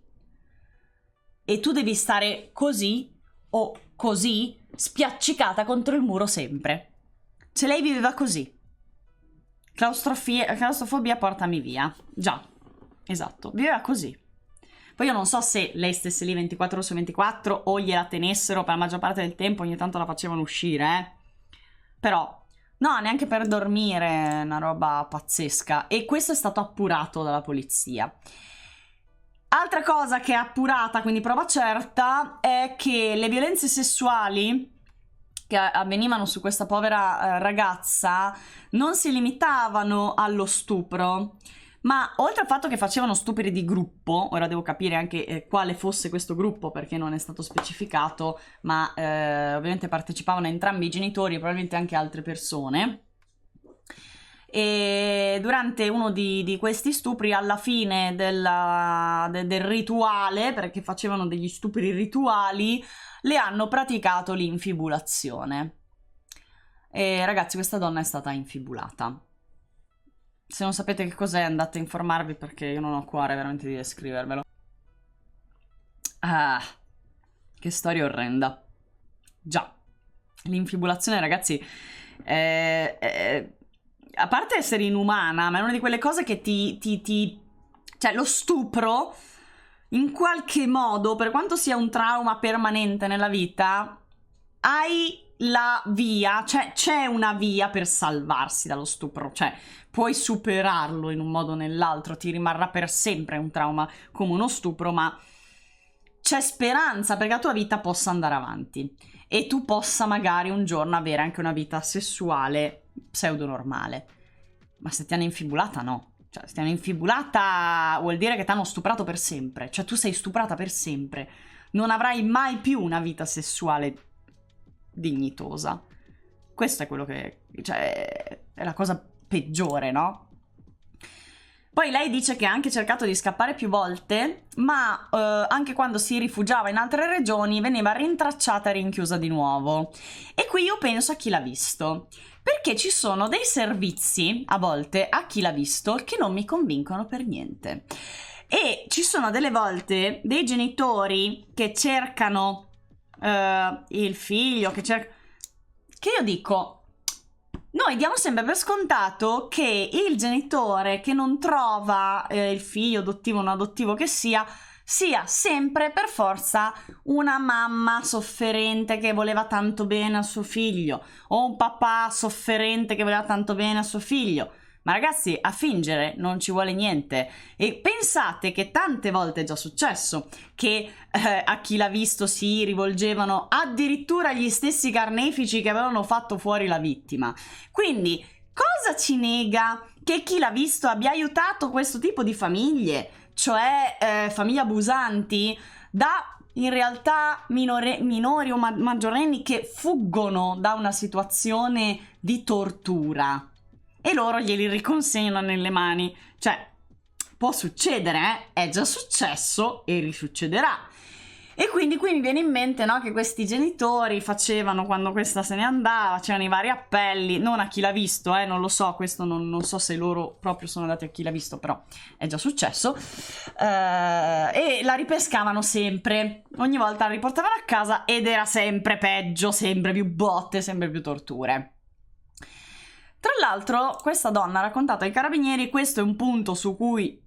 E tu devi stare così o così, spiaccicata contro il muro sempre. Se lei viveva così. Claustrofobia portami via. Già, esatto, viveva così. Poi io non so se lei stesse lì 24 ore su 24 o gliela tenessero per la maggior parte del tempo, ogni tanto la facevano uscire, Però... no, neanche per dormire, è una roba pazzesca. E questo è stato appurato dalla polizia. Altra cosa che è appurata, quindi prova certa, è che le violenze sessuali che avvenivano su questa povera ragazza non si limitavano allo stupro, ma oltre al fatto che facevano stupri di gruppo, ora devo capire anche quale fosse questo gruppo perché non è stato specificato, ma ovviamente partecipavano entrambi i genitori e probabilmente anche altre persone. E durante uno di questi stupri, alla fine del rituale, perché facevano degli stupri rituali, le hanno praticato l'infibulazione. E ragazzi, questa donna è stata infibulata. Se non sapete che cos'è, andate a informarvi perché io non ho cuore veramente di descrivervelo. Ah, che storia orrenda. Già, l'infibulazione, ragazzi, a parte essere inumana, ma è una di quelle cose che cioè, lo stupro, in qualche modo, per quanto sia un trauma permanente nella vita, hai la via, cioè c'è una via per salvarsi dallo stupro, cioè puoi superarlo in un modo o nell'altro, ti rimarrà per sempre un trauma come uno stupro, ma c'è speranza perché la tua vita possa andare avanti e tu possa magari un giorno avere anche una vita sessuale pseudo-normale. Ma se ti hanno infibulata, no. Cioè, se ti hanno infibulata vuol dire che ti hanno stuprato per sempre. Cioè, tu sei stuprata per sempre. Non avrai mai più una vita sessuale dignitosa. Questo è quello che... cioè, è la cosa peggiore, no? Poi lei dice che ha anche cercato di scappare più volte, ma anche quando si rifugiava in altre regioni veniva rintracciata e rinchiusa di nuovo. E qui io penso a chi l'ha visto, perché ci sono dei servizi, a volte, a chi l'ha visto, che non mi convincono per niente. E ci sono delle volte dei genitori che cercano il figlio, che io dico... Noi diamo sempre per scontato che il genitore che non trova il figlio adottivo o non adottivo che sia sempre per forza una mamma sofferente che voleva tanto bene al suo figlio o un papà sofferente che voleva tanto bene al suo figlio. Ma ragazzi, a fingere non ci vuole niente. E pensate che tante volte è già successo che a chi l'ha visto si rivolgevano addirittura gli stessi carnefici che avevano fatto fuori la vittima. Quindi, cosa ci nega che chi l'ha visto abbia aiutato questo tipo di famiglie, cioè famiglie abusanti, da in realtà minori o maggiorenni che fuggono da una situazione di tortura? E loro glieli riconsegnano nelle mani. Cioè, può succedere, È già successo e risuccederà. E quindi qui mi viene in mente, no, che questi genitori facevano, quando questa se ne andava, c'erano i vari appelli, non a chi l'ha visto, non lo so, questo non so se loro proprio sono andati a chi l'ha visto, però è già successo, e la ripescavano sempre, ogni volta la riportavano a casa ed era sempre peggio, sempre più botte, sempre più torture. Tra l'altro, questa donna ha raccontato ai carabinieri, questo è un punto su cui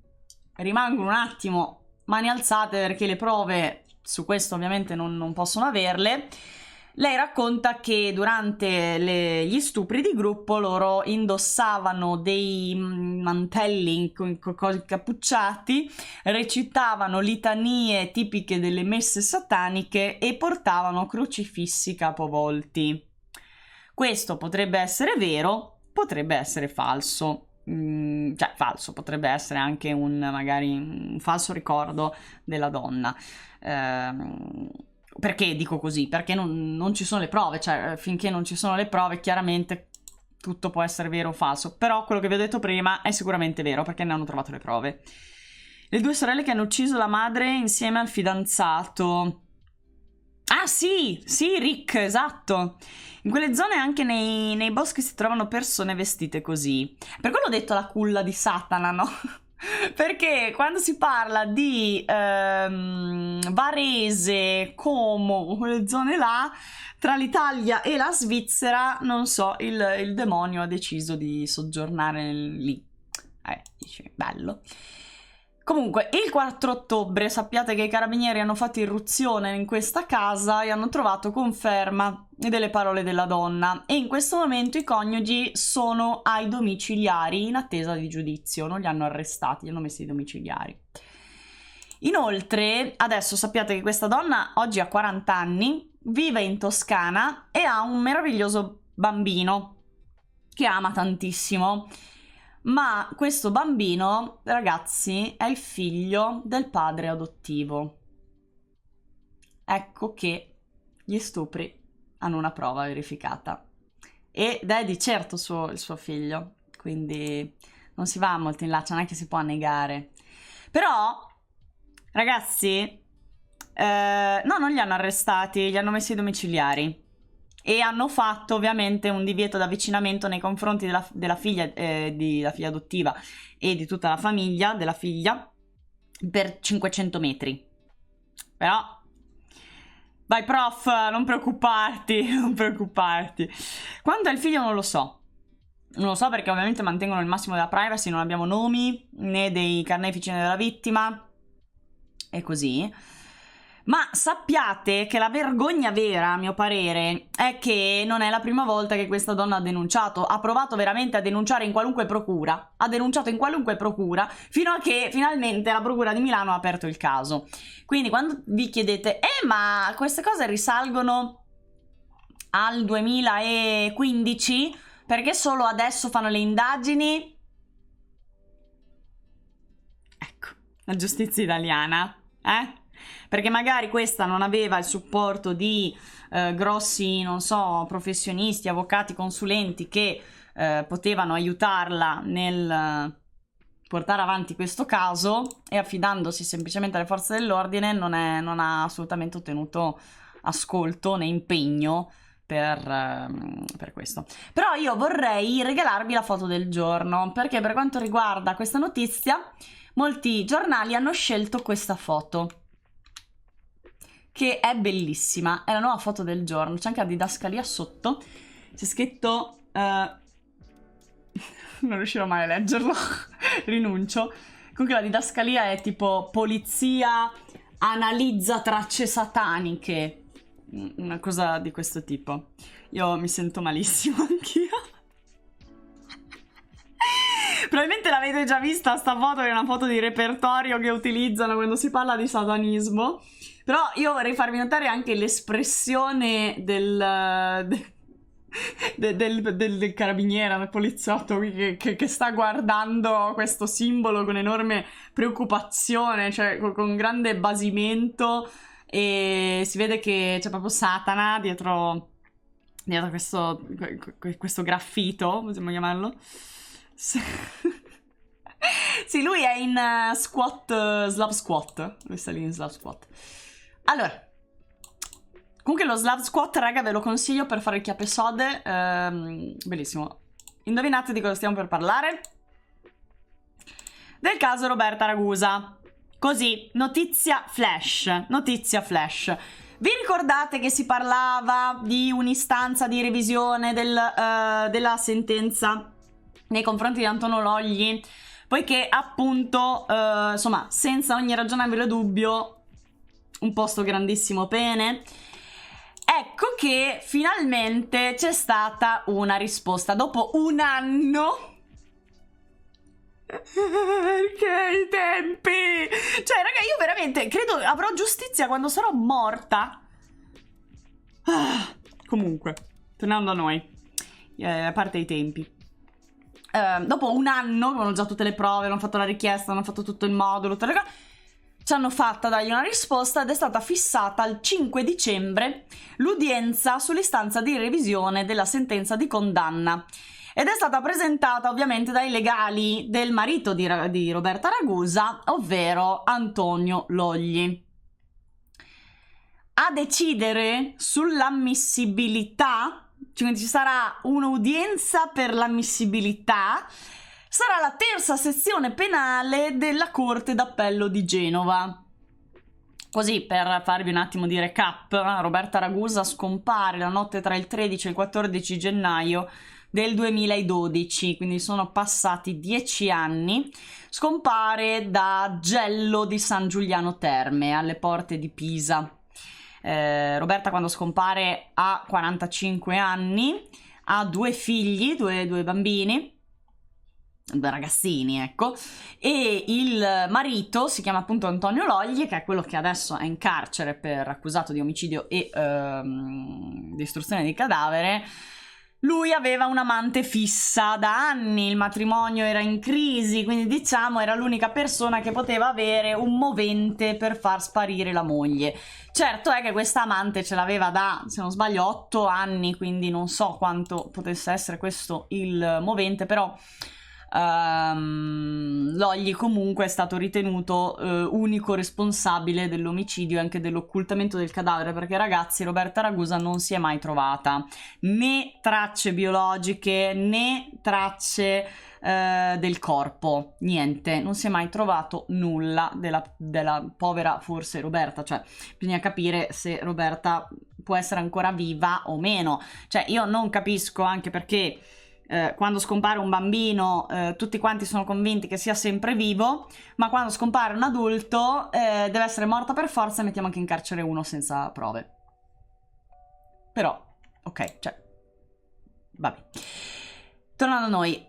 rimangono un attimo mani alzate perché le prove su questo ovviamente non possono averle. Lei racconta che durante gli stupri di gruppo loro indossavano dei mantelli incappucciati, recitavano litanie tipiche delle messe sataniche e portavano crocifissi capovolti. Questo potrebbe essere vero, potrebbe essere falso. cioè falso, potrebbe essere anche magari un falso ricordo della donna. Perché dico così? Perché non ci sono le prove, cioè finché non ci sono le prove chiaramente tutto può essere vero o falso, però quello che vi ho detto prima è sicuramente vero perché ne hanno trovato le prove. Le 2 sorelle che hanno ucciso la madre insieme al fidanzato. Ah sì, Rick, esatto. In quelle zone anche nei boschi si trovano persone vestite così. Per quello ho detto la culla di Satana, no? Perché quando si parla di Varese, Como, quelle zone là, tra l'Italia e la Svizzera, non so, il demonio ha deciso di soggiornare lì. Dici, bello. Comunque, il 4 ottobre sappiate che i carabinieri hanno fatto irruzione in questa casa e hanno trovato conferma delle parole della donna e in questo momento i coniugi sono ai domiciliari in attesa di giudizio, non li hanno arrestati, li hanno messi ai domiciliari. Inoltre, adesso sappiate che questa donna oggi ha 40 anni, vive in Toscana e ha un meraviglioso bambino che ama tantissimo. Ma questo bambino, ragazzi, è il figlio del padre adottivo. Ecco che gli stupri hanno una prova verificata. Ed è di certo il suo figlio, quindi non si va molto in là, non è che si può negare. Però, ragazzi, no, non li hanno arrestati, li hanno messi ai domiciliari. E hanno fatto ovviamente un divieto d'avvicinamento nei confronti della figlia adottiva e di tutta la famiglia della figlia per 500 metri. Però, vai prof, non preoccuparti, non preoccuparti. Quanto al figlio non lo so. Non lo so perché ovviamente mantengono il massimo della privacy, non abbiamo nomi né dei carnefici né della vittima e così. Ma sappiate che la vergogna vera, a mio parere, è che non è la prima volta che questa donna ha denunciato. Ha provato veramente a denunciare in qualunque procura. Ha denunciato in qualunque procura, fino a che finalmente la procura di Milano ha aperto il caso. Quindi quando vi chiedete, ma queste cose risalgono al 2015? Perché solo adesso fanno le indagini? Ecco, la giustizia italiana, Perché magari questa non aveva il supporto di grossi, non so, professionisti, avvocati, consulenti che potevano aiutarla nel portare avanti questo caso e affidandosi semplicemente alle forze dell'ordine non ha assolutamente ottenuto ascolto né impegno per questo. Però io vorrei regalarvi la foto del giorno perché per quanto riguarda questa notizia molti giornali hanno scelto questa foto che è bellissima, è la nuova foto del giorno, c'è anche la didascalia sotto, c'è scritto non riuscirò mai a leggerlo rinuncio. Comunque la didascalia è tipo polizia analizza tracce sataniche, una cosa di questo tipo. Io mi sento malissimo anch'io. Probabilmente l'avete già vista sta foto, è una foto di repertorio che utilizzano quando si parla di satanismo. Però io vorrei farvi notare anche l'espressione del carabiniere, del poliziotto che sta guardando questo simbolo con enorme preoccupazione, cioè con grande basimento, e si vede che c'è proprio Satana dietro questo graffito, possiamo chiamarlo? Sì, lui è in Slav Squat. Lui sta lì in Slav Squat. Allora, comunque lo Slav Squat, raga, ve lo consiglio per fare il chiappesode. Bellissimo. Indovinate di cosa stiamo per parlare? Del caso Roberta Ragusa. Così, notizia flash. Notizia flash. Vi ricordate che si parlava di un'istanza di revisione della sentenza nei confronti di Antonio Logli? Poiché appunto, insomma, senza ogni ragionevole dubbio, un posto grandissimo pene. Ecco che finalmente c'è stata una risposta. Dopo un anno... Perché i tempi? Cioè, raga, io veramente credo avrò giustizia quando sarò morta. Comunque, tornando a noi, a parte i tempi. dopo un anno, avevano già tutte le prove, hanno fatto la richiesta, hanno fatto tutto il modulo, tutte le cose, ci hanno fatta dargli una risposta ed è stata fissata al 5 dicembre l'udienza sull'istanza di revisione della sentenza di condanna. Ed è stata presentata ovviamente dai legali del marito di Roberta Ragusa, ovvero Antonio Logli. A decidere sull'ammissibilità, cioè ci sarà un'udienza per l'ammissibilità, sarà la terza sezione penale della Corte d'Appello di Genova. Così, per farvi un attimo di recap, Roberta Ragusa scompare la notte tra il 13 e il 14 gennaio del 2012, quindi sono passati 10 anni. Scompare da Gello di San Giuliano Terme, alle porte di Pisa. Roberta, quando scompare, ha 45 anni, ha 2 figli, due bambini, 2 ragazzini, ecco, e il marito si chiama appunto Antonio Logli, che è quello che adesso è in carcere per accusato di omicidio e distruzione di cadavere. Lui aveva un'amante fissa da anni, il matrimonio era in crisi, quindi diciamo era l'unica persona che poteva avere un movente per far sparire la moglie. Certo è che questa amante ce l'aveva da, se non sbaglio, 8 anni, quindi non so quanto potesse essere questo il movente, però Logli comunque è stato ritenuto unico responsabile dell'omicidio e anche dell'occultamento del cadavere, perché ragazzi, Roberta Ragusa non si è mai trovata né tracce biologiche né tracce del corpo, niente, non si è mai trovato nulla della povera, forse, Roberta. Cioè bisogna capire se Roberta può essere ancora viva o meno. Cioè io non capisco, anche perché quando scompare un bambino tutti quanti sono convinti che sia sempre vivo, ma quando scompare un adulto deve essere morta per forza e mettiamo anche in carcere uno senza prove. Però, ok, cioè, vabbè. Tornando a noi,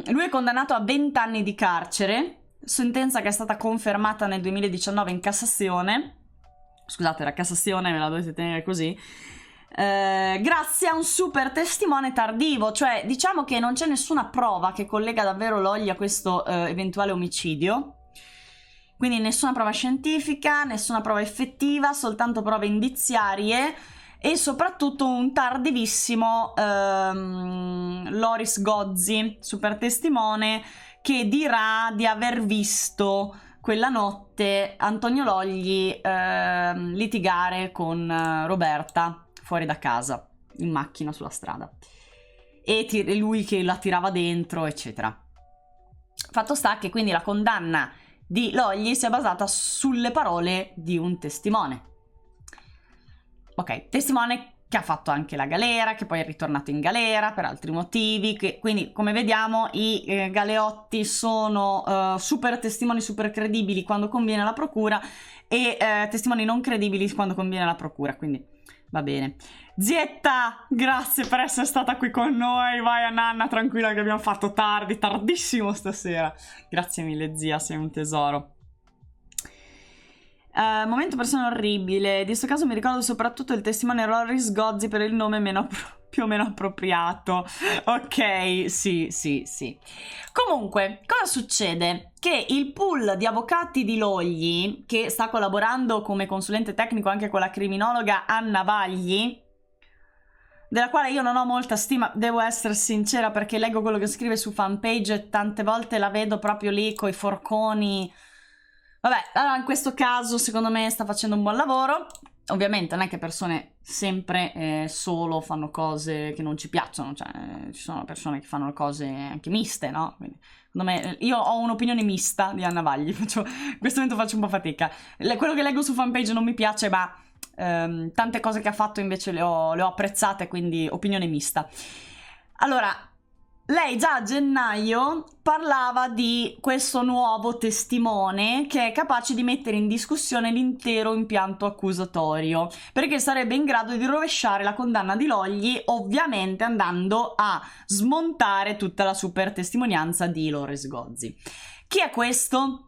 lui è condannato a 20 anni di carcere, sentenza che è stata confermata nel 2019 in Cassazione. Scusate, la Cassazione me la dovete tenere così. Grazie a un super testimone tardivo, cioè diciamo che non c'è nessuna prova che collega davvero Logli a questo eventuale omicidio, quindi nessuna prova scientifica, nessuna prova effettiva, soltanto prove indiziarie e soprattutto un tardivissimo Loris Gozzi, super testimone, che dirà di aver visto quella notte Antonio Logli litigare con Roberta fuori da casa, in macchina sulla strada, e lui che la tirava dentro, eccetera. Fatto sta che quindi la condanna di Logli si è basata sulle parole di un testimone. Ok, testimone che ha fatto anche la galera, che poi è ritornato in galera per altri motivi, quindi come vediamo i galeotti sono super testimoni, super credibili quando conviene alla procura e testimoni non credibili quando conviene alla procura, quindi va bene. Zietta, grazie per essere stata qui con noi. Vai a nanna, tranquilla che abbiamo fatto tardi, tardissimo stasera. Grazie mille zia, sei un tesoro. Momento persona orribile. Di questo caso mi ricordo soprattutto il testimone Loris Gozzi per il nome più o meno appropriato. Ok, sì. Comunque, cosa succede? Che il pool di avvocati di Logli, che sta collaborando come consulente tecnico anche con la criminologa Anna Vagli, della quale io non ho molta stima, devo essere sincera, perché leggo quello che scrive su fanpage e tante volte la vedo proprio lì coi forconi. Vabbè, allora in questo caso secondo me sta facendo un buon lavoro. Ovviamente non è che persone sempre solo fanno cose che non ci piacciono, cioè ci sono persone che fanno cose anche miste, no? Quindi, secondo me, io ho un'opinione mista di Anna Vagli, in questo momento faccio un po' fatica. Quello che leggo su fanpage non mi piace, ma tante cose che ha fatto invece le ho apprezzate, quindi opinione mista. Allora, lei già a gennaio parlava di questo nuovo testimone che è capace di mettere in discussione l'intero impianto accusatorio, perché sarebbe in grado di rovesciare la condanna di Logli, ovviamente andando a smontare tutta la super testimonianza di Loris Gozzi. Chi è questo?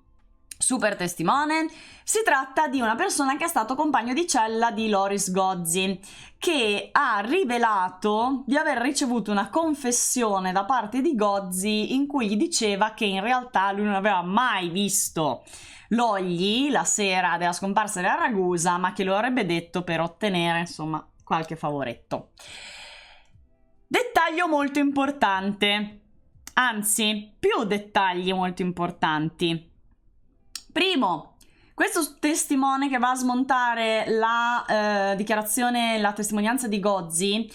super testimone. Si tratta di una persona che è stato compagno di cella di Loris Gozzi, che ha rivelato di aver ricevuto una confessione da parte di Gozzi in cui gli diceva che in realtà lui non aveva mai visto Logli la sera della scomparsa della Ragusa, ma che lo avrebbe detto per ottenere, insomma, qualche favoretto. Dettaglio molto importante, anzi, più dettagli molto importanti. Primo, questo testimone che va a smontare la dichiarazione, la testimonianza di Gozzi,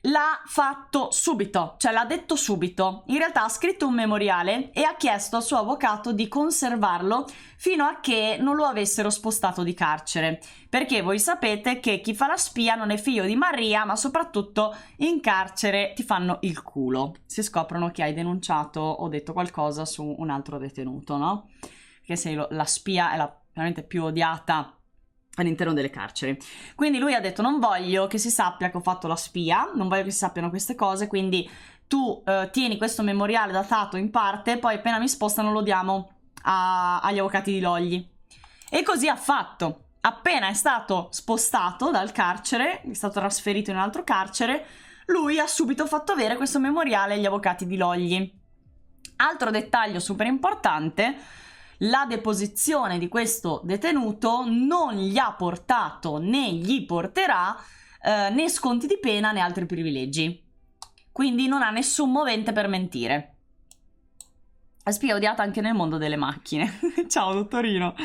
l'ha fatto subito, cioè l'ha detto subito. In realtà ha scritto un memoriale e ha chiesto al suo avvocato di conservarlo fino a che non lo avessero spostato di carcere, perché voi sapete che chi fa la spia non è figlio di Maria, ma soprattutto in carcere ti fanno il culo se scoprono che hai denunciato o detto qualcosa su un altro detenuto, no? Che sei la spia è la veramente più odiata all'interno delle carceri. Quindi lui ha detto: non voglio che si sappia che ho fatto la spia, non voglio che si sappiano queste cose, quindi tu tieni questo memoriale datato in parte, poi appena mi spostano lo diamo agli avvocati di Logli. E così ha fatto. Appena è stato spostato dal carcere, è stato trasferito in un altro carcere, lui ha subito fatto avere questo memoriale agli avvocati di Logli. Altro dettaglio super importante: la deposizione di questo detenuto non gli ha portato né gli porterà né sconti di pena né altri privilegi, quindi non ha nessun movente per mentire. La spia è odiata anche nel mondo delle macchine. Ciao dottorino.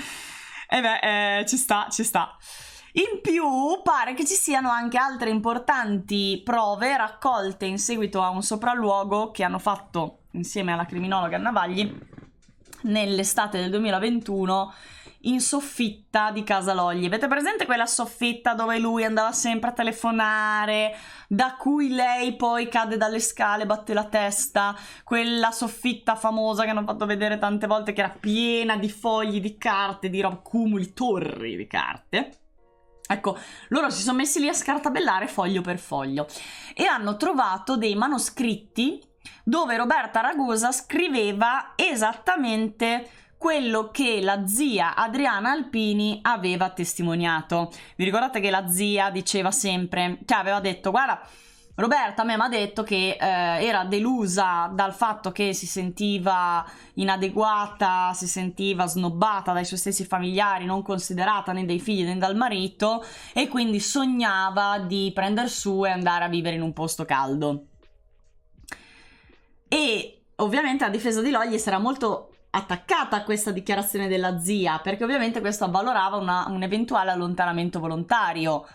Ci sta. In più pare che ci siano anche altre importanti prove raccolte in seguito a un sopralluogo che hanno fatto insieme alla criminologa Navagli nell'estate del 2021 in soffitta di casa Logli. Avete presente quella soffitta dove lui andava sempre a telefonare, da cui lei poi cade dalle scale, batte la testa? Quella soffitta famosa che hanno fatto vedere tante volte, che era piena di fogli, di carte, di cumuli, torri di carte. Ecco, loro si sono messi lì a scartabellare foglio per foglio e hanno trovato dei manoscritti dove Roberta Ragusa scriveva esattamente quello che la zia Adriana Alpini aveva testimoniato. Vi ricordate che la zia diceva sempre, cioè aveva detto: guarda, Roberta a me mi ha detto che era delusa dal fatto che si sentiva inadeguata, si sentiva snobbata dai suoi stessi familiari, non considerata né dai figli né dal marito, e quindi sognava di prendere su e andare a vivere in un posto caldo. E ovviamente la difesa di Logli sarà molto attaccata a questa dichiarazione della zia, perché ovviamente questo avvalorava un eventuale allontanamento volontario.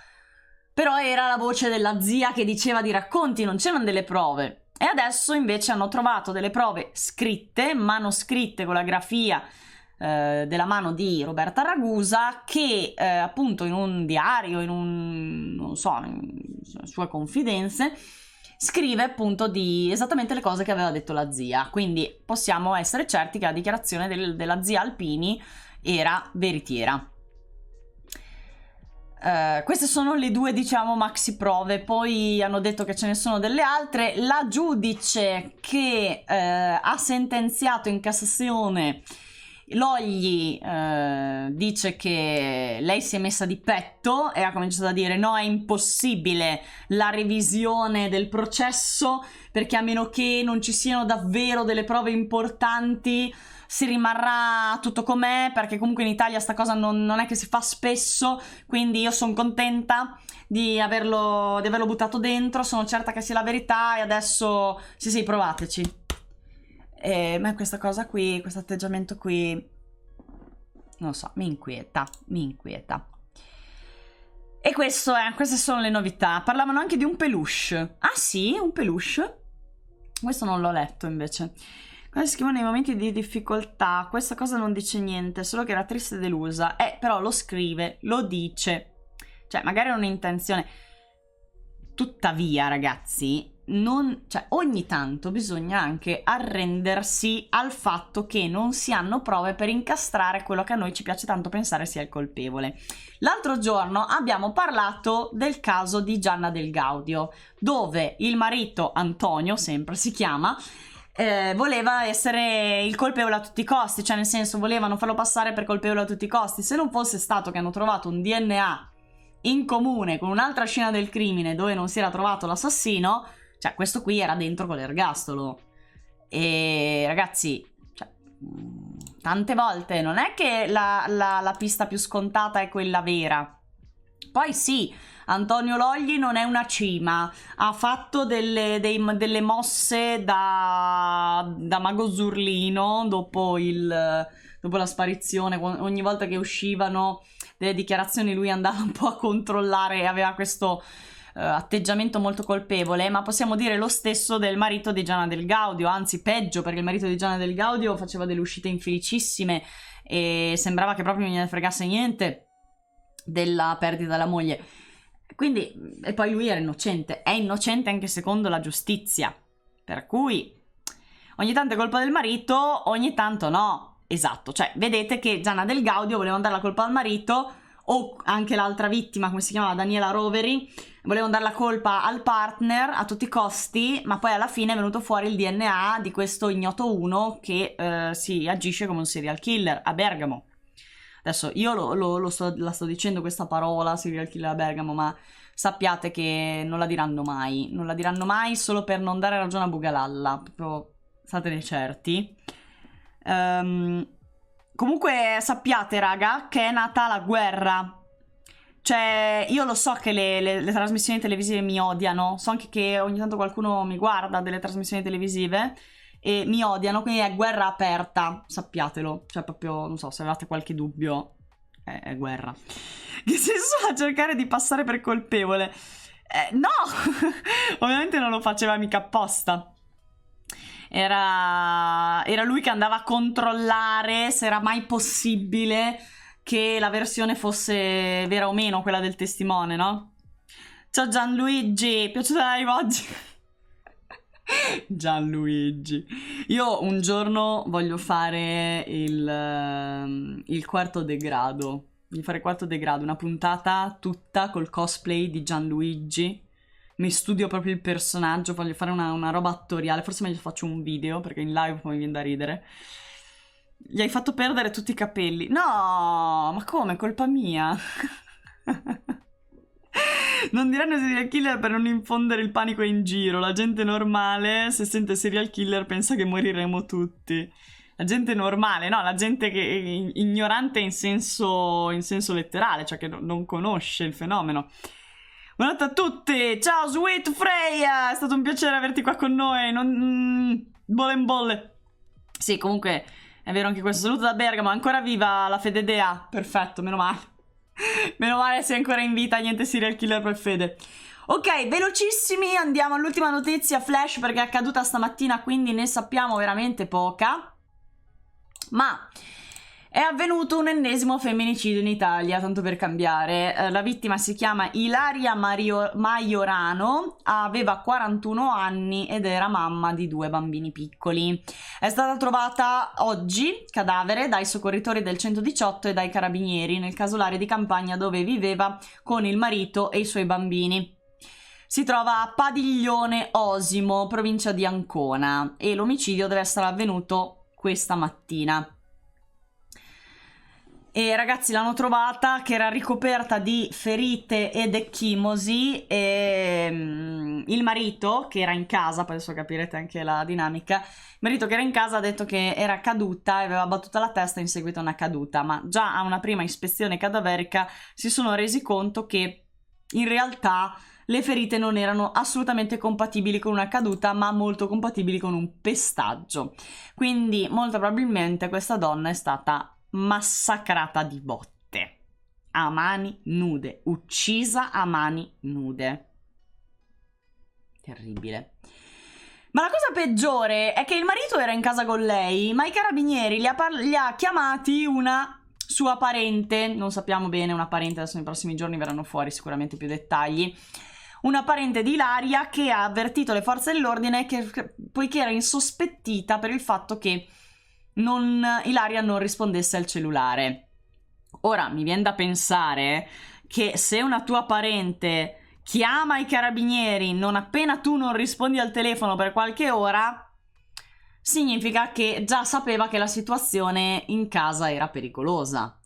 Però era la voce della zia che diceva di racconti, non c'erano delle prove. E adesso invece hanno trovato delle prove scritte, manoscritte con la grafia della mano di Roberta Ragusa, che appunto in un diario, in sue confidenze, scrive appunto di esattamente le cose che aveva detto la zia. Quindi possiamo essere certi che la dichiarazione della zia Alpini era veritiera. Queste sono le due, diciamo, maxi prove. Poi hanno detto che ce ne sono delle altre. La giudice che ha sentenziato in Cassazione Logli dice che lei si è messa di petto e ha cominciato a dire: no, è impossibile la revisione del processo, perché a meno che non ci siano davvero delle prove importanti si rimarrà tutto com'è, perché comunque in Italia sta cosa non è che si fa spesso, quindi io sono contenta di averlo buttato dentro, sono certa che sia la verità, e adesso sì, provateci. Ma questa cosa qui, questo atteggiamento qui, non lo so, mi inquieta. E queste sono le novità. Parlavano anche di un peluche. Ah sì, un peluche? Questo non l'ho letto invece. Quando si scrivono nei momenti di difficoltà, questa cosa non dice niente, solo che era triste e delusa. Però lo scrive, lo dice. Cioè, magari è un'intenzione. Tuttavia, ragazzi, ogni tanto bisogna anche arrendersi al fatto che non si hanno prove per incastrare quello che a noi ci piace tanto pensare sia il colpevole. L'altro giorno abbiamo parlato del caso di Gianna Del Gaudio, dove il marito Antonio, sempre si chiama, voleva essere il colpevole a tutti i costi, cioè nel senso volevano farlo passare per colpevole a tutti i costi. Se non fosse stato che hanno trovato un DNA in comune con un'altra scena del crimine dove non si era trovato l'assassino, cioè questo qui era dentro con l'ergastolo. E ragazzi, cioè, tante volte non è che la pista più scontata è quella vera. Poi sì, Antonio Logli non è una cima, ha fatto delle mosse da mago Zurlino dopo la sparizione. Ogni volta che uscivano delle dichiarazioni lui andava un po' a controllare e aveva questo atteggiamento molto colpevole, ma possiamo dire lo stesso del marito di Gianna Del Gaudio, anzi peggio, perché il marito di Gianna Del Gaudio faceva delle uscite infelicissime e sembrava che proprio non gliene fregasse niente della perdita della moglie. Quindi, e poi lui era innocente, è innocente anche secondo la giustizia, per cui ogni tanto è colpa del marito, ogni tanto no. Esatto, cioè vedete che Gianna Del Gaudio voleva dare la colpa al marito, o anche l'altra vittima, come si chiamava, Daniela Roveri, volevano dare la colpa al partner a tutti i costi, ma poi alla fine è venuto fuori il DNA di questo ignoto 1 che si agisce come un serial killer a Bergamo. Adesso io la sto dicendo questa parola, serial killer a Bergamo, ma sappiate che non la diranno mai solo per non dare ragione a Bugalalla, proprio statene certi. Comunque sappiate raga che è nata la guerra. Cioè io lo so che le trasmissioni televisive mi odiano, so anche che ogni tanto qualcuno mi guarda delle trasmissioni televisive e mi odiano, quindi è guerra aperta, sappiatelo. Cioè proprio, non so, se avete qualche dubbio, è guerra. Che senso ha cercare di passare per colpevole? No! Ovviamente non lo faceva mica apposta. Era lui che andava a controllare se era mai possibile che la versione fosse vera o meno, quella del testimone, no? Ciao Gianluigi, piaciuta la live oggi? Gianluigi. Io un giorno voglio fare il quarto degrado. Voglio fare quarto degrado, una puntata tutta col cosplay di Gianluigi. Mi studio proprio il personaggio, voglio fare una roba attoriale. Forse meglio faccio un video, perché in live poi mi viene da ridere. Gli hai fatto perdere tutti i capelli. No, ma come? Colpa mia. Non diranno serial killer per non infondere il panico in giro. La gente normale, se sente serial killer, pensa che moriremo tutti. La gente normale, no, la gente che è ignorante in senso letterale, cioè che non conosce il fenomeno. Buonanotte a tutti, ciao Sweet Freya, è stato un piacere averti qua con noi, bolle in bolle. Sì, comunque è vero anche questo, saluto da Bergamo, ancora viva la Fede Dea, perfetto, meno male. Meno male sei ancora in vita, niente serial killer per Fede. Ok, velocissimi, andiamo all'ultima notizia flash perché è accaduta stamattina, quindi ne sappiamo veramente poca. Ma è avvenuto un ennesimo femminicidio in Italia, tanto per cambiare. La vittima si chiama Ilaria Maiorano, aveva 41 anni ed era mamma di 2 bambini piccoli. È stata trovata oggi, cadavere, dai soccorritori del 118 e dai carabinieri nel casolare di campagna dove viveva con il marito e i suoi bambini. Si trova a Padiglione Osimo, provincia di Ancona, e l'omicidio deve essere avvenuto questa mattina. E ragazzi, l'hanno trovata che era ricoperta di ferite ed ecchimosi e il marito che era in casa, poi adesso capirete anche la dinamica, il marito che era in casa ha detto che era caduta e aveva battuto la testa in seguito a una caduta, ma già a una prima ispezione cadaverica si sono resi conto che in realtà le ferite non erano assolutamente compatibili con una caduta, ma molto compatibili con un pestaggio. Quindi molto probabilmente questa donna è stata massacrata di botte, a mani nude, uccisa a mani nude. Terribile. Ma la cosa peggiore è che il marito era in casa con lei, ma i carabinieri li ha chiamati una sua parente, non sappiamo bene, una parente, adesso nei prossimi giorni verranno fuori sicuramente più dettagli, una parente di Ilaria che ha avvertito le forze dell'ordine poiché era insospettita per il fatto che Ilaria non rispondesse al cellulare. Ora mi viene da pensare che se una tua parente chiama i carabinieri non appena tu non rispondi al telefono per qualche ora, significa che già sapeva che la situazione in casa era pericolosa.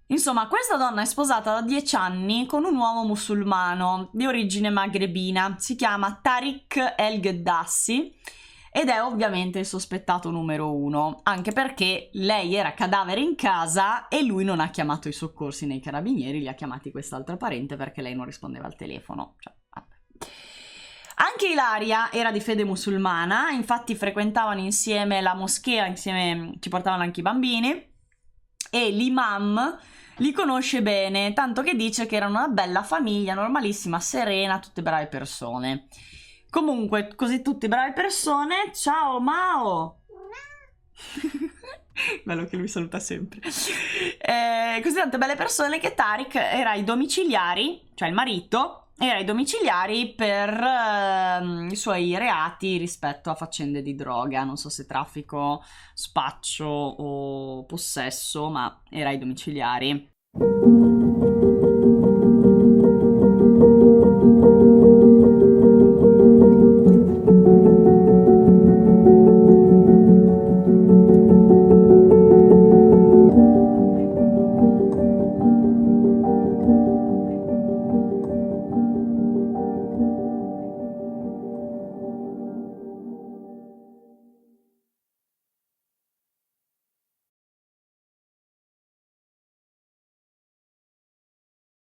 Insomma, questa donna è sposata da 10 anni con un uomo musulmano di origine magrebina, si chiama Tariq El Ghedassi ed è ovviamente il sospettato numero 1, anche perché lei era cadavere in casa e lui non ha chiamato i soccorsi nei carabinieri, li ha chiamati quest'altra parente perché lei non rispondeva al telefono. Cioè, vabbè. Anche Ilaria era di fede musulmana, infatti frequentavano insieme la moschea, insieme ci portavano anche i bambini, e l'imam li conosce bene, tanto che dice che erano una bella famiglia, normalissima, serena, tutte brave persone. Comunque, così tutte brave persone, ciao Mao! Bello che lui saluta sempre. Così tante belle persone che Tariq era ai domiciliari, cioè il marito, era ai domiciliari per i suoi reati rispetto a faccende di droga, non so se traffico, spaccio o possesso, ma era ai domiciliari.